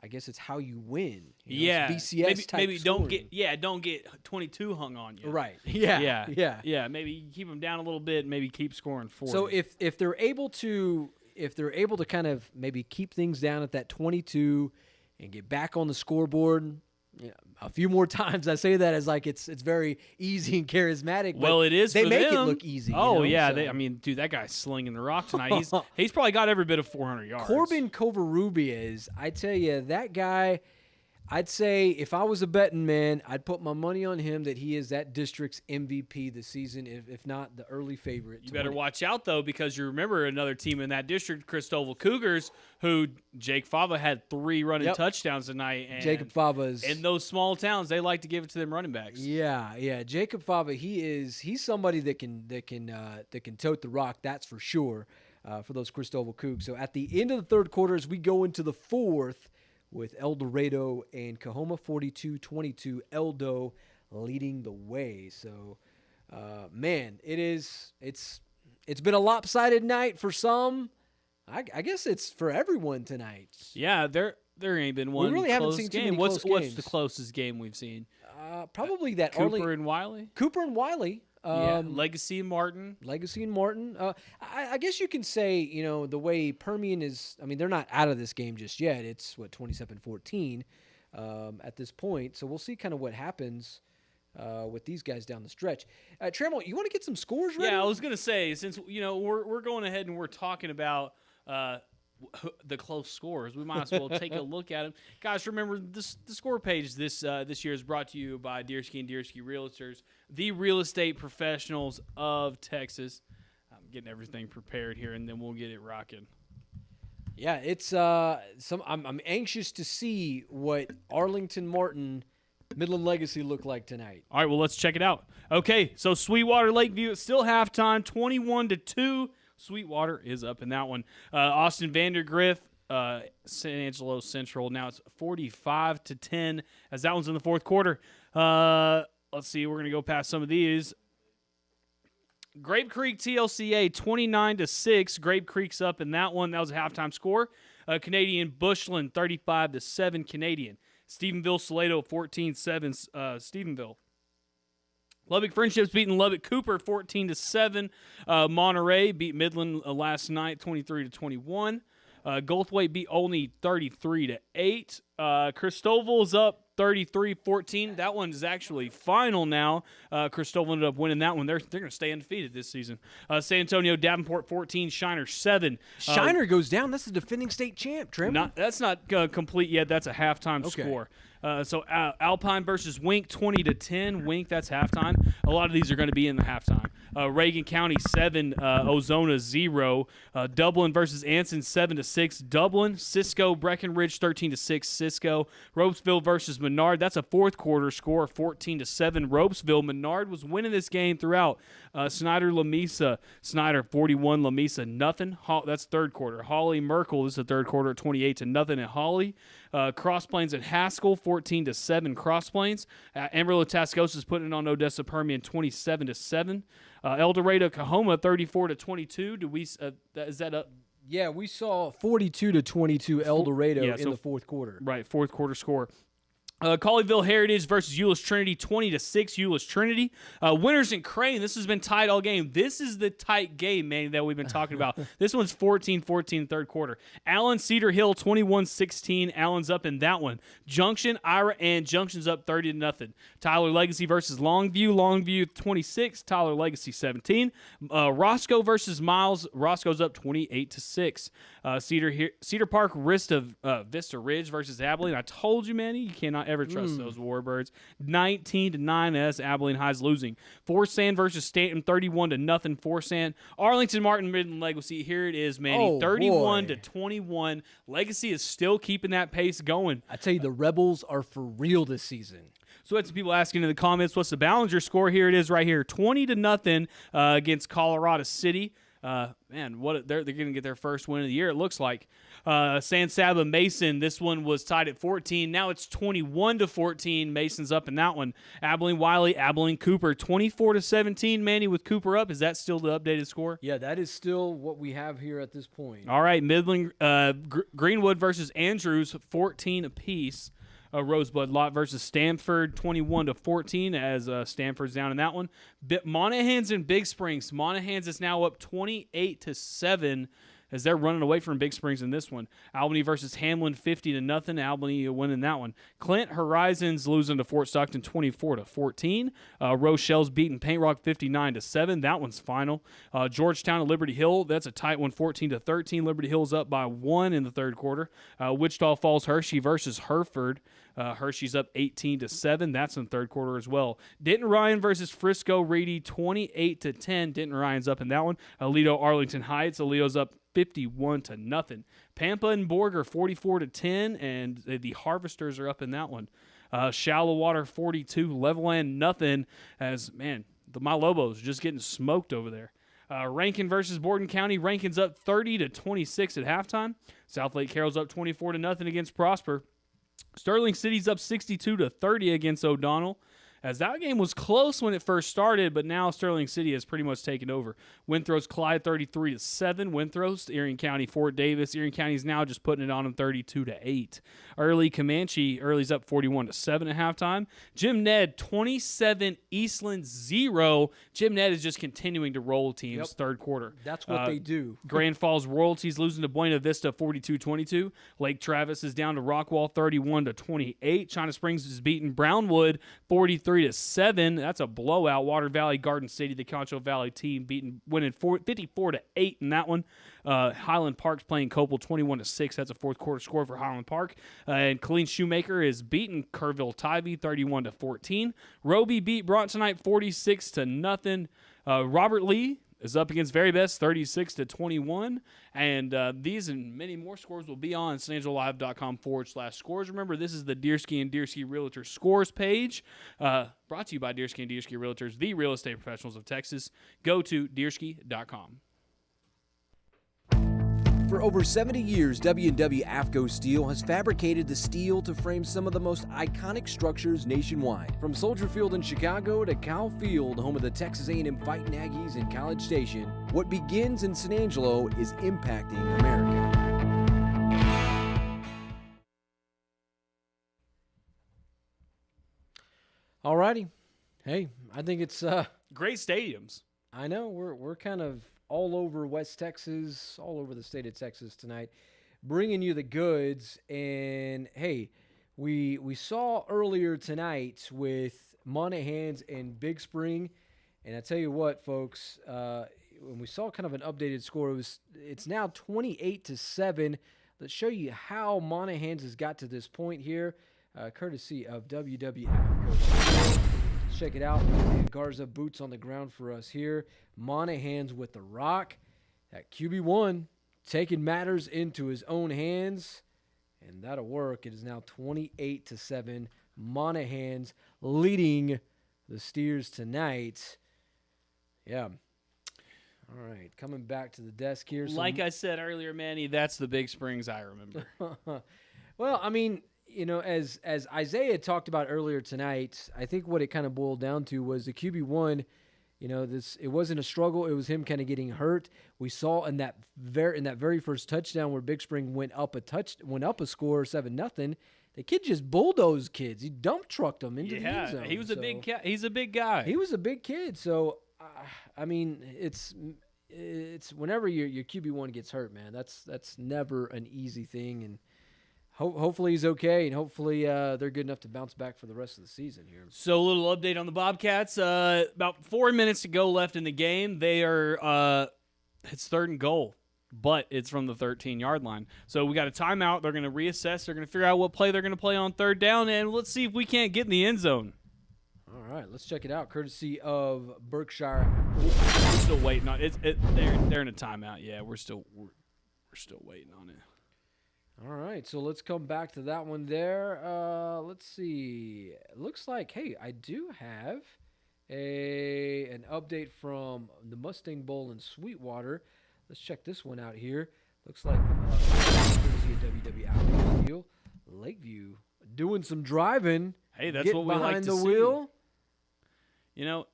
I guess it's how you win. Yeah, it's BCS type maybe scoring. don't get 22 hung on you. Right. Yeah. Maybe keep them down a little bit. Maybe keep scoring 40. So if they're able to kind of maybe keep things down at that 22 and get back on the scoreboard. A few more times I say that as like it's very easy and charismatic. Well, it is. They for make them. it look easy. Oh yeah, so. dude, that guy's slinging the rock tonight. He's probably got every bit of 400 yards. Corbin Covarrubias, I tell you, that guy. I'd say if I was a betting man, I'd put my money on him that he is that district's MVP this season, if not the early favorite. You better watch out, though, because you remember another team in that district, Cristoval Cougars, who Jake Fava had 3 running touchdowns tonight. And Jacob Fava's in those small towns, they like to give it to them running backs. Yeah. Jacob Fava, he's somebody that can tote the rock. That's for sure. For those Cristoval Cougs. So at the end of the third quarter, as we go into the fourth, with El Dorado and Coahoma 42-22, Eldo leading the way. So, man, it's been a lopsided night for some. I guess it's for everyone tonight. Yeah, there ain't been one. We really haven't seen game. What's the closest game we've seen? Probably that Cooper and Wiley. Legacy and Martin. I guess you can say, the way Permian is, they're not out of this game just yet. It's, 27-14 at this point. So we'll see kind of what happens with these guys down the stretch. Trammell, you want to get some scores ready? Yeah, I was going to say, since, we're going ahead and we're talking about the close scores, we might as well take a look at them. Guys, remember, the score page this year is brought to you by Deersky and Deersky Realtors, the real estate professionals of Texas. I'm getting everything prepared here, and then we'll get it rocking. Yeah, it's I'm anxious to see what Arlington Martin Midland Legacy look like tonight. All right, well, let's check it out. Okay, so Sweetwater Lakeview, it's still halftime, 21-2. Sweetwater is up in that one. Austin Vandegrift, San Angelo Central. Now it's 45-10 as that one's in the fourth quarter. Let's see. We're going to go past some of these. Grape Creek TLCA 29-6. Grape Creek's up in that one. That was a halftime score. Canadian Bushland 35-7 Canadian. Stephenville Salado 14-7 Stephenville. Lubbock Friendships beating Lubbock Cooper 14-7. Monterey beat Midland last night 23-21. Goldthwaite beat Olney 33-8. Cristoval's up 33-14. That one is actually final now. Cristoval ended up winning that one. They're going to stay undefeated this season. San Antonio Davenport 14, Shiner 7. Shiner goes down. That's the defending state champ, Trim. That's not complete yet. That's a halftime score. So Alpine versus Wink 20-10. Wink, that's halftime. A lot of these are going to be in the halftime. Reagan County 7, Ozona 0. Dublin versus Anson 7-6. Dublin. Cisco Breckenridge 13-6. Cisco. Ropesville versus Menard. That's a fourth quarter score, 14-7. Ropesville. Menard was winning this game throughout. Snyder Lamesa. Snyder 41. Lamesa nothing. That's third quarter. Hawley Merkel is the third quarter, 28-0 at Hawley. Cross Plains at Haskell 14-7. Cross Plains. Amarillo Tascosa is putting it on Odessa Permian 27-7. El Dorado Coahoma 34-22. Do we? Is that up? Yeah, we saw 42-22 El Dorado in the fourth quarter. Right, fourth quarter score. Colleyville Heritage versus Euless Trinity, 20-6 Euless Trinity. Winners and Crane, this has been tight all game. This is the tight game, man, that we've been talking about. This one's 14-14 third quarter. Allen Cedar Hill, 21-16. Allen's up in that one. Junction, Ira, and Junction's up 30-0. Tyler Legacy versus Longview. Longview 26, Tyler Legacy 17. Roscoe versus Miles. Roscoe's up 28-6. Cedar Park Vista Ridge versus Abilene. I told you, Manny, you cannot ever trust those Warbirds. 19-9 as Abilene High's losing. Forsan versus Stanton, 31-0 Forsan. Arlington Martin Midland Legacy. Here it is, Manny. 31-21. Legacy is still keeping that pace going. I tell you, the Rebels are for real this season. So it's people asking in the comments, what's the Ballinger score? Here it is right here, 20-0 against Colorado City. Man, what they're going to get their first win of the year, it looks like. San Saba Mason, this one was tied at 14. Now it's 21-14. Mason's up in that one. Abilene Wiley, Abilene Cooper, 24-17. Manny with Cooper up. Is that still the updated score? Yeah, that is still what we have here at this point. All right, Midland, Greenwood versus Andrews, 14 apiece. Rosebud Lot versus Stanford, 21-14, as Stanford's down in that one. Monahans and Big Springs. Monahans is now up 28-7 as they're running away from Big Springs in this one. Albany versus Hamlin, 50-0. Albany winning that one. Clint Horizons losing to Fort Stockton, 24-14. Rochelle's beating Paint Rock, 59-7. That one's final. Georgetown and Liberty Hill, that's a tight one, 14-13. Liberty Hill's up by 1 in the third quarter. Wichita Falls Hershey versus Hereford. Hershey's up 18-7. That's in the third quarter as well. Denton Ryan versus Frisco Reedy, 28-10. Denton Ryan's up in that one. Aledo Arlington Heights. Aledo's up 51-0. Pampa and Borger 44-10, and the Harvesters are up in that one. Shallow Water 42, Levelland nothing. As man, my Lobos just getting smoked over there. Rankin versus Borden County. Rankin's up 30-26 at halftime. South Lake Carroll's up 24-0 against Prosper. Sterling City's up 62-30 against O'Donnell. As that game was close when it first started, but now Sterling City has pretty much taken over. Winthrow's Clyde 33-7. Winthrow's Erie County Fort Davis. Erie County's now just putting it on them 32-8. Early Comanche. Early's up 41-7 at halftime. Jim Ned 27. Eastland 0. Jim Ned is just continuing to roll teams third quarter. That's what they do. Grand Falls Royalties losing to Buena Vista 42-22. Lake Travis is down to Rockwall 31-28. China Springs is beating Brownwood 43-7. That's a blowout. Water Valley, Garden City, the Concho Valley team winning 54-8 in that one. Highland Park's playing Copel 21-6. That's a fourth quarter score for Highland Park. And Colleen Shoemaker is beating Kerrville Tybee 31-14. Roby beat Broughton tonight 46-0. Robert Lee is up against Very Best 36-21. And these and many more scores will be on SanAngeloLive.com/scores. Remember, this is the Deersky and Deersky Realtor scores page. Brought to you by Deersky and Deersky Realtors, the real estate professionals of Texas. Go to Deersky.com. For over 70 years, W&W AFCO Steel has fabricated the steel to frame some of the most iconic structures nationwide. From Soldier Field in Chicago to Cal Field, home of the Texas A&M Fighting Aggies and College Station, what begins in San Angelo is impacting America. Alrighty. Hey, I think it's great stadiums. I know we're kind of all over West Texas, all over the state of Texas tonight, bringing you the goods. And hey, we saw earlier tonight with Monahans and Big Spring, and I tell you what, folks, when we saw kind of an updated score, it's now 28-7. Let's show you how Monahans has got to this point here, courtesy of WWF. Check it out. And Garza boots on the ground for us here. Monahans with the rock. That QB1 taking matters into his own hands. And that'll work. It is now 28-7. Monahans leading the Steers tonight. Yeah. All right. Coming back to the desk here. Like I said earlier, Manny, that's the Big Springs I remember. Well, I mean, you know, as Isaiah talked about earlier tonight, I think what it kind of boiled down to was the QB1. You know, it wasn't a struggle. It was him kind of getting hurt. We saw in that very first touchdown where Big Spring went up a score 7-0. The kid just bulldozed kids. He dump trucked them into the end zone. He was a big cat. He's a big guy. He was a big kid. So, I mean, it's whenever your QB1 gets hurt, man. That's never an easy thing. And hopefully he's okay, and hopefully they're good enough to bounce back for the rest of the season here. So a little update on the Bobcats. About 4 minutes to go left in the game. They are it's 3rd and goal, but it's from the 13-yard line. So we got a timeout. They're going to reassess. They're going to figure out what play they're going to play on 3rd down, and let's see if we can't get in the end zone. All right, let's check it out, courtesy of Berkshire. We're still waiting on it. They're in a timeout. Yeah, we're still waiting on it. All right, so let's come back to that one there. Let's see. It looks like, hey, I do have an update from the Mustang Bowl in Sweetwater. Let's check this one out here. Looks like courtesy of WW Outdoor Steel, Lakeview doing some driving. Hey, that's getting what we like behind to the see. wheel. You know,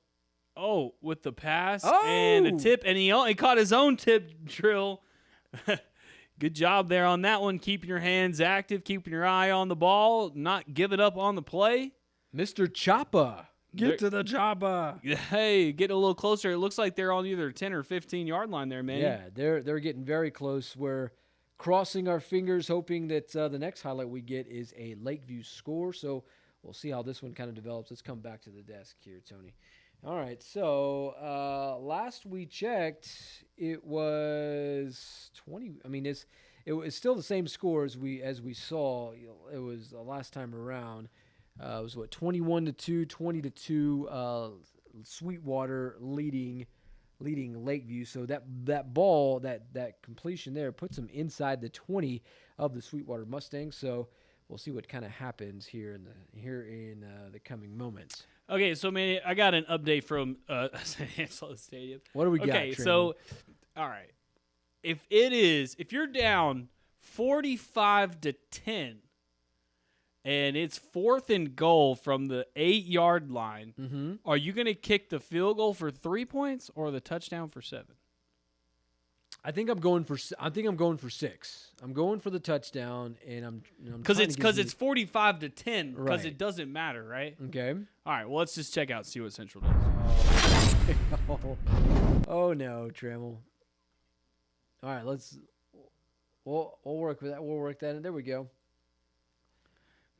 with the pass and a tip, and he caught his own tip drill. Good job there on that one, keeping your hands active, keeping your eye on the ball, not giving up on the play. Mr. Choppa. Get to the chopper. Hey, getting a little closer. It looks like they're on either 10 or 15-yard line there, man. Yeah, they're getting very close. We're crossing our fingers, hoping that the next highlight we get is a Lakeview score. So we'll see how this one kind of develops. Let's come back to the desk here, Tony. All right, so last we checked, it was 20. I mean, it was still the same score as we saw. It was the last time around. It was 21-2, 20-2. Sweetwater leading Lakeview. So that ball, that completion there puts them inside the 20 of the Sweetwater Mustangs. So we'll see what kind of happens here in the coming moments. Okay, so Manny, I got an update from San Angelo Stadium. What do we got? Okay, Trammell? so all right, if you're down 45-10. And it's 4th and goal from the 8-yard line. Mm-hmm. Are you going to kick the field goal for 3 points or the touchdown for 7? I think I'm going for 6. I'm going for the touchdown, and I'm because it's 45-10 because Right. it doesn't matter, right? Okay. All right. Well, let's just check out, see what Central does. Oh no, Trammell. All right, we'll work with that. We'll work that in. There we go.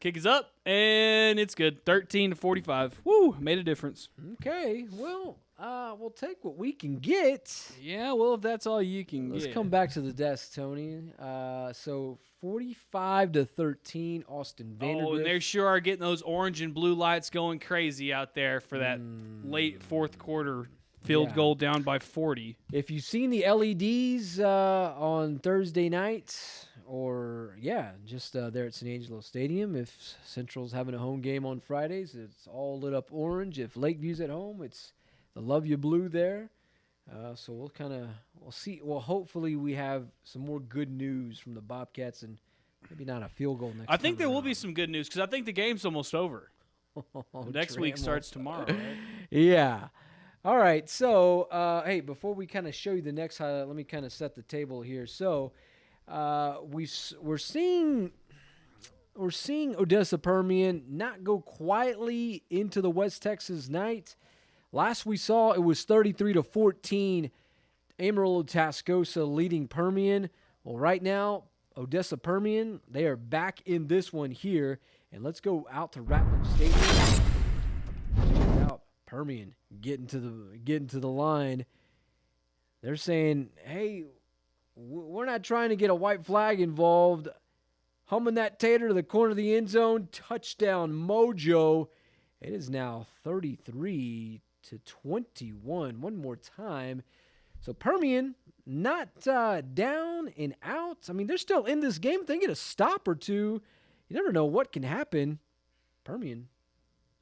Kick is up, and it's good. 13-45. Woo, made a difference. Okay, well, we'll take what we can get. Yeah, well, if that's all you can Let's get. come back to the desk, Tony. So 45-13, Austin Vandegrift. Oh, and they sure are getting those orange and blue lights going crazy out there for that late fourth quarter field goal down by 40. If you've seen the LEDs on Thursday night, or just there at San Angelo Stadium, if Central's having a home game on Fridays, it's all lit up orange. If Lakeview's at home, it's the Love You Blue there. So we'll see. Well, hopefully we have some more good news from the Bobcats and maybe not a field goal next I think time there will around. be some good news because I think the game's almost over. Next week Trammell. starts tomorrow, right? Yeah. All right. So, hey, before we kind of show you the next highlight, let me kind of set the table here. So, we're seeing Odessa Permian not go quietly into the West Texas night. Last we saw, it was 33-14. Amarillo Tascosa leading Permian. Well, right now, Odessa Permian, they are back in this one here. And let's go out to Ratliff Stadium. Let's check it out. Permian getting to the line. They're saying, hey, we're not trying to get a white flag involved. Humming that tater to the corner of the end zone. Touchdown mojo. It is now 33-21. One more time. So Permian not down and out. I mean, they're still in this game. If they get a stop or two, you never know what can happen. Permian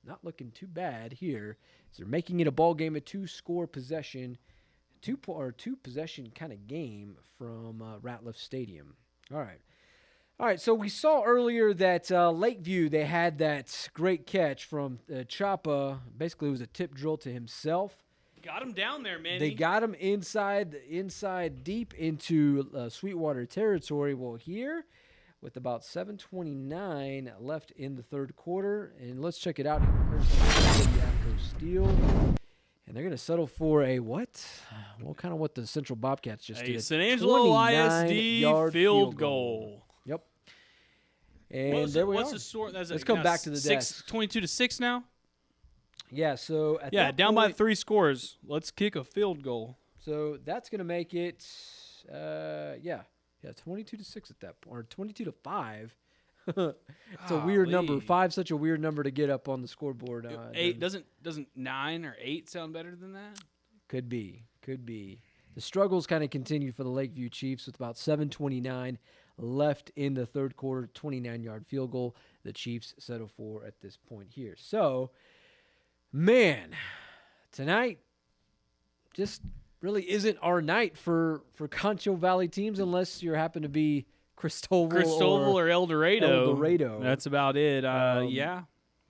not looking too bad here. So they're making it a ball game, a two-score possession, two possession kind of game from Ratliff Stadium. All right. So we saw earlier that Lakeview, they had that great catch from Choppa. Basically, it was a tip drill to himself. Got him down there, man. They got him inside deep into Sweetwater territory. Well, here, with about 7:29 left in the third quarter, and let's check it out. Steel, and they're going to settle for a what? Well, kind of what the Central Bobcats just did. San Angelo ISD field goal. Yep. And there we are. What's the score? Let's come back to the desk. 22-6 now. Yeah. So at that down point, by 3 scores. Let's kick a field goal. So that's going to make it, 22-6 at that point, or 22-5. It's a weird number. 5, such a weird number to get up on the scoreboard. 8 doesn't 9 or 8 sound better than that? Could be. The struggles kind of continue for the Lakeview Chiefs with about 7:29 left in the third quarter. 29-yard field goal. The Chiefs settle for at this point here. So, man, tonight just really isn't our night for Concho Valley teams unless you happen to be Cristoval or El Dorado. El Dorado. That's about it. Yeah.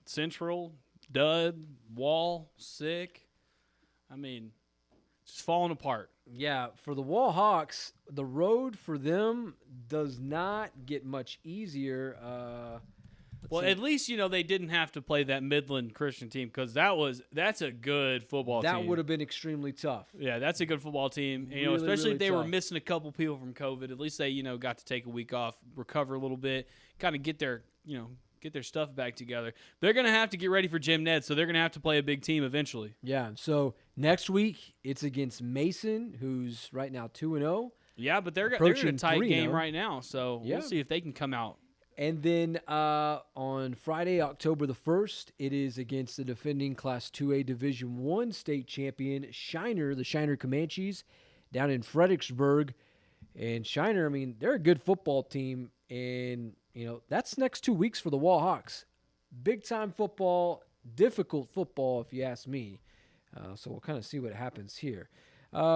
Central, dud, Wall, sick. I mean, just falling apart. Yeah, for the Wall Hawks, the road for them does not get much easier. Well, at least, they didn't have to play that Midland Christian team because that's a good football team. That would have been extremely tough. Yeah, that's a good football team. Really, Especially really if they tough. were missing a couple people from COVID. At least they, got to take a week off, recover a little bit, kind of get their stuff back together. They're going to have to get ready for Jim Ned, so they're going to have to play a big team eventually. Yeah, so next week it's against Mason, who's right now 2-0. Yeah, but they're in a Approaching tight 3-0. game right now, so Yeah. we'll see if they can come out. And then on Friday, October the 1st, it is against the defending Class 2A Division I state champion, Shiner, the Shiner Comanches, down in Fredericksburg. And Shiner, I mean, they're a good football team, and, that's next 2 weeks for the Wall Hawks. Big-time football, difficult football, if you ask me. So we'll kind of see what happens here.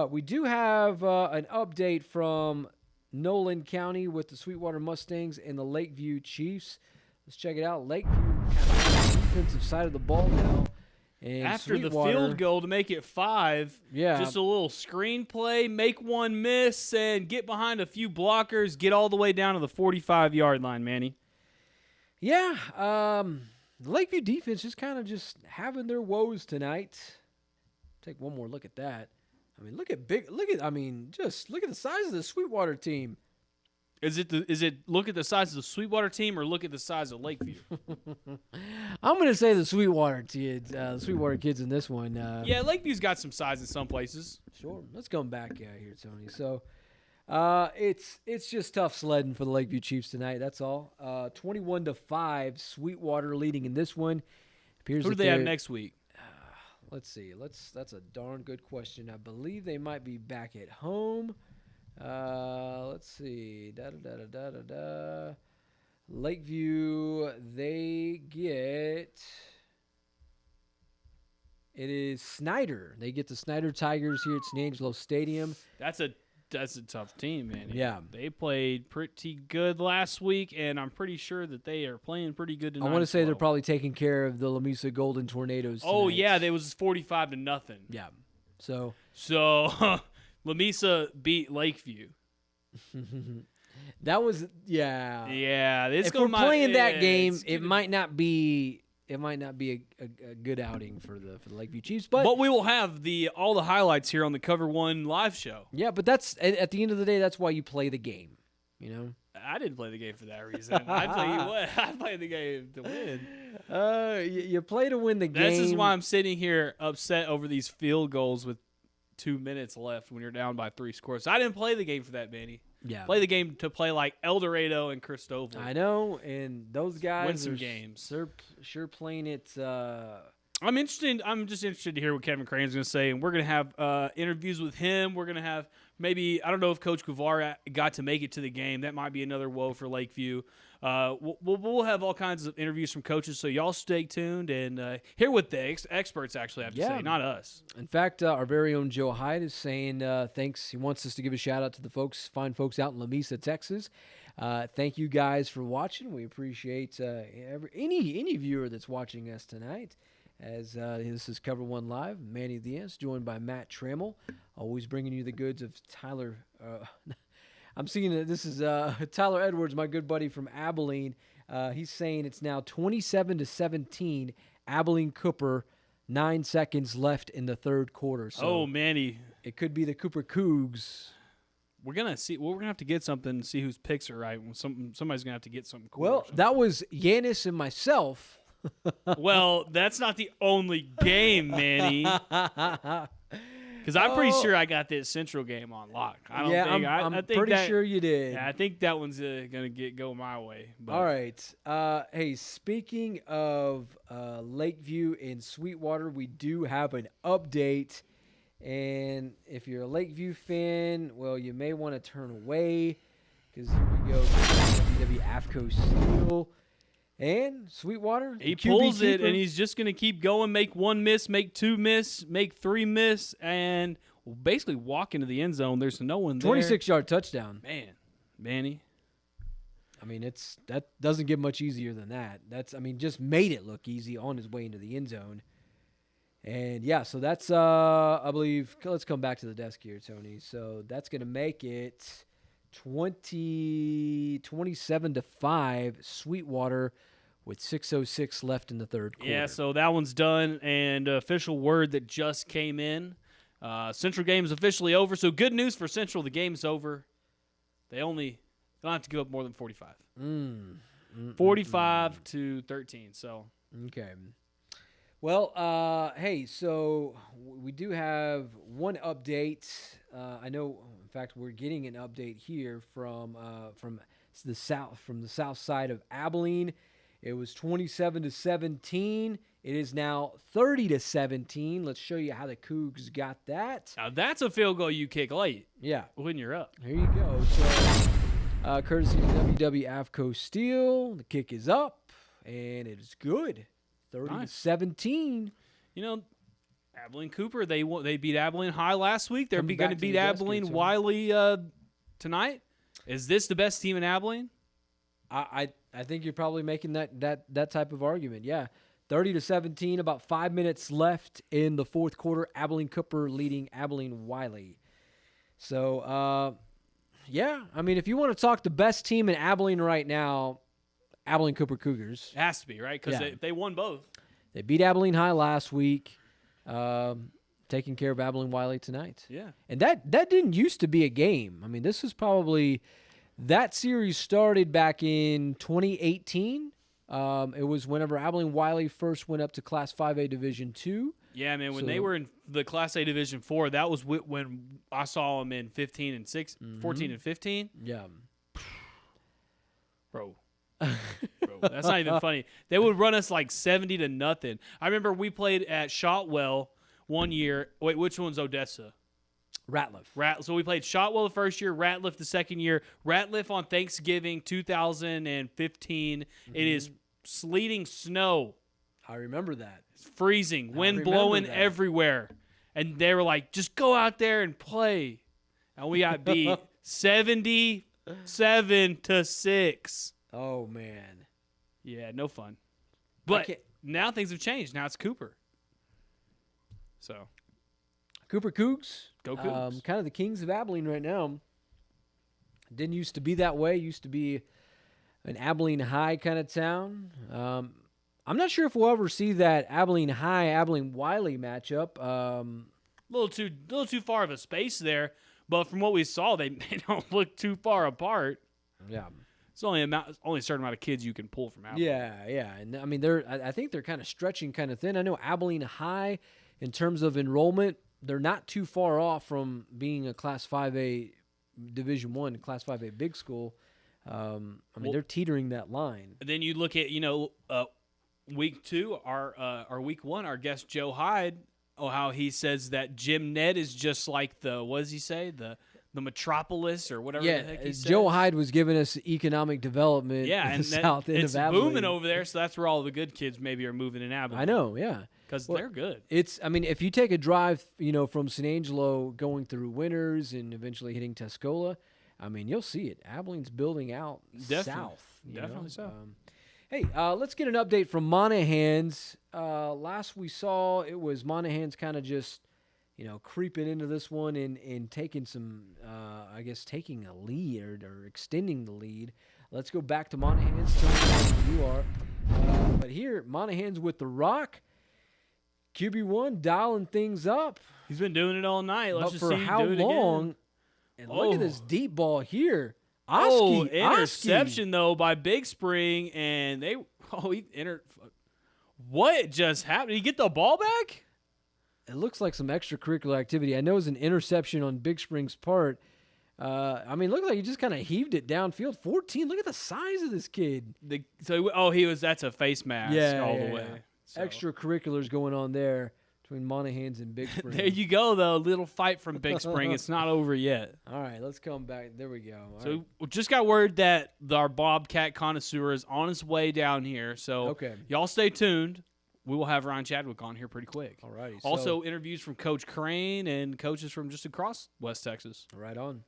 We do have an update from Nolan County with the Sweetwater Mustangs and the Lakeview Chiefs. Let's check it out. Lakeview kind of on the defensive side of the ball now. And After Sweetwater, the field goal to make it 5, Yeah. just a little screen play, make one miss, and get behind a few blockers, get all the way down to the 45-yard line, Manny. Yeah, the Lakeview defense just kind of just having their woes tonight. Take one more look at that. I mean, look at the size of the Sweetwater team. Is it look at the size of the Sweetwater team or look at the size of Lakeview? I'm going to say the Sweetwater kids in this one. Yeah, Lakeview's got some size in some places. Sure. Let's come back here, Tony. So, it's just tough sledding for the Lakeview Chiefs tonight. That's all. 21-5, Sweetwater leading in this one. Who do they have next week? Let's see. That's a darn good question. I believe they might be back at home. Let's see. Lakeview, they get. It is Snyder. They get the Snyder Tigers here at San Angelo Stadium. That's a tough team, man. Yeah. They played pretty good last week, and I'm pretty sure that they are playing pretty good tonight. I want to say they're probably taking care of the Lamesa Golden Tornadoes tonight. Oh, yeah. They was 45-0. Yeah. So Lamesa beat Lakeview. that was, yeah. Yeah. If we're playing that game, it might not be a good outing for the Lakeview Chiefs, but we will have all the highlights here on the Cover1 live show. Yeah, but that's at the end of the day, that's why you play the game. I didn't play the game for that reason. I tell you what, I played the game to win. You play to win the game. This is why I'm sitting here upset over these field goals with 2 minutes left when you're down by 3 scores. So I didn't play the game for that, Manny. Yeah, play the game to play like El Dorado and Cristoval. I know, and those guys win some games. They're sure playing it. I'm interested. I'm just interested to hear what Kevin Crane's going to say, and we're going to have interviews with him. We're going to have maybe I don't know if Coach Guevara got to make it to the game. That might be another woe for Lakeview. We'll have all kinds of interviews from coaches, so y'all stay tuned and hear what the experts actually have to say, not us. In fact, our very own Joe Hyde is saying thanks. He wants us to give a shout out to the fine folks out in Lamesa, Texas. Thank you guys for watching. We appreciate any viewer that's watching us tonight. As this is Cover1 Live, Manny Diaz, joined by Matt Trammell, always bringing you the goods of Tyler. I'm seeing that this is Tyler Edwards, my good buddy from Abilene. He's saying it's now 27-17, Abilene Cooper, 9 seconds left in the third quarter. So Manny. It could be the Cooper Cougs. We're gonna see. Well, we're gonna have to get something. See whose picks are right. Somebody's gonna have to get something cool. Well, that was Yanis and myself. Well, that's not the only game, Manny. Because I'm pretty sure I got this Central game on lock. I'm pretty sure you did. Yeah, I think that one's gonna go my way. But. All right. Hey, speaking of Lakeview and Sweetwater, we do have an update. And if you're a Lakeview fan, well, you may want to turn away because here we go. WW AFCO Steel. And Sweetwater, He QB pulls it, keeper. and he's just going to keep going, make one miss, make two miss, make three miss, and basically walk into the end zone. There's no one there. 26-yard touchdown. Man, Manny. I mean, that doesn't get much easier than that. Just made it look easy on his way into the end zone. And, yeah, so that's, I believe, let's come back to the desk here, Tony. So that's going to make it 27-5, Sweetwater with 6:06 left in the third quarter. Yeah, so that one's done, and official word that just came in. Central game is officially over, so good news for Central. The game's over. They don't have to give up more than 45. 45-13, so. Okay. Well, hey, so we do have one update. I know, in fact, we're getting an update here from the south side of Abilene. It was 27-17. It is now 30-17. Let's show you how the Cougs got that. Now that's a field goal you kick late. Yeah. When you're up. Here you go. So, courtesy of WW Avco Steel, the kick is up, and it is good. 30-17. You know, Abilene Cooper, they beat Abilene High last week. They're going to beat Abilene Wiley tonight. Is this the best team in Abilene? I think you're probably making that type of argument. Yeah. 30-17, about 5 minutes left in the fourth quarter. Abilene Cooper leading Abilene Wiley. So, yeah, I mean, if you want to talk the best team in Abilene right now, Abilene Cooper Cougars. It has to be, right? Because they won both. They beat Abilene High last week, taking care of Abilene Wiley tonight. Yeah. And that didn't used to be a game. I mean, this is probably – that series started back in 2018. It was whenever Abilene Wiley first went up to Class 5A Division II. Yeah, man, when they were in the Class A Division 4, that was when I saw them in 14 and 15. Yeah. Bro, that's not even funny. They would run us like 70-0. I remember we played at Shotwell one year. Wait, which one's Odessa? Ratliff. So we played Shotwell the first year, Ratliff the second year. Ratliff on Thanksgiving 2015. It is sleeting snow. I remember that. It's freezing, wind blowing everywhere. And they were like, just go out there and play. And we got beat 77-6. Oh, man. Yeah, no fun. But now things have changed. Now it's Cooper. So. Cooper Cougs. Go Cougs. Kind of the kings of Abilene right now. Didn't used to be that way. Used to be an Abilene High kind of town. I'm not sure if we'll ever see that Abilene High, Abilene Wiley matchup. A little too far of a space there, but from what we saw, they don't look too far apart. Yeah. It's only a certain amount of kids you can pull from Abilene. Yeah. And I mean, I think they're kind of stretching kind of thin. I know Abilene High, in terms of enrollment, they're not too far off from being a Class 5A Division I, Class 5A big school. They're teetering that line. Then you look at, week 2, our week 1, our guest Joe Hyde, how he says that Jim Ned is just like what does he say? The metropolis or whatever the heck he says. Joe Hyde was giving us economic development in the south end of Abilene. It's booming over there, so that's where all the good kids maybe are moving in Abilene. I know, yeah. Because they're good. If you take a drive, from San Angelo going through Winters and eventually hitting Tascosa, you'll see it. Abilene's building out south. Definitely so. Hey, let's get an update from Monahans. Last we saw, it was Monahans kind of just, creeping into this one and taking some, taking a lead or extending the lead. Let's go back to Monahans. Tell me who you are. But here, Monahans with the rock. QB1 dialing things up. He's been doing it all night. Let's but just for see him how do it long? Again. And look at this deep ball here. Interception though by Big Spring, and he entered. What just happened? Did he get the ball back? It looks like some extracurricular activity. I know it was an interception on Big Spring's part. It looked like he just kind of heaved it downfield. 14. Look at the size of this kid. That's a face mask all the way. So. Extracurriculars going on there between Monahans and Big Spring. There you go, though. Little fight from Big Spring. It's not over yet. All right, let's come back. There we go. All So right. we just got word that our Bobcat connoisseur is on his way down here. So Okay. y'all stay tuned. We will have Ryan Chadwick on here pretty quick. All righty. Also, interviews from Coach Crane and coaches from just across West Texas. Right on.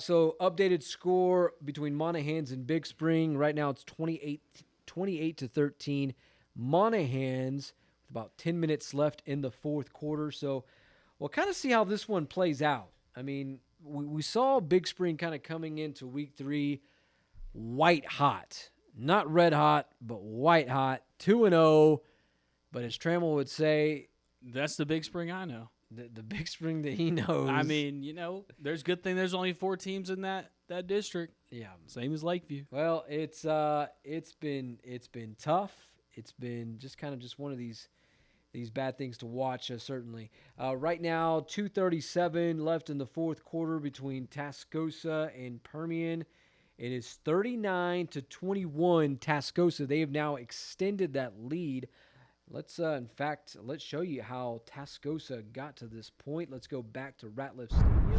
So updated score between Monahans and Big Spring. Right now it's 28-13. Monahans with about 10 minutes left in the fourth quarter. So we'll kind of see how this one plays out. I mean, we saw Big Spring kind of coming into week 3 white hot. Not red hot, but white hot. 2-0. But as Trammell would say, that's the Big Spring I know. The Big Spring that he knows. I mean, there's good thing there's only 4 teams in that district. Yeah. Same as Lakeview. Well, it's been tough. It's been just one of these bad things to watch, certainly. Right now, 2:37 left in the fourth quarter between Tascosa and Permian. It is 39-21 Tascosa. They have now extended that lead. Let's show you how Tascosa got to this point. Let's go back to Ratliff Stadium.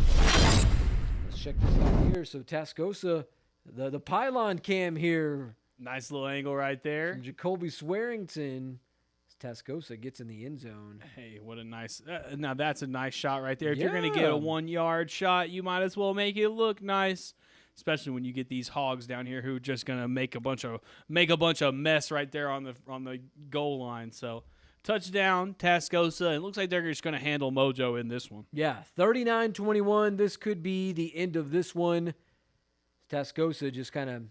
Let's check this out here. So Tascosa, the pylon cam here. Nice little angle right there. From Jacoby Swearington. Tascosa gets in the end zone. Hey, what a nice now that's a nice shot right there. If you're going to get a 1-yard shot, you might as well make it look nice. Especially when you get these hogs down here who are just gonna make a bunch of mess right there on the goal line. So touchdown, Tascosa. It looks like they're just gonna handle Mojo in this one. Yeah, 39-21. This could be the end of this one. Tascosa just kind of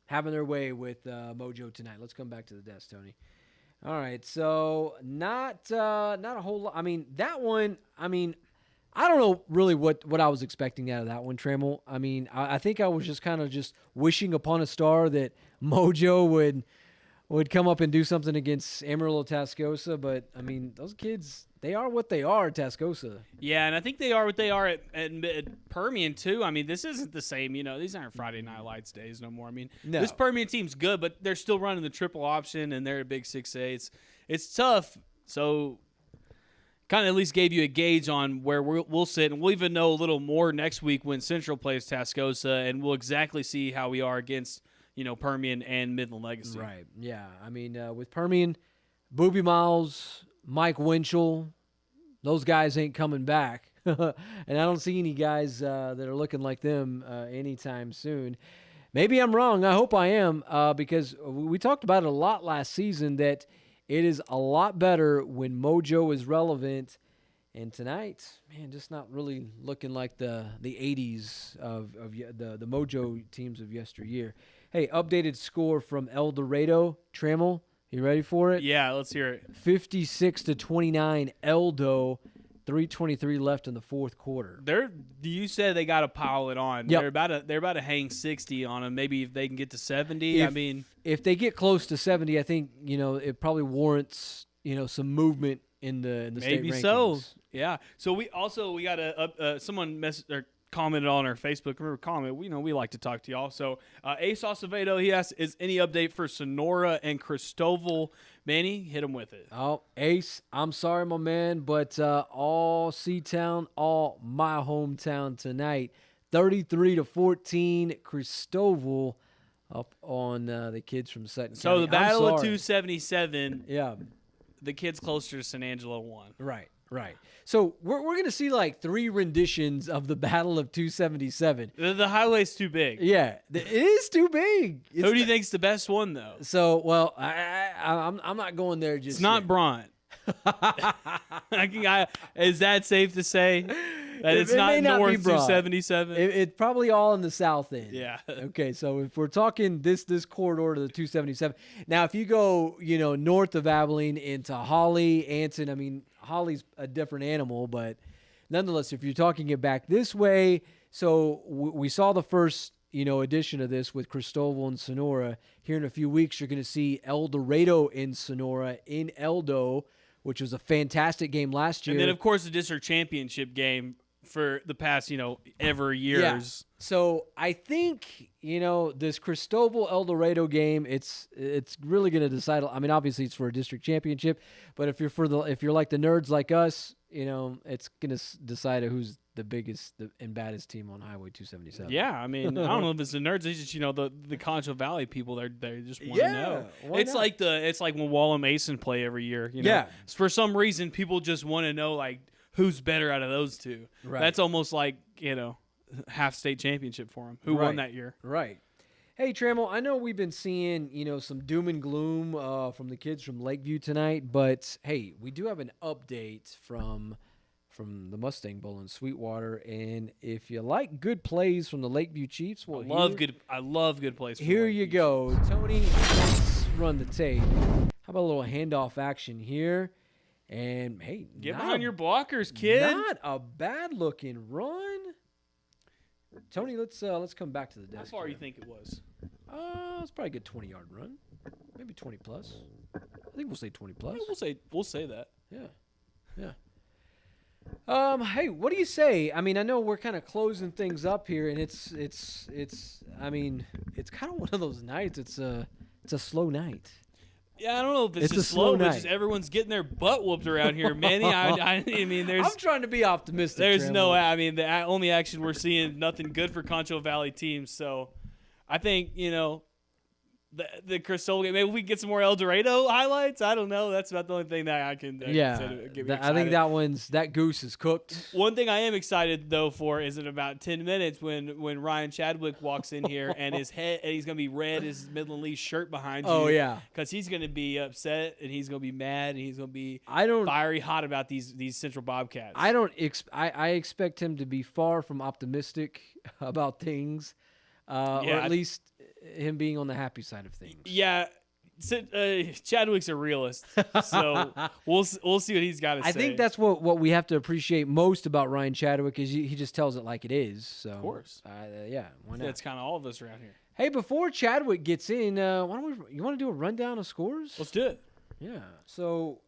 having their way with Mojo tonight. Let's come back to the desk, Tony. All right, so not a whole lot. I mean, that one. I mean, I don't know really what I was expecting out of that one, Trammell. I mean, I think I was just kind of just wishing upon a star that Mojo would come up and do something against Amarillo Tascosa. But, I mean, those kids, they are what they are at Tascosa. Yeah, and I think they are what they are at Permian, too. I mean, this isn't the same. These aren't Friday Night Lights days no more. I mean, This Permian team's good, but they're still running the triple option, and they're a big 6A. It's tough, so kind of at least gave you a gauge on where we'll sit, and we'll even know a little more next week when Central plays Tascosa, and we'll exactly see how we are against Permian and Midland Legacy. Right. Yeah. I mean, with Permian, Booby Miles, Mike Winchell, those guys ain't coming back, and I don't see any guys that are looking like them anytime soon. Maybe I'm wrong. I hope I am, because we talked about it a lot last season that it is a lot better when Mojo is relevant. And tonight, man, just not really looking like the 80s of the Mojo teams of yesteryear. Hey, updated score from El Dorado. Trammell, you ready for it? Yeah, let's hear it. 56-29 Eldo. 3:23 left in the fourth quarter. You said they got to pile it on. Yep. They're about to hang 60 on them. Maybe if they can get to 70. If they get close to 70, I think it probably warrants some movement in the state rankings. Maybe so. Yeah. So we got someone commented on our Facebook. Remember, comment. We like to talk to y'all. So Ace Acevedo, he asked, is any update for Sonora and Cristoval? Manny, hit him with it. Oh, Ace, I'm sorry, my man, but all C-Town, all my hometown tonight. 33-14, Cristoval up on the kids from Sutton County. So the Battle of 277. Yeah. The kids closer to San Angelo won. Right. So we're going to see like 3 renditions of the Battle of 277. The highlight's too big. Yeah, it is too big. Who do you think's the best one, though? So, well, I'm not going there just It's not yet. Bryant. Is that safe to say? That it's not North 277? It's probably all in the south end. Yeah. Okay, so if we're talking this corridor to the 277. Now, if you go, north of Abilene into Holly, Anson, I mean, Holly's a different animal, but nonetheless, if you're talking it back this way, so we saw the first, edition of this with Cristoval and Sonora. Here in a few weeks, you're going to see El Dorado in Sonora in Eldo, which was a fantastic game last year. And then, of course, the district championship game for the past, ever years. Yeah. So I think, this Cristoval El Dorado game, it's really going to decide. I mean, obviously it's for a district championship, but if you're like the nerds like us, it's going to decide who's the biggest and baddest team on Highway 277. Yeah, I mean, I don't know if it's the nerds. It's just the Concho Valley people. They just want to know. It's not? It's like when Wall and Mason play every year. Yeah. For some reason, people just want to know who's better out of those two. Right. That's almost like half state championship for them. Who won that year? Right. Hey, Trammell, I know we've been seeing, some doom and gloom from the kids from Lakeview tonight, but hey, we do have an update from the Mustang Bowl in Sweetwater, and if you like good plays from the Lakeview Chiefs, I love good plays. Here you go, Tony. Let's run the tape. How about a little handoff action here? And hey, get behind your blockers, kid. Not a bad looking run. Tony, let's come back to the desk. How far do you think it was? It's probably a good 20-yard run, maybe 20 plus. I think we'll say 20 plus. Yeah, we'll say that. Yeah. Hey, what do you say? I mean, I know we're kind of closing things up here, and it's. I mean, it's kind of one of those nights. It's a slow night. Yeah, I don't know if it's just a slow but night. Just everyone's getting their butt whooped around here, Manny. I mean, there's. I'm trying to be optimistic. There's Trammell. no. I mean, the only action we're seeing, nothing good for Concho Valley teams. So, I think the Cristoval game. Maybe we can get some more El Dorado highlights. I don't know. That's about the only thing that I can. Get me I think that goose is cooked. One thing I am excited though for is in about 10 minutes when Ryan Chadwick walks in here and he's gonna be red as Midland Lee's shirt behind you. Oh yeah, because he's gonna be upset and he's gonna be mad and he's gonna be fiery hot about these Central Bobcats. I expect him to be far from optimistic about things, or at least him being on the happy side of things. Yeah, Chadwick's a realist, so we'll see what he's got to say. I think that's what we have to appreciate most about Ryan Chadwick is he just tells it like it is. So of course, why not? That's kind of all of us around here. Hey, before Chadwick gets in, you want to do a rundown of scores? Let's do it. Yeah. So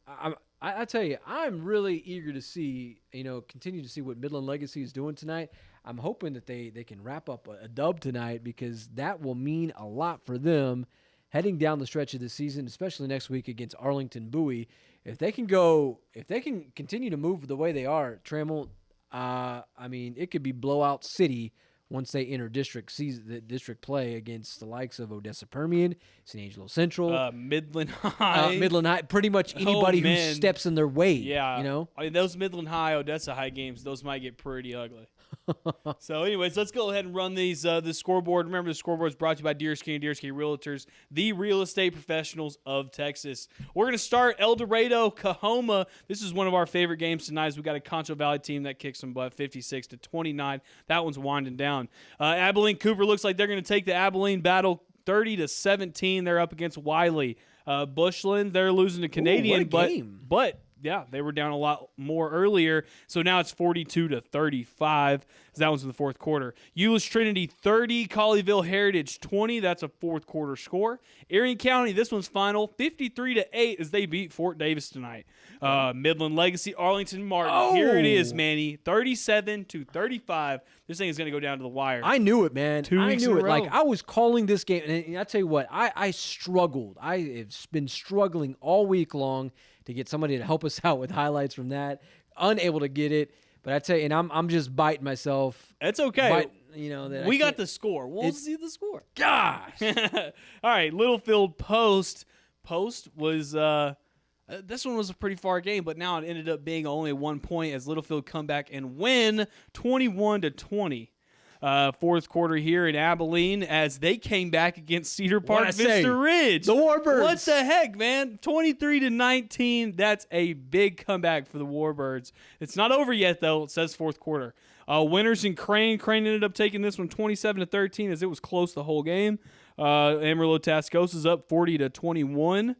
I tell you, I'm really eager to see, continue to see what Midland Legacy is doing tonight. I'm hoping that they can wrap up a dub tonight because that will mean a lot for them heading down the stretch of the season, especially next week against Arlington Bowie. If they can continue to move the way they are, Trammell, I mean, it could be blowout city once they enter district play against the likes of Odessa Permian, San Angelo Central, Midland High. Midland High, pretty much anybody who steps in their way. Yeah. I mean, those Midland High, Odessa High games, those might get pretty ugly. So, anyways, let's go ahead and run the scoreboard. Remember, the scoreboard is brought to you by Deers King Realtors, the real estate professionals of Texas. We're going to start El Dorado, Coahoma. This is one of our favorite games tonight. As we got a Concho Valley team that kicks some butt, 56-29. That one's winding down. Abilene Cooper looks like they're going to take the Abilene battle 30-17. They're up against Wiley. Bushland, they're losing to Canadian, but yeah, they were down a lot more earlier, so now it's 42-35. That one's in the fourth quarter. Euless Trinity 30, Colleyville Heritage 20. That's a fourth quarter score. Erie County, this one's final 53-8 as they beat Fort Davis tonight. Midland Legacy, Arlington Martin. Here it is, Manny, 37-35. This thing is going to go down to the wire. I knew it, man. 2 weeks in a row. Like I was calling this game, and I tell you what, I struggled. I have been struggling all week long to get somebody to help us out with highlights from that. Unable to get it, but I tell you, and I'm just biting myself. It's okay. We got the score. We'll see the score. Gosh. All right, Littlefield Post. Post was this one was a pretty far game, but now it ended up being only 1 point as Littlefield come back and win 21-20. Fourth quarter here in Abilene as they came back against Cedar Park Vista Ridge. The Warbirds. What the heck, man? 23-19. That's a big comeback for the Warbirds. It's not over yet, though. It says fourth quarter. Winners in Crane. Crane ended up taking this one 27-13 as it was close the whole game. Amarillo Tascosa is up 40-21.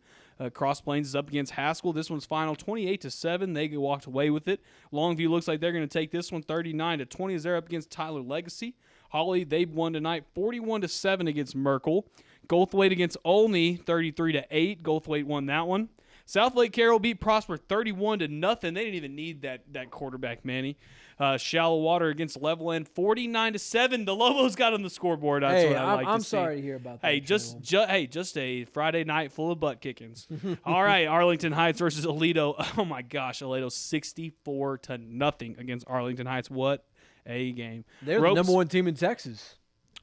Cross Plains is up against Haskell. This one's final 28-7. They walked away with it. Longview looks like they're going to take this one 39-20 as they're up against Tyler Legacy. Holly, they won tonight 41-7 against Merkel. Goldthwaite against Olney 33-8. Goldthwaite won that one. South Lake Carroll beat Prosper 31-0. They didn't even need that quarterback, Manny. Shallow Water against Level End 49-7. The Lobos got on the scoreboard. That's what I like to see. I'm sorry to hear about that. Hey, just a Friday night full of butt kickings. All right, Arlington Heights versus Aledo. Oh my gosh, Aledo 64-0 against Arlington Heights. What a game! They're the number one team in Texas.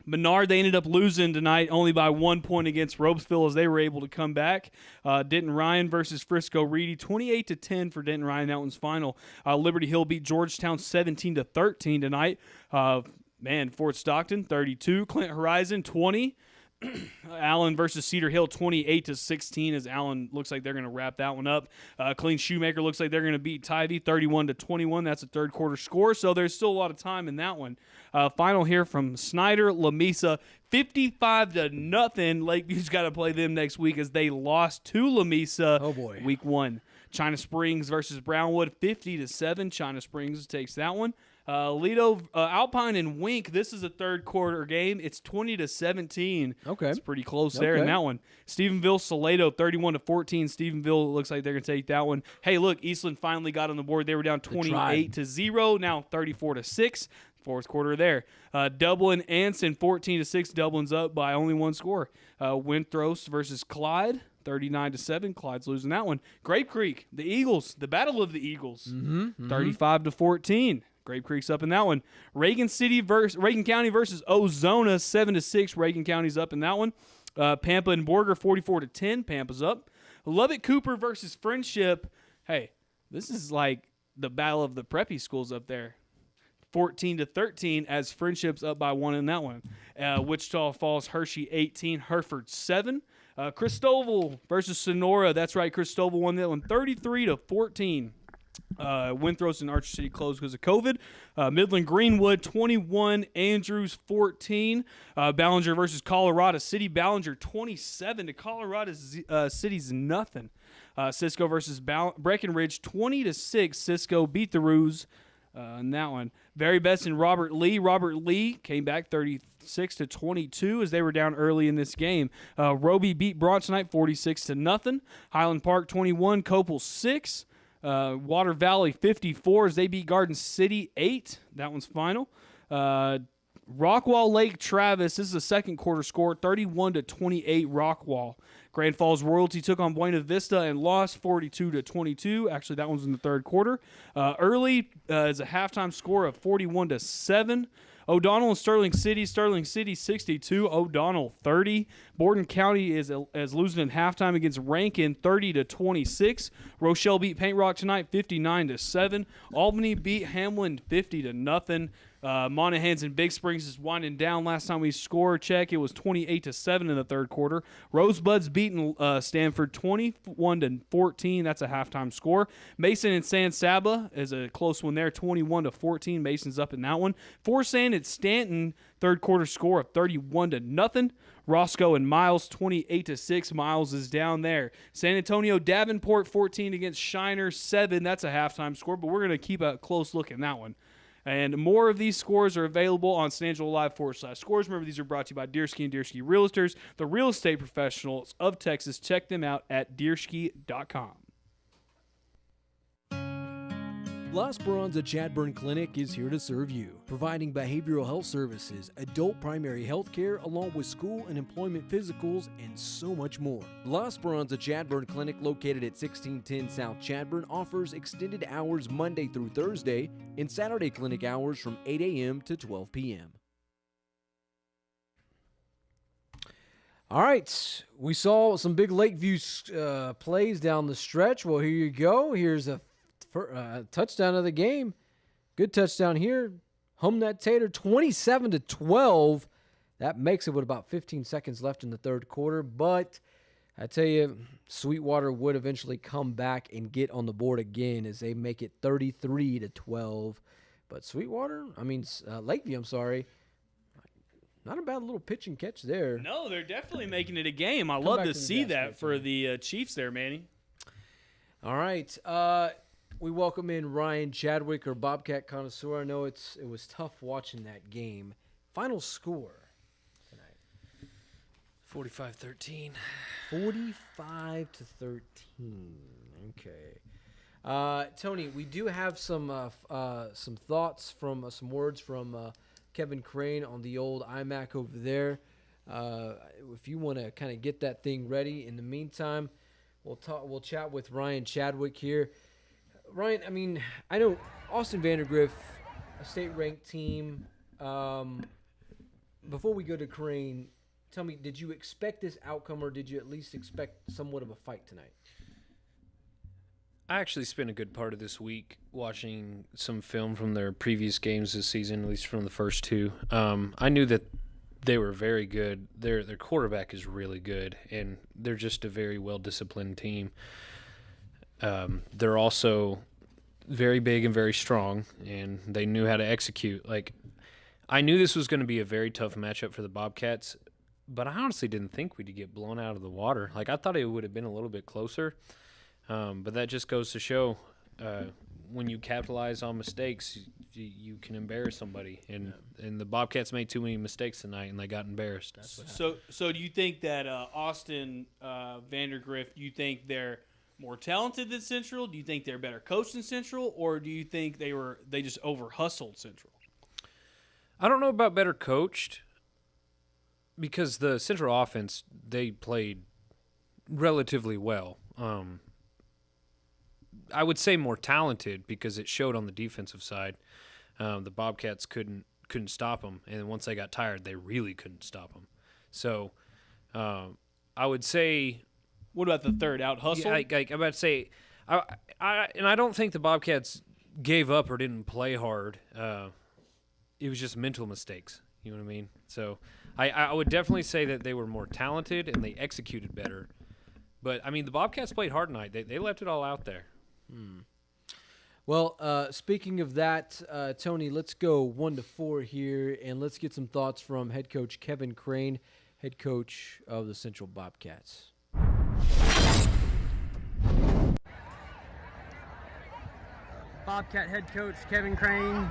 Menard, they ended up losing tonight only by 1 point against Robesville as they were able to come back. Denton Ryan versus Frisco Reedy, 28-10 for Denton Ryan. That one's final. Liberty Hill beat Georgetown 17-13 tonight. Fort Stockton 32, Clint Horizon 20. Allen versus Cedar Hill 28-16 as Allen looks like they're going to wrap that one up. Clean Shoemaker looks like they're going to beat Tybee 31-21. That's a third quarter score, so there's still a lot of time in that one. Final here from Snyder Lamesa 55-0. Lakeview's got to play them next week as they lost to Lamesa. Oh boy, week 1. China Springs versus Brownwood 50-7. China Springs takes that one. Lido, Alpine, and Wink. This is a third quarter game. It's 20-17. Okay, it's pretty close there in that one. Stephenville, Salado, 31-14. Stephenville looks like they're gonna take that one. Hey, look, Eastland finally got on the board. They were down 28-0. Now 34-6. Fourth quarter there. Dublin, Anson, 14-6. Dublin's up by only one score. Winthrop versus Clyde. 39-7. Clyde's losing that one. Grape Creek, the Eagles, the Battle of the Eagles. 35-14. Grape Creek's up in that one. Reagan County versus Ozona, 7-6. Reagan County's up in that one. Pampa and Borger, 44-10. Pampa's up. Lubbock Cooper versus Friendship. Hey, this is like the battle of the preppy schools up there. 14-13 as Friendship's up by 1 in that one. Wichita Falls, Hershey 18, Hereford 7. Cristoval versus Sonora. That's right, Cristoval won that one 33-14. Winthrop and Archer City closed because of COVID. Midland Greenwood 21, Andrews 14. Ballinger versus Colorado City. Ballinger 27 to Colorado City's nothing. Cisco versus Breckenridge 20-6. Cisco beat the Roos in that one. Very best in Robert Lee. Robert Lee came back 36-22 as they were down early in this game. Roby beat Bronx tonight 46-0. Highland Park 21, Copel 6. Water Valley 54 as they beat Garden City 8. That one's final. Rockwall Lake Travis. This is a second quarter score, 31-28 Rockwall. Grand Falls Royalty took on Buena Vista and lost 42-22. Actually, that one's in the third quarter. Early is a halftime score of 41-7. O'Donnell and Sterling City 62, O'Donnell 30. Borden County is losing in halftime against Rankin 30-26. Rochelle beat Paint Rock tonight 59-7. Albany beat Hamlin 50-0. Monahans and Big Springs is winding down. Last time we scored check, it was 28-7 in the third quarter. Rosebuds beating Stanford 21-14. That's a halftime score. Mason and San Saba is a close one there, 21-14. Mason's up in that one. Forsan and Stanton, third quarter score of 31-0. Roscoe and Miles 28-6. Miles is down there. San Antonio Davenport 14 against Shiner 7. That's a halftime score, but we're going to keep a close look in that one. And more of these scores are available on San Angelo Live /scores. Remember, these are brought to you by Deersky and Deersky Realtors, the real estate professionals of Texas. Check them out at deersky.com. La Esperanza Chadburn Clinic is here to serve you, providing behavioral health services, adult primary health care, along with school and employment physicals, and so much more. La Esperanza Chadburn Clinic, located at 1610 South Chadburn, offers extended hours Monday through Thursday and Saturday clinic hours from 8 a.m. to 12 p.m. All right, we saw some big Lakeview plays down the stretch. Well, here you go. Here's a touchdown of the game. Good touchdown here. Hum that tater, 27-12. That makes it with about 15 seconds left in the third quarter. But I tell you, Sweetwater would eventually come back and get on the board again as they make it 33-12. But Lakeview, not a bad little pitch and catch there. No, they're definitely making it a game. I love to see that for the Chiefs there, Manny. All right. We welcome in Ryan Chadwick, or Bobcat connoisseur. I know it was tough watching that game. Final score tonight. 45-13. 45-13. Okay. Tony, we do have some thoughts from some words from Kevin Crane on the old iMac over there. If you want to kind of get that thing ready, in the meantime, we'll chat with Ryan Chadwick here. Ryan, I mean, I know Austin Vandegrift, a state-ranked team. Before we go to Crane, tell me, did you expect this outcome, or did you at least expect somewhat of a fight tonight? I actually spent a good part of this week watching some film from their previous games this season, at least from the first two. I knew that they were very good. Their quarterback is really good, and they're just a very well-disciplined team. They're also very big and very strong, and they knew how to execute. Like, I knew this was going to be a very tough matchup for the Bobcats, but I honestly didn't think we'd get blown out of the water. Like, I thought it would have been a little bit closer, but that just goes to show when you capitalize on mistakes, you can embarrass somebody. And the Bobcats made too many mistakes tonight, and they got embarrassed. So do you think that Austin Vandegrift, you think they're more talented than Central? Do you think they're better coached than Central, or do you think they just over-hustled Central? I don't know about better coached, because the Central offense, they played relatively well. I would say more talented, because it showed on the defensive side. The Bobcats couldn't stop them, and once they got tired, they really couldn't stop them. So I would say. What about the third out hustle? Yeah, I'm about to say, I don't think the Bobcats gave up or didn't play hard. It was just mental mistakes. You know what I mean? So I would definitely say that they were more talented and they executed better. But, I mean, the Bobcats played hard tonight. They left it all out there. Well, speaking of that, Tony, let's go 1-4 here, and let's get some thoughts from head coach Kevin Crane, head coach of the Central Bobcats. Bobcat head coach Kevin Crane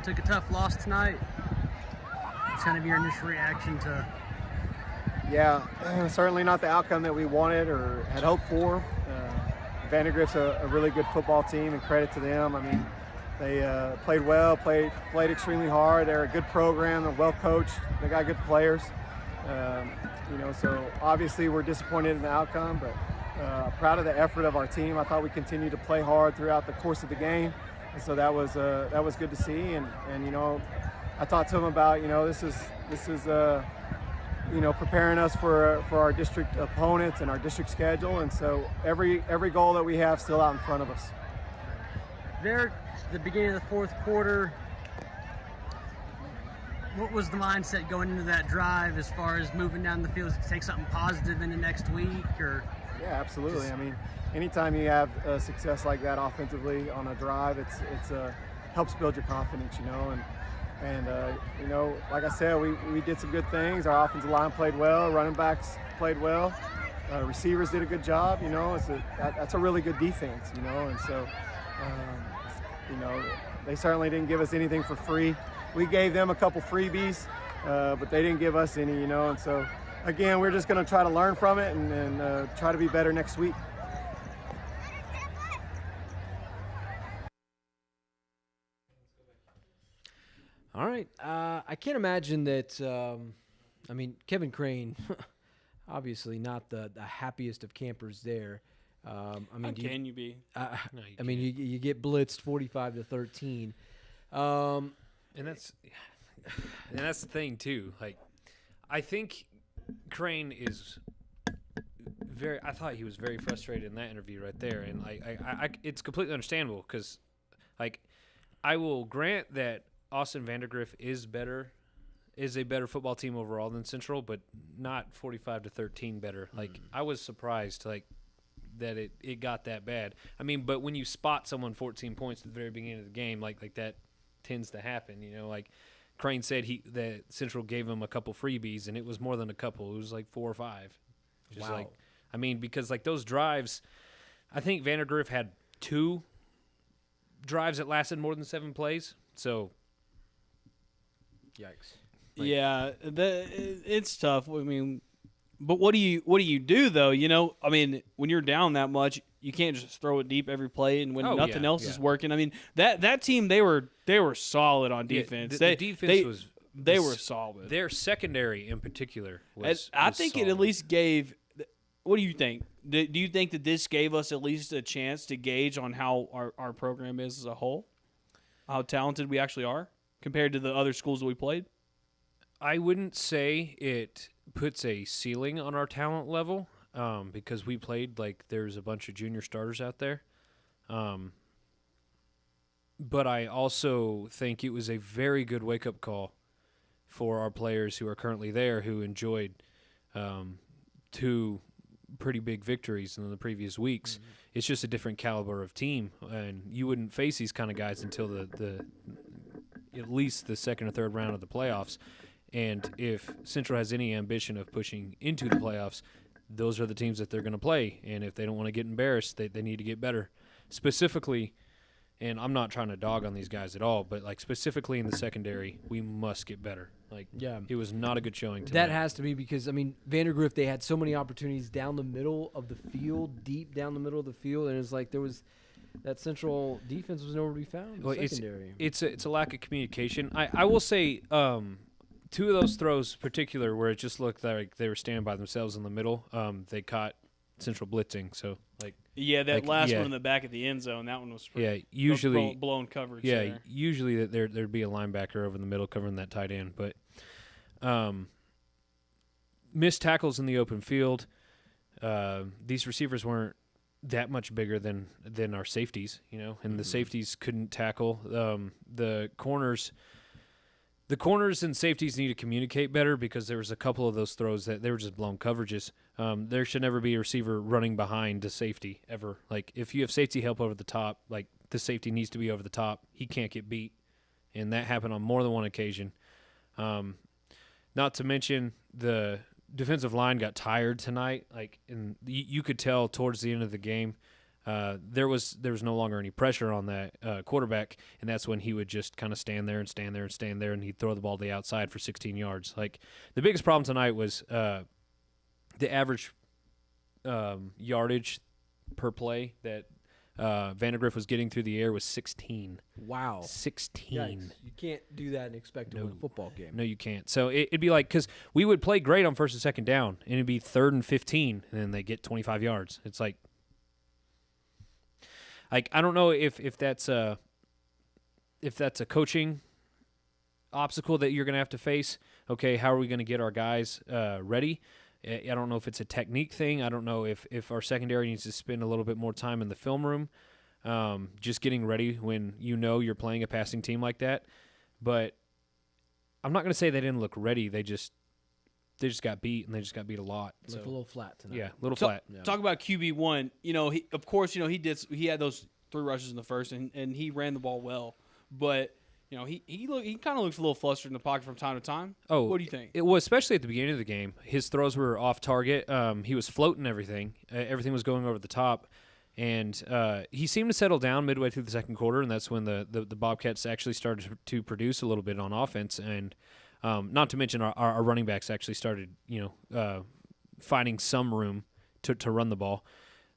took a tough loss tonight. What's kind of your initial reaction to? Yeah, certainly not the outcome that we wanted or had hoped for. Vandegrift's a really good football team, and credit to them. I mean, they played well, played extremely hard. They're a good program, they're well coached, they got good players. So obviously we're disappointed in the outcome, but proud of the effort of our team. I thought we continued to play hard throughout the course of the game, and so that was good to see. And I talked to him about this is preparing us for our district opponents and our district schedule, and so every goal that we have still out in front of us. There, the beginning of the fourth quarter, what was the mindset going into that drive as far as moving down the field to take something positive into next week? Or yeah, absolutely. I mean, anytime you have success like that offensively on a drive, it's helps build your confidence, and like I said, we did some good things. Our offensive line played well, running backs played well, receivers did a good job. That's a really good defense, and so they certainly didn't give us anything for free. We gave them a couple freebies, but they didn't give us any, and so again, we're just going to try to learn from it and try to be better next week. All right. I can't imagine that, Kevin Crane, obviously not the happiest of campers there. How can you be? You get blitzed 45-13. And that's the thing too. Like, I think Crane is I thought he was very frustrated in that interview right there, and it's completely understandable, because I will grant that Austin Vandegrift is a better football team overall than Central, but not 45-13 better. I was surprised that it got that bad. I mean, but when you spot someone 14 points at the very beginning of the game, like that tends to happen. Crane said that Central gave him a couple freebies, and it was more than a couple. It was like 4 or 5. Wow. Because those drives, I think Vandegrift had 2 drives that lasted more than 7 plays. So, yikes. Yeah, it's tough. I mean, But what do you do though? I mean, when you're down that much, you can't just throw it deep every play, and when nothing else is working. I mean, that team they were solid on defense. The defense they were solid. Their secondary in particular was. I think solid. it at least gave. What do you think? Do you think that this gave us at least a chance to gauge on how our program is as a whole, how talented we actually are compared to the other schools that we played? I wouldn't say it puts a ceiling on our talent level because we played like there's a bunch of junior starters out there. But I also think it was a very good wake-up call for our players who are currently there who enjoyed 2 pretty big victories in the previous weeks. Mm-hmm. It's just a different caliber of team, and you wouldn't face these kind of guys until the at least the second or third round of the playoffs. And if Central has any ambition of pushing into the playoffs, those are the teams that they're going to play. And if they don't want to get embarrassed, they need to get better. Specifically, and I'm not trying to dog on these guys at all, but like specifically in the secondary, we must get better. Like, it was not a good showing tonight. That has to be because, I mean, Vandegrift, they had so many opportunities down the middle of the field, deep down the middle of the field, and it's like there was that Central defense was nowhere to be found. Well, secondary. It's a lack of communication. I will say 2 of those throws particular where it just looked like they were standing by themselves in the middle, they caught Central blitzing. So, like – yeah, that last one in the back of the end zone, that one was usually blown coverage. Yeah, there. Usually there'd be a linebacker over in the middle covering that tight end, but missed tackles in the open field. These receivers weren't that much bigger than our safeties, and the safeties couldn't tackle. The corners and safeties need to communicate better because there was a couple of those throws that they were just blown coverages. There should never be a receiver running behind a safety ever. Like, if you have safety help over the top, like, the safety needs to be over the top. He can't get beat, and that happened on more than one occasion. Not to mention the defensive line got tired tonight. Like, and you could tell towards the end of the game there was no longer any pressure on that quarterback, and that's when he would just kind of stand there, and he'd throw the ball to the outside for 16 yards. Like, the biggest problem tonight was the average yardage per play that Vandegrift was getting through the air was 16. Wow. 16. Yikes. You can't do that and expect to win a football game. No, you can't. So it'd be like, because we would play great on 1st and 2nd down, and it'd be 3rd and 15, and then they get 25 yards. It's like I don't know if that's a coaching obstacle that you're going to have to face. Okay, how are we going to get our guys ready? I don't know if it's a technique thing. I don't know if our secondary needs to spend a little bit more time in the film room, just getting ready when you're playing a passing team like that. But I'm not going to say they didn't look ready. They just got beat, and they just got beat a lot. Looked a little flat tonight. Yeah, a little flat. Yeah. Talk about QB1. He had those 3 rushes in the first, and he ran the ball well. But he kind of looks a little flustered in the pocket from time to time. Oh, what do you think? It was especially at the beginning of the game. His throws were off target. He was floating everything. Everything was going over the top, and he seemed to settle down midway through the second quarter, and that's when the Bobcats actually started to produce a little bit on offense. And not to mention our running backs actually started, finding some room to run the ball.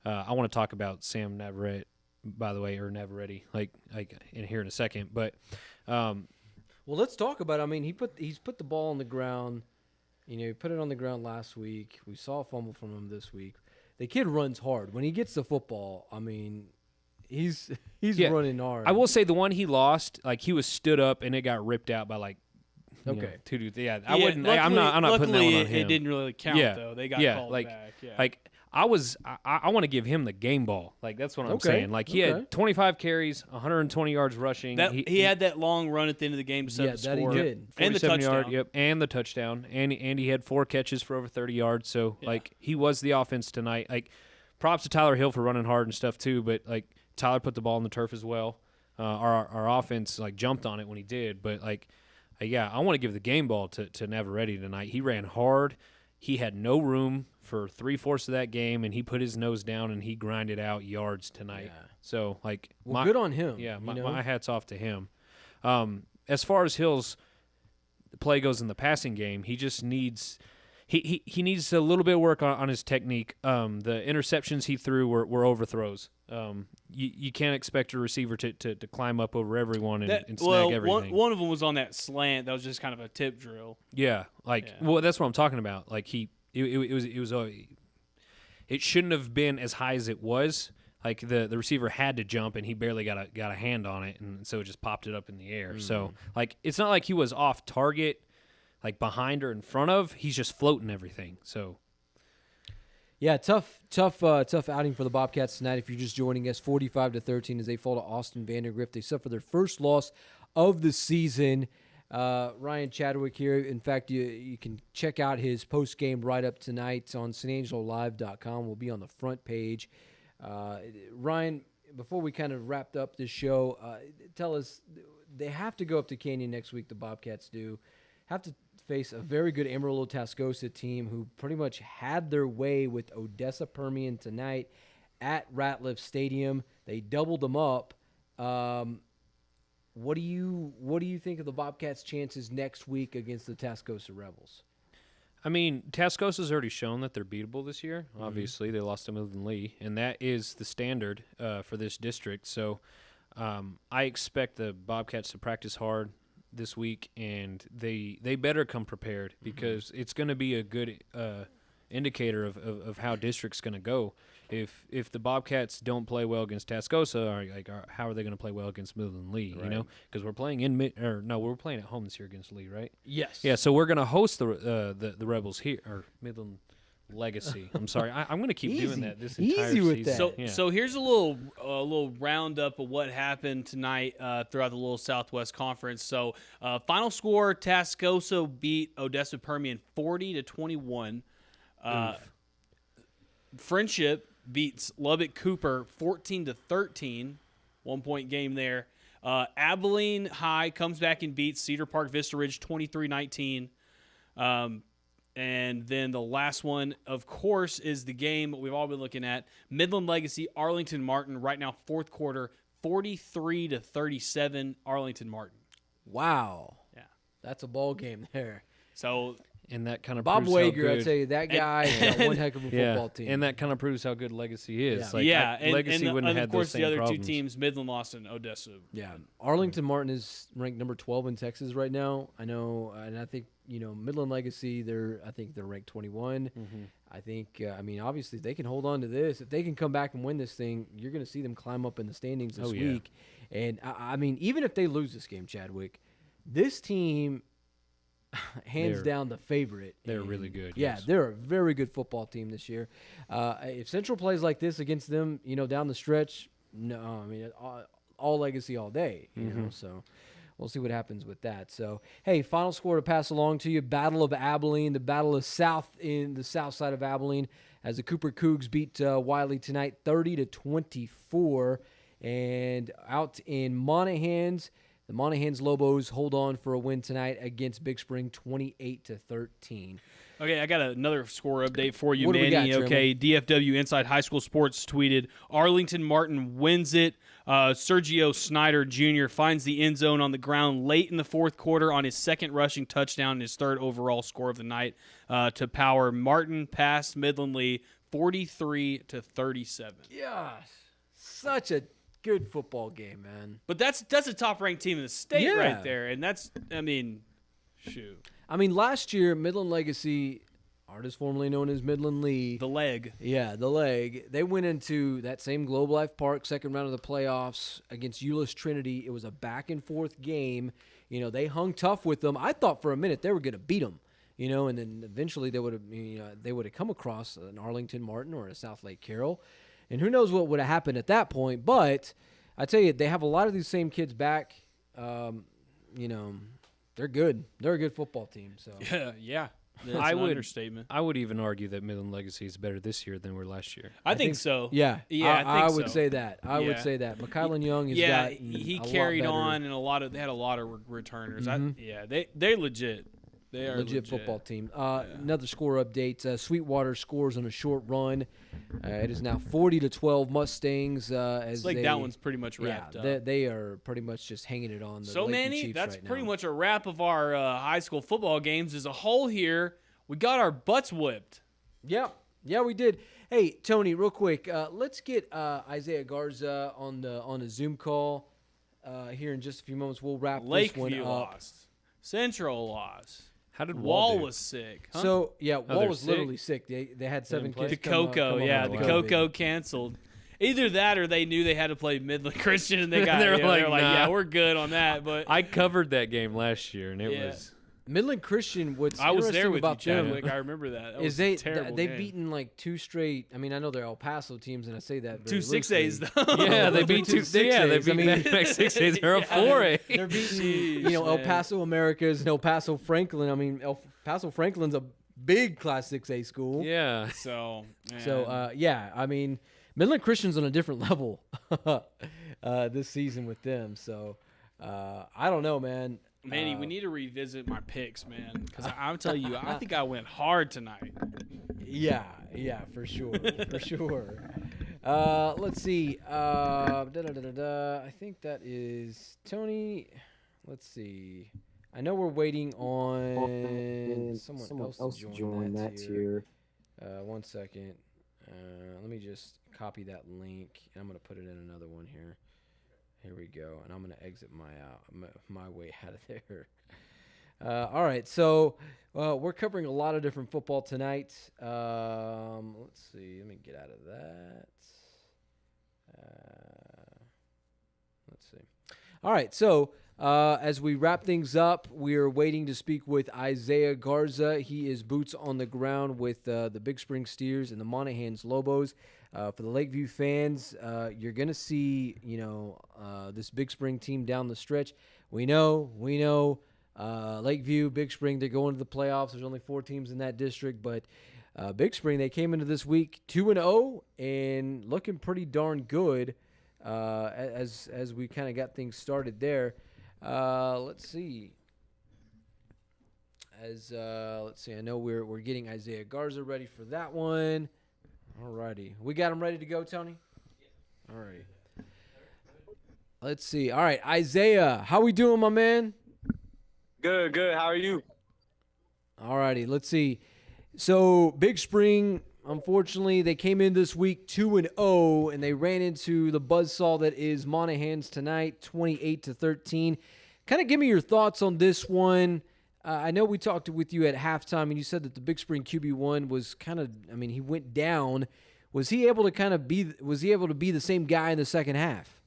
I want to talk about Sam Navarrete, by the way, or Navarrete, like in here in a second, but. Well, let's talk about it. I mean, he's put the ball on the ground. He put it on the ground last week. We saw a fumble from him this week. The kid runs hard. When he gets the football, I mean, he's running hard. I will say the one he lost, like, he was stood up and it got ripped out by 2 dudes. Yeah, I wouldn't. I'm not putting that one on him. It didn't really count though. They got called back. Yeah. Like, I want to give him the game ball. Like, that's what I'm saying. Like, he had 25 carries, 120 yards rushing. He had that long run at the end of the game to set the score. That he did. And the touchdown. And the touchdown. And he had 4 catches for over 30 yards. So, like, he was the offense tonight. Like, props to Tyler Hill for running hard and stuff too, but, like, Tyler put the ball on the turf as well. Our offense, like, jumped on it when he did. But, like, I want to give the game ball to Navarrete tonight. He ran hard. He had no room for 3/4 of that game, and he put his nose down and he grinded out yards tonight. Yeah. So, like, good on him. Yeah, my hat's off to him. As far as Hill's play goes in the passing game, he he needs a little bit of work on his technique. The interceptions he threw were overthrows. You can't expect a receiver to climb up over everyone and snag everything. One of them was on that slant. That was just kind of a tip drill. Yeah, well, that's what I'm talking about. Like it shouldn't have been as high as it was. Like the receiver had to jump and he barely got a hand on it, and so it just popped it up in the air. So like it's not like he was off target, like behind or in front of. He's just floating everything. So. Yeah, tough outing for the Bobcats tonight. If you're just joining us, 45-13 as they fall to Austin Vandegrift. They suffer their first loss of the season. Ryan Chadwick here. In fact, you can check out his post-game write-up tonight on SanAngeloLive.com. We'll be on the front page. Ryan, before we kind of wrapped up this show, tell us, they have to go up to Canyon next week, the Bobcats do. Have to face a very good Amarillo Tascosa team who pretty much had their way with Odessa Permian tonight at Ratliff Stadium. They doubled them up. What do you think of the Bobcats' chances next week against the Tascosa Rebels? I mean, Tascosa's already shown that they're beatable this year. Obviously, they lost to Midland Lee, and that is the standard for this district. So I expect the Bobcats to practice hard this week, and they better come prepared because it's going to be a good indicator of how district's going to go. If the Bobcats don't play well against Tascosa, how are they going to play well against Midland Lee? Right. You know, because we're playing we're playing at home this year against Lee, right? Yes. Yeah, so we're going to host the Rebels here, or Midland Legacy. I'm sorry, I'm going to keep doing that this entire Easy with season. that. So here's a little roundup of what happened tonight throughout the little Southwest Conference. So final score: Tascosa beat Odessa Permian 40-21. Friendship beats Lubbock Cooper 14-13. 1-point game there. Abilene High comes back and beats Cedar Park Vista Ridge 23-19. And then the last one, of course, is the game we've all been looking at. Midland Legacy, Arlington Martin, right now, fourth quarter, 43-37, Arlington Martin. Wow. Yeah. That's a ball game there. So, and that kind of Bob proves how Wager, I good, tell you, that guy is one heck of a football team. And that kind of proves how good Legacy is. Yeah. Legacy wouldn't and have of course, those same the other problems. two teams, Midland lost and Odessa. Yeah. Arlington Martin is ranked number 12 in Texas right now. I know, and I think, Midland Legacy, I think they're ranked 21. I think, obviously, if they can hold on to this, if they can come back and win this thing, you're going to see them climb up in the standings this week. And, even if they lose this game, Chadwick, this team, hands down, the favorite. They're really good. Yeah, yes. they're a very good football team this year. If Central plays like this against them, down the stretch, all Legacy all day, you know, so we'll see what happens with that. So, hey, final score to pass along to you. Battle of Abilene, the Battle of South in the south side of Abilene, as the Cooper Cougs beat Wiley tonight 30-24. And out in Monahans, the Monahans Lobos hold on for a win tonight against Big Spring 28-13. Okay, I got another score update for you, What do we Manny. got, Okay, DFW Inside High School Sports tweeted, Arlington Martin wins it. Sergio Snyder Jr. finds the end zone on the ground late in the fourth quarter on his second rushing touchdown and his third overall score of the night to power Martin past Midland Lee 43-37. Gosh, such a good football game, man. But that's a top-ranked team in the state right there, and shoot. Last year, Midland Legacy, artist formerly known as Midland Lee. The leg. Yeah, the leg. They went into that same Globe Life Park second round of the playoffs against Euless Trinity. It was a back-and-forth game. They hung tough with them. I thought for a minute they were going to beat them, and then eventually they would have come across an Arlington Martin or a South Lake Carroll. And who knows what would have happened at that point. But I tell you, they have a lot of these same kids back. They're good. They're a good football team. So Yeah. That's an understatement. I would even argue that Midland Legacy is better this year than we were last year. I think so. Yeah. I would say that. I would say that. McKylan Young has gotten he a carried lot on, and they had a lot of returners. They legit. They are legit football team. Another score update. Sweetwater scores on a short run. It is now 40-12 Mustangs. As that one's pretty much wrapped up. They are pretty much just hanging it on the So, Lakeview Manny, Chiefs that's right pretty now. much a wrap of our high school football games as a whole here. We got our butts whipped. Yeah, we did. Hey, Tony, real quick, let's get Isaiah Garza on the Zoom call here in just a few moments. We'll wrap this one Lakeview up. lost. Central lost. How did Wall do? was sick. Huh? So Wall they're was sick? literally sick. They had 7 kids. the come Coco, on yeah, with the COVID. Coco canceled. Either that or they knew they had to play Midland Christian, and they got They're like, like, nah. yeah, we're good on that. But I covered that game last year, and it Yeah. was Midland Christian. What's I was there interesting with you, about them Chadwick. I remember that. That is was a terrible they've game. beaten like 2 straight. I mean, I know they're El Paso teams, and I say that very 2 6As loosely. though. yeah, they beat 2 6As. Yeah, they I beat mean- back 6As. They're a Yeah. 4A. They're beating, Jeez, El man. Paso Americas and El Paso Franklin. I mean, El Paso Franklin's a big Class 6A school. Yeah. So, So, yeah, I mean, Midland Christian's on a different level this season with them. So, I don't know, man. Manny, we need to revisit my picks, man, because I'll tell you, I think I went hard tonight. Yeah, for sure, for sure. Let's see. I think that is Tony. Let's see. I know we're waiting on someone else to join that here. 1 second. Let me just copy that link. I'm going to put it in another one here. Here we go. And I'm going to exit my way out of there. All right. So we're covering a lot of different football tonight. Let's see. Let me get out of that. Let's see. All right. So as we wrap things up, we're waiting to speak with Isaiah Garza. He is boots on the ground with the Big Spring Steers and the Monahans Lobos. For the Lakeview fans, you're going to see, this Big Spring team down the stretch. We know, Lakeview, Big Spring, they're going to the playoffs. There's only 4 teams in that district, but Big Spring, they came into this week 2-0 and looking pretty darn good as we kind of got things started there. Let's see. Let's see. I know we're getting Isaiah Garza ready for that one. Alrighty, we got him ready to go, Tony. Alrighty. Let's see. All right, Isaiah, how we doing, my man? Good. How are you? Alrighty, let's see. So Big Spring, unfortunately, they came in this week 2-0, and they ran into the buzzsaw that is Monahans tonight, 28-13. Kind of give me your thoughts on this one. I know we talked with you at halftime, and you said that the Big Spring QB1 was kind of, he went down. Was he able to be the same guy in the second half?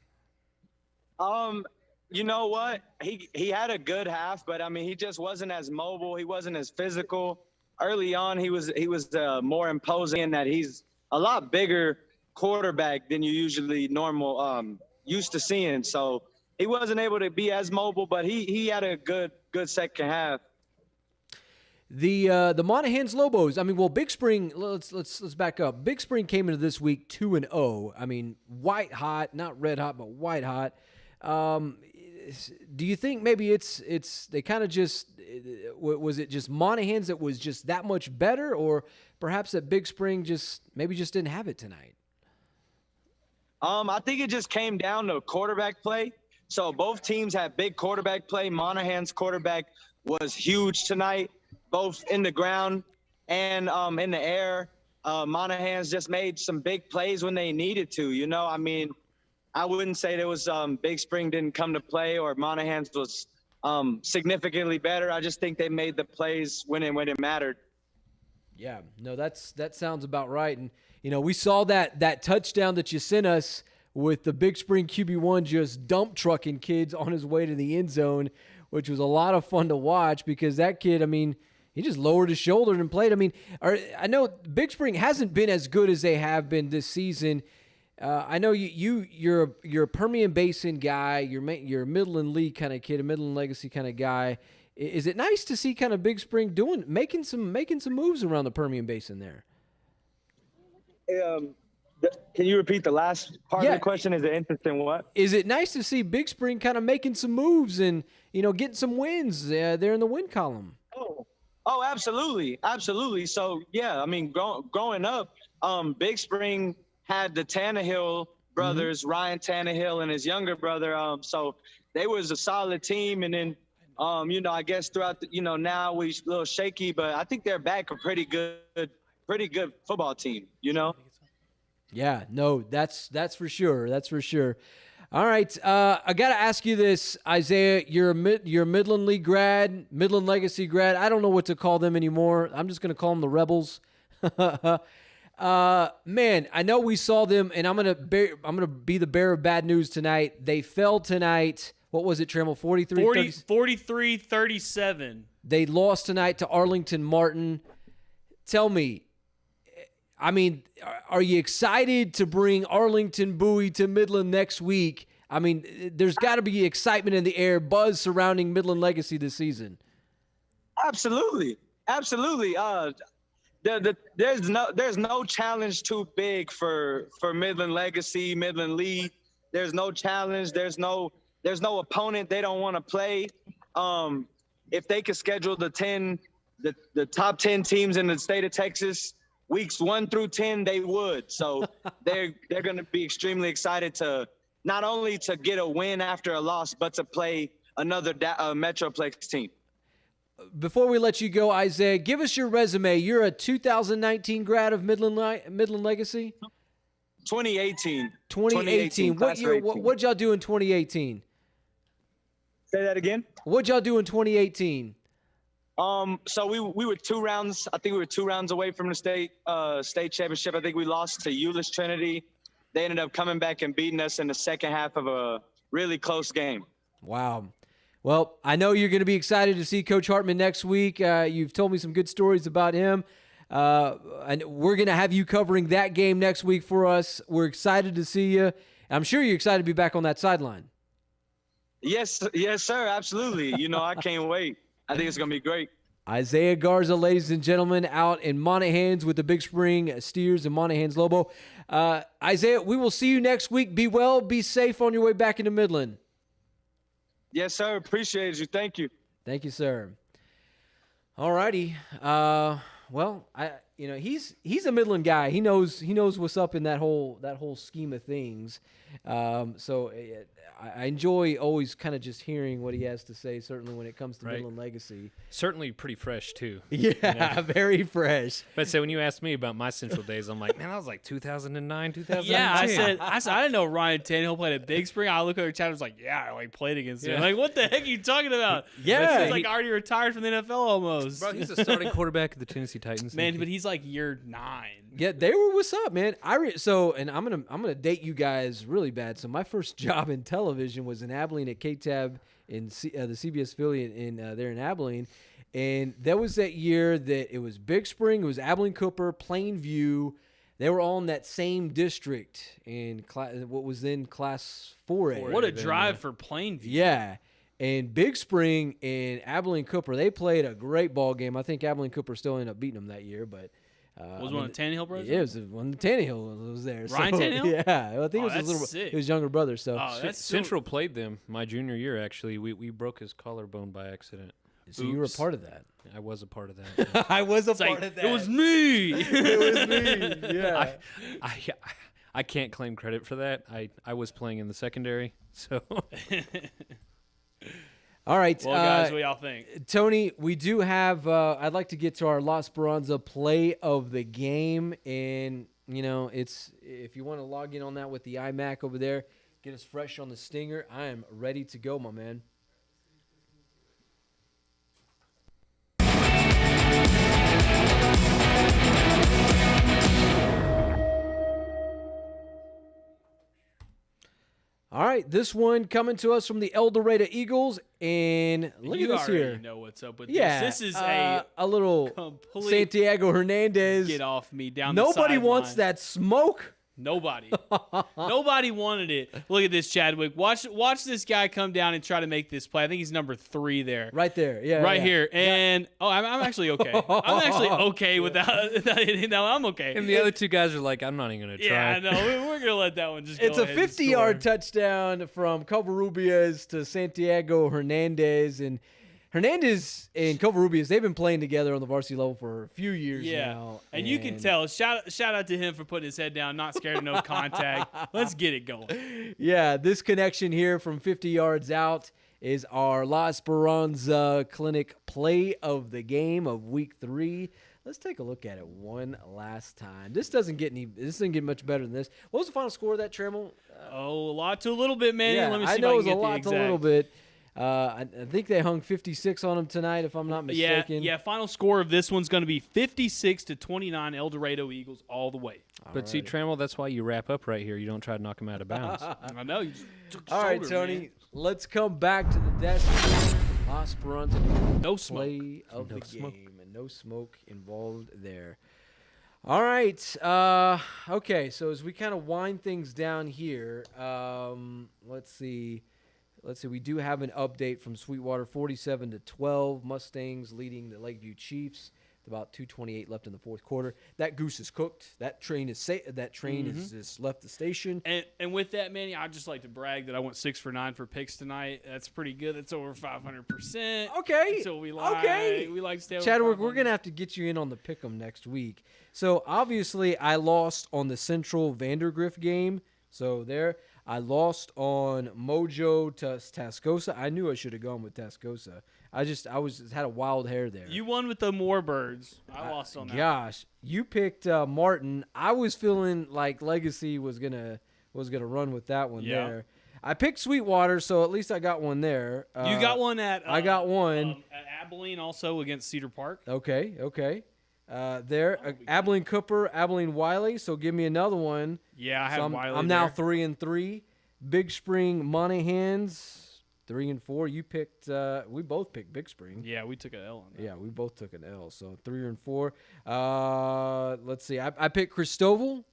You know what? He had a good half, but he just wasn't as mobile. He wasn't as physical. Early on, he was more imposing in that he's a lot bigger quarterback than you usually used to seeing. So he wasn't able to be as mobile, but he had a good second half. The Monahans Lobos. Big Spring. Let's back up. Big Spring came into this week 2-0. White hot, not red hot, but white hot. Do you think maybe it's they kind of just was it just Monahans that was just that much better, or perhaps that Big Spring just didn't have it tonight? I think it just came down to quarterback play. So both teams had big quarterback play. Monahans quarterback was huge tonight, both in the ground and in the air. Monahans just made some big plays when they needed to. I wouldn't say there was Big Spring didn't come to play or Monahans was significantly better. I just think they made the plays when it mattered. Yeah, no, that sounds about right. And we saw that touchdown that you sent us with the Big Spring QB1 just dump trucking kids on his way to the end zone, which was a lot of fun to watch because that kid, he just lowered his shoulder and played. I know Big Spring hasn't been as good as they have been this season. I know you're a Permian Basin guy. You're a Midland League kind of kid, a Midland Legacy kind of guy. Is it nice to see kind of Big Spring making some moves around the Permian Basin there? Can you repeat the last part of the question? Is it interesting what? Is it nice to see Big Spring kind of making some moves and getting some wins there in the win column? Oh, absolutely. So yeah, growing up, Big Spring had the Tannehill brothers, Ryan Tannehill and his younger brother. So they was a solid team. And then I guess throughout now we a little shaky, but I think they're back a pretty good football team, Yeah, no, that's for sure. That's for sure. All right, I got to ask you this, Isaiah. You're a Midland League grad, Midland Legacy grad. I don't know what to call them anymore. I'm just going to call them the Rebels. Man, I know we saw them, and I'm gonna be the bearer of bad news tonight. They fell tonight. What was it, Trammell? 43-37. They lost tonight to Arlington Martin. Tell me, I mean, are you excited to bring Arlington Bowie to Midland next week? I mean, there's got to be excitement in the air, buzz surrounding Midland Legacy this season. Absolutely. There's no challenge too big for Midland Legacy, Midland League. There's no challenge. There's no opponent they don't want to play. If they could schedule the top 10 teams in the state of Texas, weeks 1 through 10, they would. So they're going to be extremely excited to not only to get a win after a loss, but to play another Metroplex team. Before we let you go, Isaiah, give us your resume. You're a 2019 grad of Midland Legacy? 2018. 2018. What year? What'd y'all do in 2018? Say that again. What'd y'all do in 2018? So we were 2 rounds. I think we were 2 rounds away from the state championship. I think we lost to Euless Trinity. They ended up coming back and beating us in the second half of a really close game. Wow. Well, I know you're going to be excited to see Coach Hartman next week. You've told me some good stories about him. And we're going to have you covering that game next week for us. We're excited to see you. I'm sure you're excited to be back on that sideline. Yes, sir. Absolutely. I can't wait. I think it's going to be great. Isaiah Garza, ladies and gentlemen, out in Monahans with the Big Spring Steers and Monahans Lobo. Isaiah, we will see you next week. Be well, be safe on your way back into Midland. Yes, sir. Appreciate you. Thank you. Thank you, sir. All righty. Well, he's a Midland guy. He knows what's up in that whole scheme of things. So I enjoy always kind of just hearing what he has to say, certainly when it comes to Midland Legacy. Certainly pretty fresh, too. Yeah, very fresh. But so when you asked me about my Central days, I'm like, man, that was like 2009, 2010. Yeah, I said I didn't know Ryan Tannehill played at Big Spring. I look over Chad, I was like, yeah, I played against him. Like, what the heck are you talking about? Yeah. He's like already retired from the NFL almost. Bro, he's a starting quarterback of the Tennessee Titans. Man, but he's like year 9. Yeah, they were what's up, man. And I'm gonna date you guys really bad. So my first job in television was in Abilene at KTAB in the CBS affiliate there in Abilene, and that was that year that it was Big Spring, it was Abilene Cooper, Plainview. They were all in that same district in what was then Class 4A. What a drive for Plainview! Yeah. And Big Spring and Abilene Cooper, they played a great ball game. I think Abilene Cooper still ended up beating them that year, but. Was one of the Tannehill brothers? Yeah, it was one of the Tannehill was there. Ryan Tannehill? Yeah, I think it was his younger brother. So Central played them my junior year. Actually, we broke his collarbone by accident. So you were a part of that. I was a part of that. I was a part of that. It was me. It was me. Yeah. I can't claim credit for that. I was playing in the secondary, so. All right. Well, guys, what y'all think? Tony, we do have, I'd like to get to our La Speranza play of the game. And, it's if you want to log in on that with the iMac over there, get us fresh on the stinger. I am ready to go, my man. All right, this one coming to us from the El Dorado Eagles, and look at this here. You know what's up with this. This is a little complete Santiago Hernandez. Get off me down the sideline. Nobody wants that smoke. Nobody. Nobody wanted it. Look at this, Chadwick. Watch this guy come down and try to make this play. I think he's number 3 there. Right there. Yeah. Right here. And, I'm actually okay. I'm actually okay without hitting that one. I'm okay. And the other 2 guys are like, I'm not even going to try. Yeah, no, we're going to let that one just go It's a 50-yard touchdown from Covarrubias to Santiago Hernandez. And Hernandez and Covarrubias, they've been playing together on the varsity level for a few years now. And you can tell. Shout out to him for putting his head down, not scared of no contact. Let's get it going. Yeah, this connection here from 50 yards out is our La Esperanza Clinic play of the game of Week 3. Let's take a look at it one last time. This doesn't get much better than this. What was the final score of that, Trammell? A lot to a little bit, Manny. Yeah, Let me see I if know I it can was a get the lot to a exact. little bit. I think they hung 56 on them tonight, if I'm not mistaken. Yeah. Final score of this one's going to be 56-29. El Dorado Eagles all the way. But see, Trammell, that's why you wrap up right here. You don't try to knock them out of bounds. I know. You just took the All right, shoulder, Tony. man. Let's come back to the desk. La Esperanza No smoke. play of No the smoke. game, and no smoke involved there. All right. Okay, so as we kind of wind things down here, let's see. We do have an update from Sweetwater, 47-12. Mustangs leading the Lakeview Chiefs. With about 2:28 left in the fourth quarter. That goose is cooked. That train is has left the station. And with that, Manny, I'd just like to brag that I went 6 for 9 for picks tonight. That's pretty good. That's over 500%. Okay. That's what we like. Okay. We like to stay over Chadwick, 500. we're going to have to get you in on the pick'em next week. So, obviously, I lost on the Central Vandegrift game. So, there. I lost on Mojo to Tascosa. I knew I should have gone with Tascosa. I had a wild hair there. You won with the Moorbirds. I lost on that. Gosh, you picked Martin. I was feeling like Legacy was gonna run with that one there. I picked Sweetwater, so at least I got one there. You got one at I got one at Abilene, also against Cedar Park. Okay. Abilene Cooper, Abilene Wiley. So give me another one. Yeah, I have Wiley. I'm now there. 3-3. Big Spring Monahans, 3-4. You picked. We both picked Big Spring. Yeah, we took an L on that. Yeah, we both took an L. So 3-4. Let's see. I picked Cristoval.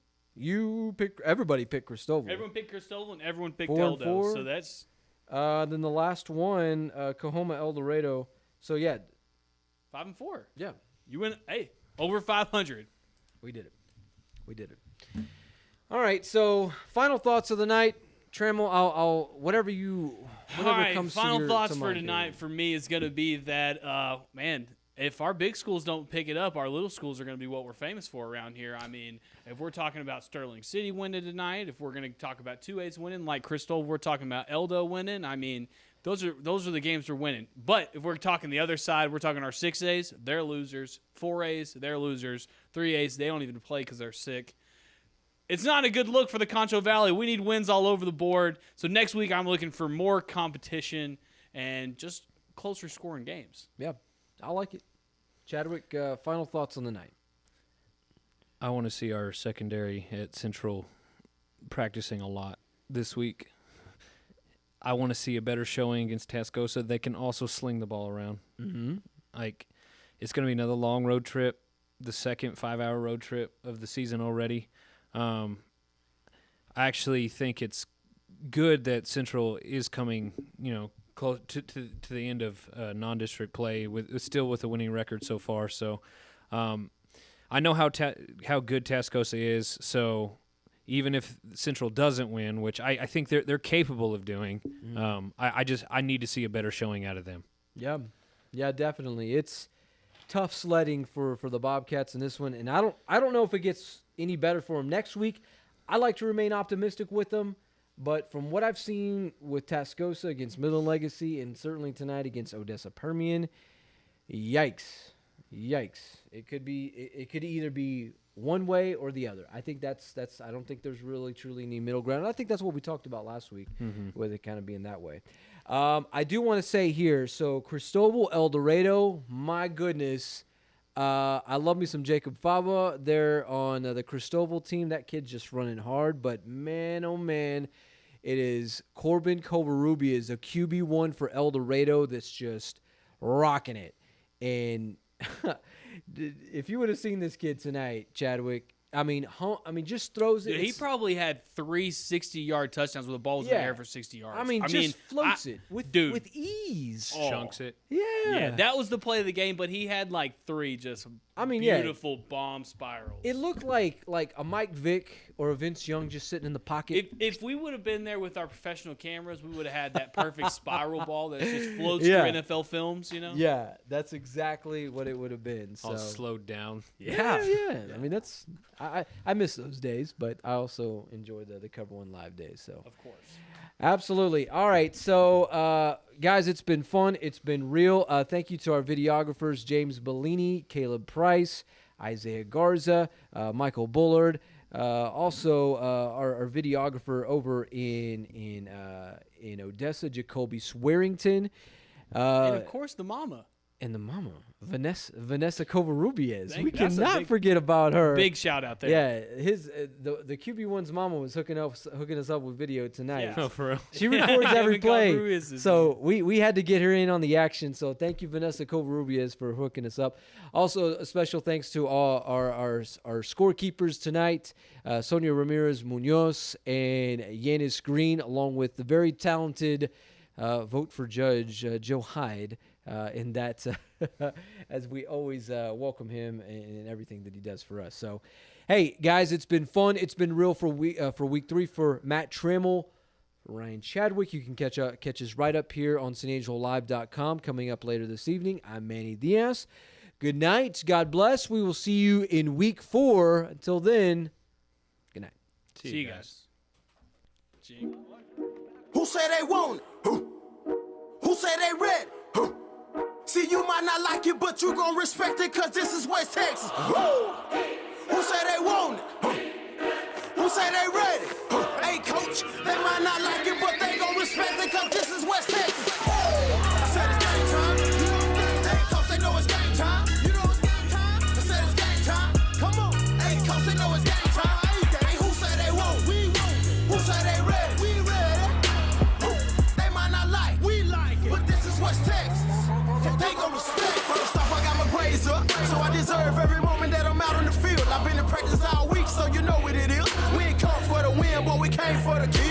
Everybody picked Cristoval. Everyone picked Cristoval and everyone picked 4-4. Eldo. So that's. Then the last one, Coahoma El Dorado. So yeah. 5-4. Yeah. You win. Hey, over 500. We did it. All right. So final thoughts of the night, Trammell. I'll whatever All right, comes final to thoughts to for mind tonight here. for me is going to be that, man, if our big schools don't pick it up, our little schools are going to be what we're famous for around here. I mean, if we're talking about Sterling City winning tonight, if we're going to talk about 2A's winning, like Crystal, we're talking about Eldo winning. I mean, those are the games we're winning. But if we're talking the other side, we're talking our 6A's, they're losers. 4A's, they're losers. 3A's, they don't even play because they're sick. It's not a good look for the Concho Valley. We need wins all over the board. So next week I'm looking for more competition and just closer scoring games. Yeah, I like it. Chadwick, final thoughts on the night. I want to see our secondary at Central practicing a lot this week. I want to see a better showing against Tascosa. They can also sling the ball around. Mm-hmm. Like, it's going to be another long road trip, the second 5-hour road trip of the season already. I actually think it's good that Central is coming, close to the end of non-district play with a winning record so far. So, I know how good Tascosa is. So, even if Central doesn't win, which I think they're capable of doing, I need to see a better showing out of them. Yeah, definitely. It's tough sledding for the Bobcats in this one, and I don't know if it gets any better for them next week. I like to remain optimistic with them, but from what I've seen with Tascosa against Midland Legacy and certainly tonight against Odessa Permian, yikes. It could either be one way or the other. I think that's I don't think there's really truly any middle ground. And I think that's what we talked about last week, with it kind of being that way. I do want to say here, so Cristoval El Dorado, my goodness, I love me some Jacob Fava there on the Cristoval team. That kid's just running hard, but man, oh man, it is Corbin Covarrubias is a QB1 for El Dorado that's just rocking it. And if you would have seen this kid tonight, Chadwick, just throws it. Dude, he probably had 3 60-yard touchdowns with the ball was in the air for 60 yards. Just floats it with ease. Chunks it. Yeah, that was the play of the game, but he had like 3 just beautiful bomb spirals. It looked like a Mike Vick or a Vince Young just sitting in the pocket. If we would have been there with our professional cameras, we would have had that perfect spiral ball that just floats through NFL films, Yeah, that's exactly what it would have been. So. All slowed down. Yeah. I miss those days, but I also enjoy the Cover One live days. So Of course. absolutely. All right, so guys, it's been fun. It's been real. Thank you to our videographers, James Bellini, Caleb Price, Isaiah Garza, Michael Bullard. Also, our videographer over in Odessa, Jacoby Swearington. And, of course, the mama. And the mama, Vanessa Covarrubias. We That's a cannot forget about her. Big shout out there. Yeah, the QB1's mama was hooking us up with video tonight. Yeah. Oh, for real. She records every play, Covarrubias is- so we had to get her in on the action. So thank you, Vanessa Covarrubias, for hooking us up. Also, a special thanks to all our scorekeepers tonight, Sonia Ramirez Munoz and Yanis Green, along with the very talented vote for judge Joe Hyde. In that, as we always welcome him and everything that he does for us. So, hey guys, it's been fun. It's been real for week 3 for Matt Trammell, for Ryan Chadwick. You can catch us right up here on SanAngeloLive.com coming up later this evening. I'm Manny Diaz. Good night. God bless. We will see you in week 4. Until then, good night. See you guys. Who say they want it? Who say they ready? See, you might not like it, but you gon' respect it, cause this is West Texas. Who say they want it? Who say they ready? Hey, coach, they might not like it, but they gon' respect it, cause this is West Texas. I said it's game time. Hey, coach, they know it's game time. You know it's game time. I said it's game time. Come on. Hey, coach, they know it's game time. Hey, who say they want? We want. Who say they ready? We ready. They might not like. We like it. But this is West Texas. They gon' respect. First off, I got my grades up, so I deserve every moment that I'm out on the field. I've been in practice all week, so you know what it is. We ain't come for the win, but we came for the kill.